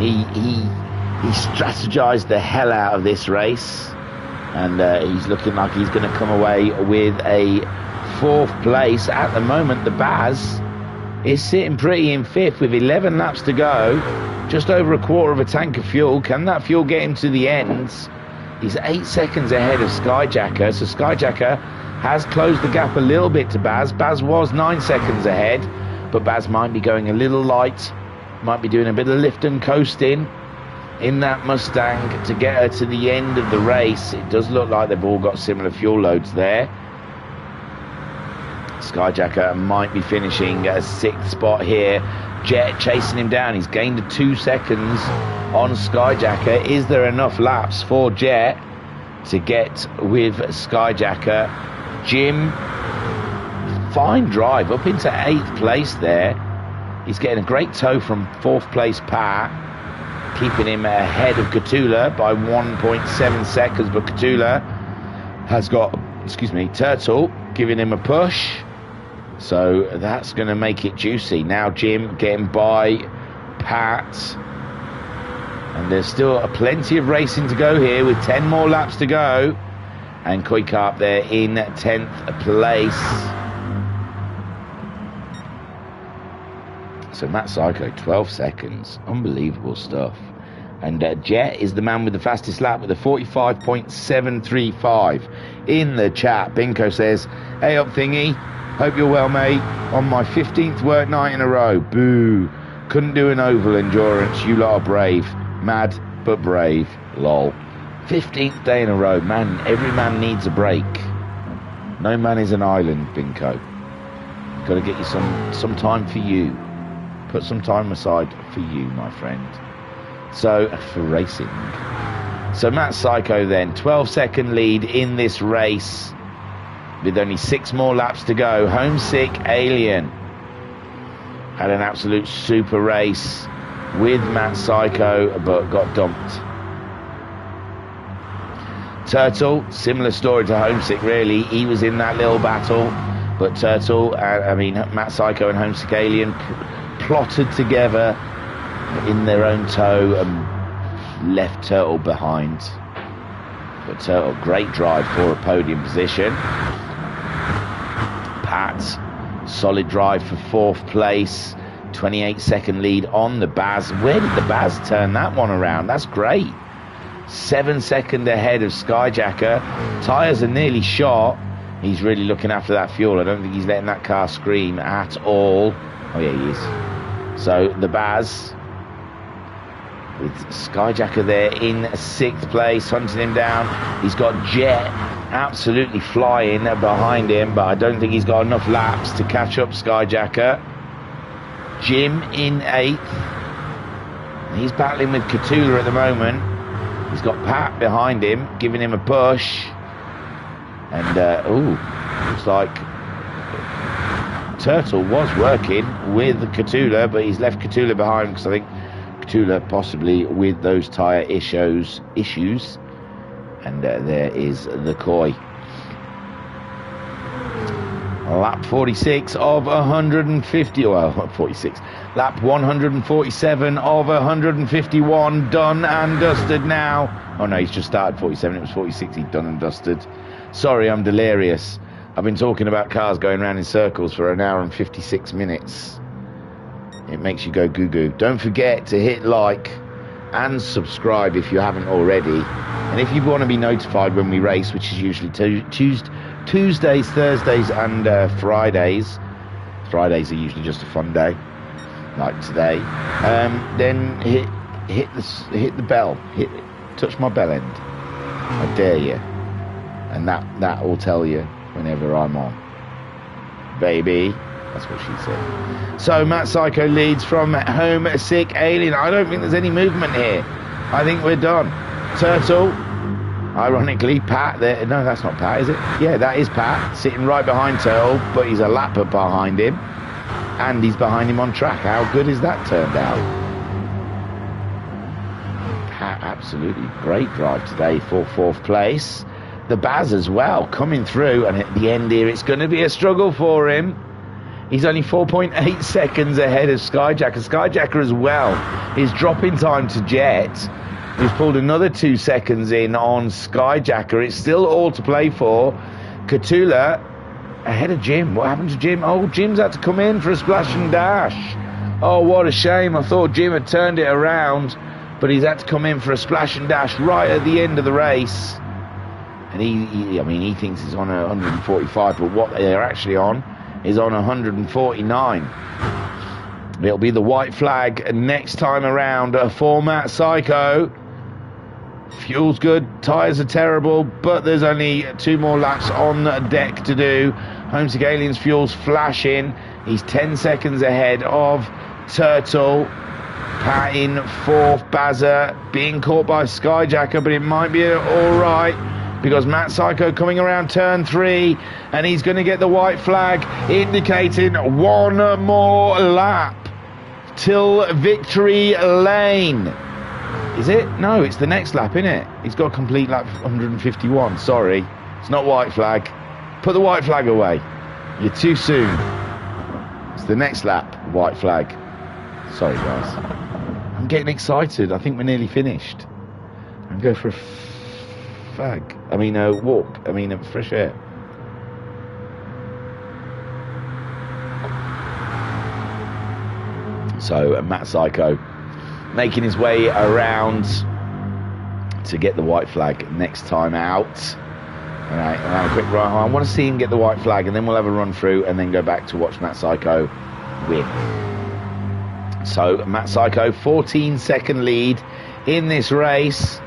he strategized the hell out of this race, and he's looking like he's going to come away with a fourth place. At the moment, the Baz is sitting pretty in fifth with 11 laps to go, just over a quarter of a tank of fuel. Can that fuel get him to the ends? He's 8 seconds ahead of Skyjacker, so Skyjacker has closed the gap a little bit to Baz. Baz was 9 seconds ahead, but Baz might be going a little light, might be doing a bit of lift and coasting in that Mustang to get her to the end of the race. It does look like they've all got similar fuel loads there. Skyjacker might be finishing a 6th spot here. Jet chasing him down. He's gained 2 seconds on Skyjacker. Is there enough laps for Jet to get with Skyjacker? Jim, fine drive up into 8th place there. He's getting a great tow from 4th place Pat, keeping him ahead of Catula by 1.7 seconds, but Catula has got, Turtle giving him a push, so that's going to make it juicy. Now Jim getting by Pat, and there's still plenty of racing to go here with 10 more laps to go, and Koikap there in 10th place. So Matt Psycho, 12 seconds. Unbelievable stuff. And Jet is the man with the fastest lap with a 45.735. In the chat, Binko says, "Hey up thingy, hope you're well mate. On my 15th work night in a row. Boo. Couldn't do an oval endurance. You lot are brave. Mad but brave. Lol." 15th day in a row. Man, every man needs a break. No man is an island, Binko. Got to get you some time for you. Put some time aside for you, my friend. So, for racing. So Matt Psycho then, 12-second lead in this race with only 6 more laps to go. Homesick Alien had an absolute super race with Matt Psycho, but got dumped. Turtle, similar story to Homesick, really. He was in that little battle, but Turtle, Matt Psycho and Homesick Alien plotted together in their own tow and left Turtle behind. But Turtle, great drive for a podium position. Pat, solid drive for 4th place. 28-second lead on the Baz. Where did the Baz turn that one around? That's great. 7 seconds ahead of Skyjacker. Tyres are nearly shot. He's really looking after that fuel. I don't think he's letting that car scream at all. Oh yeah, he is. So the Baz with Skyjacker there in 6th place, hunting him down. He's got Jet absolutely flying behind him, but I don't think he's got enough laps to catch up Skyjacker. Jim in 8th. He's battling with Cthulhu at the moment. He's got Pat behind him, giving him a push. And, looks like Turtle was working with Cthulhu, but he's left Cthulhu behind because I think Cthulhu possibly with those tyre issues. And there is the Koi. Lap 46 of 150, well, 46. Lap 147 of 151, done and dusted now. Oh no, he's just started 47, it was 46, he's done and dusted. Sorry, I'm delirious. I've been talking about cars going around in circles for an hour and 56 minutes. It makes you go goo-goo. Don't forget to hit like and subscribe if you haven't already. And if you want to be notified when we race, which is usually Tuesdays, Thursdays and Fridays. Fridays are usually just a fun day, like today. Then hit the bell. Touch my bell end. I dare you. And that will tell you whenever I'm on. Baby. That's what she said. So Matt Psycho leads from Homesick Alien. I don't think there's any movement here. I think we're done. Turtle. Ironically, Pat there. No, that's not Pat, is it? Yeah, that is Pat, sitting right behind Turtle, but he's a lap behind him. And he's behind him on track. How good is that turned out? Pat, absolutely great drive today for 4th place. The Baz as well, coming through. And at the end here, it's going to be a struggle for him. He's only 4.8 seconds ahead of Skyjacker. Skyjacker as well is dropping time to Jet, who's pulled another 2 seconds in on Skyjacker. It's still all to play for. Cthulhu ahead of Jim. What happened to Jim? Oh, Jim's had to come in for a splash and dash. Oh, what a shame. I thought Jim had turned it around, but he's had to come in for a splash and dash right at the end of the race. And he thinks he's on 145, but what they're actually on is on 149. It'll be the white flag next time around for Matt Psycho. Fuel's good, tyres are terrible, but there's only 2 more laps on deck to do. Homesick Alien's fuel's flashing. He's 10 seconds ahead of Turtle. Pat in 4th, Bazza being caught by Skyjacker, but it might be all right because Matt Psycho coming around turn 3 and he's going to get the white flag indicating 1 more lap till victory lane. Is it? No, it's the next lap, isn't it? He's got a complete lap 151. Sorry, it's not white flag. Put the white flag away. You're too soon. It's the next lap, white flag. Sorry, guys. I'm getting excited. I think we're nearly finished. I'm going for a walk. Fresh air. So Matt Psycho making his way around to get the white flag next time out. All right, we'll have a quick run. I want to see him get the white flag, and then we'll have a run through, and then go back to watch Matt Psycho win. So Matt Psycho, 14-second lead in this race,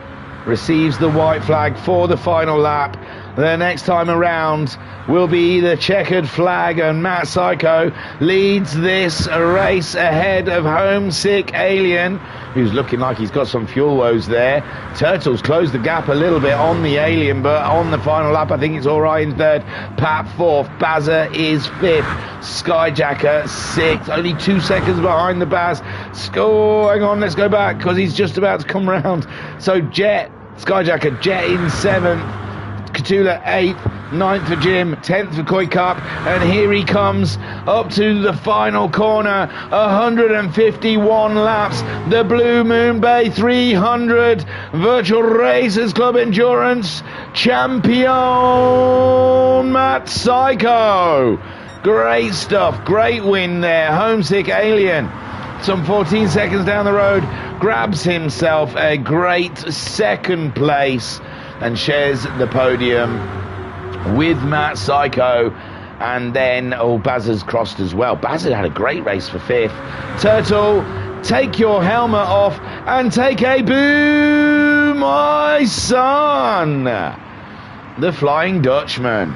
receives the white flag for the final lap. The next time around will be the checkered flag, and Matt Psycho leads this race ahead of Homesick Alien, who's looking like he's got some fuel woes there. Turtles closed the gap a little bit on the Alien, but on the final lap I think it's all right in 3rd. Pat 4th, Bazza is 5th, Skyjacker 6th, only 2 seconds behind the Baz. Oh, hang on, let's go back because he's just about to come round. So Jet Skyjacker, Jet in 7th, Catula 8th, 9th for Jim, 10th for Koi Cup, and here he comes up to the final corner. 151 laps, the Blue Moon Bay 300 Virtual Racers Club Endurance champion, Matt Psycho. Great stuff, great win there. Homesick Alien, some 14 seconds down the road, grabs himself a great 2nd place and shares the podium with Matt Psycho. And then, Bazza's crossed as well. Bazza had a great race for 5th. Turtle, take your helmet off and take a boo, my son. The Flying Dutchman.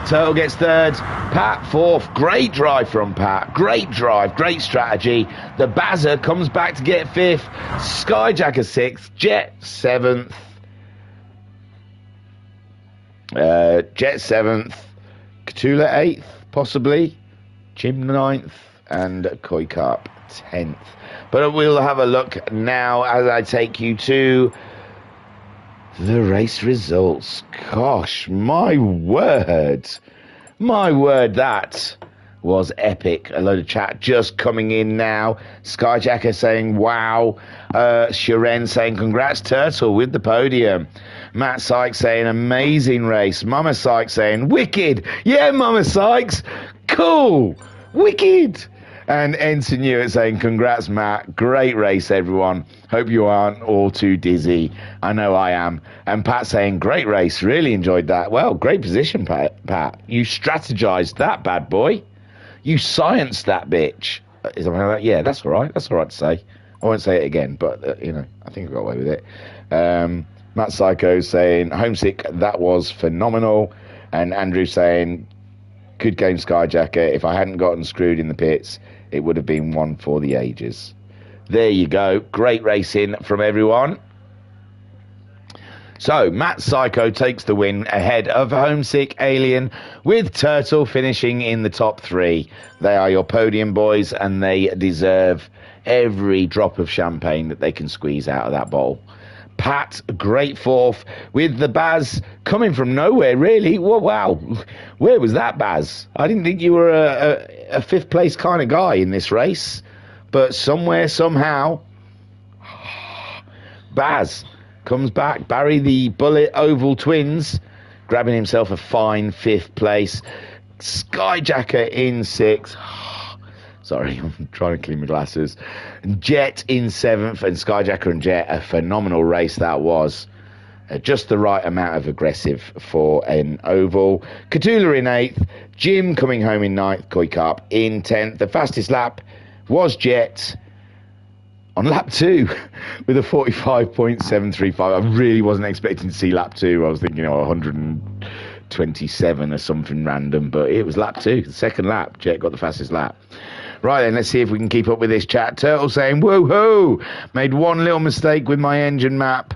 Turtle gets 3rd, Pat 4th. Great drive from Pat, great drive, great strategy. The Bazza comes back to get 5th. Skyjacker 6th, Jet 7th. Jet 7th, Catula 8th, possibly, Jim 9th, and Koi Carp 10th. But we'll have a look now as I take you to the race results. Gosh, my word, that was epic. A load of chat just coming in now. Skyjacker saying wow. Shiren saying congrats Turtle with the podium. Matt Sykes saying amazing race. Mama Sykes saying wicked. Yeah, Mama Sykes, cool, wicked. And Ensign Hewitt saying congrats Matt, great race everyone, hope you aren't all too dizzy. I know I am. And Pat saying great race, really enjoyed that. Well, great position, Pat. You strategized that bad boy, you scienced that bitch. Is something like that? Yeah, that's all right to say. I won't say it again, but I think I got away with it. Matt Psycho saying homesick, that was phenomenal. And Andrew saying good game Skyjacker, if I hadn't gotten screwed in the pits it would have been one for the ages. There you go, great racing from everyone. So Matt Psycho takes the win ahead of Homesick Alien, with Turtle finishing in the top 3. They are your podium boys and they deserve every drop of champagne that they can squeeze out of that bowl. Pat, great 4th, with the Baz coming from nowhere, really. Well, wow, where was that, Baz? I didn't think you were a 5th place kind of guy in this race, but somewhere, somehow, Baz comes back. Barry the Bullet Oval Twins grabbing himself a fine 5th place. Skyjacker in 6th. Sorry, I'm trying to clean my glasses. Jet in 7th, and Skyjacker and Jet, a phenomenal race that was. Just the right amount of aggressive for an oval. Catula in 8th, Jim coming home in 9th, Koi Carp in 10th. The fastest lap was Jet on lap 2 with a 45.735. I really wasn't expecting to see lap 2. I was thinking 127 or something random, but it was lap 2, the 2nd lap. Jet got the fastest lap. Right then, let's see if we can keep up with this chat. Turtle saying, woohoo! Made one little mistake with my engine map.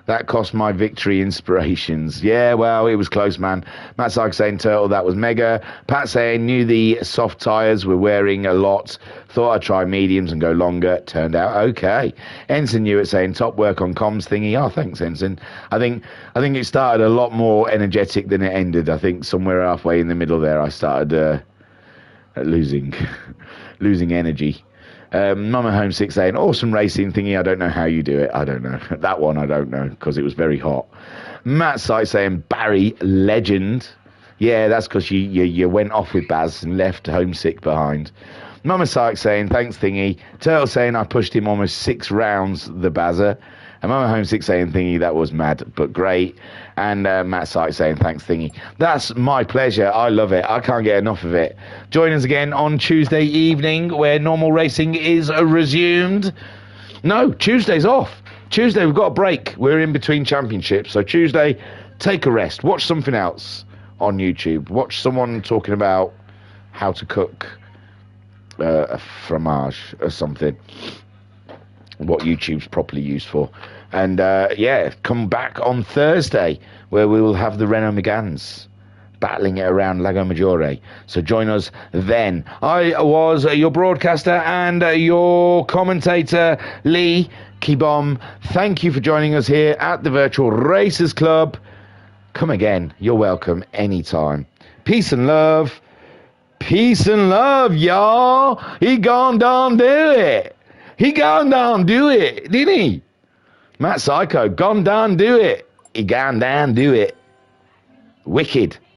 That cost my victory inspirations. Yeah, well, it was close, man. Matt Sykes saying, Turtle, that was mega. Pat saying, knew the soft tyres were wearing a lot. Thought I'd try mediums and go longer. Turned out okay. Ensign Hewitt saying, top work on comms thingy. Oh, thanks, Ensign. I think it started a lot more energetic than it ended. I think somewhere halfway in the middle there, I started losing energy. Mama Homesick saying, awesome racing thingy, I don't know how you do it. I don't know. That one I don't know, because it was very hot. Matt Sight saying, Barry, legend. Yeah, that's because you went off with Baz and left Homesick behind. Mama Sykes saying, thanks thingy. Turtle saying, I pushed him almost 6 rounds, the Bazzer. And Mama Homesick saying, thingy, that was mad, but great. And Matt Sykes saying, thanks thingy. That's my pleasure. I love it. I can't get enough of it. Join us again on Tuesday evening, where normal racing is resumed. No, Tuesday's off. Tuesday, we've got a break. We're in between championships. So Tuesday, take a rest. Watch something else on YouTube. Watch someone talking about how to cook a fromage or something. What YouTube's properly used for. And yeah, come back on Thursday, where we will have the Renault Megans battling it around Lago Maggiore. So join us then. I was your broadcaster and your commentator, Lee Kibom. Thank you for joining us here at the Virtual Racers Club. Come again. You're welcome anytime. Peace and love. Peace and love, y'all. He gone down do it. He gone down do it, didn't he? Matt Psycho, gone down do it. He gone down do it. Wicked.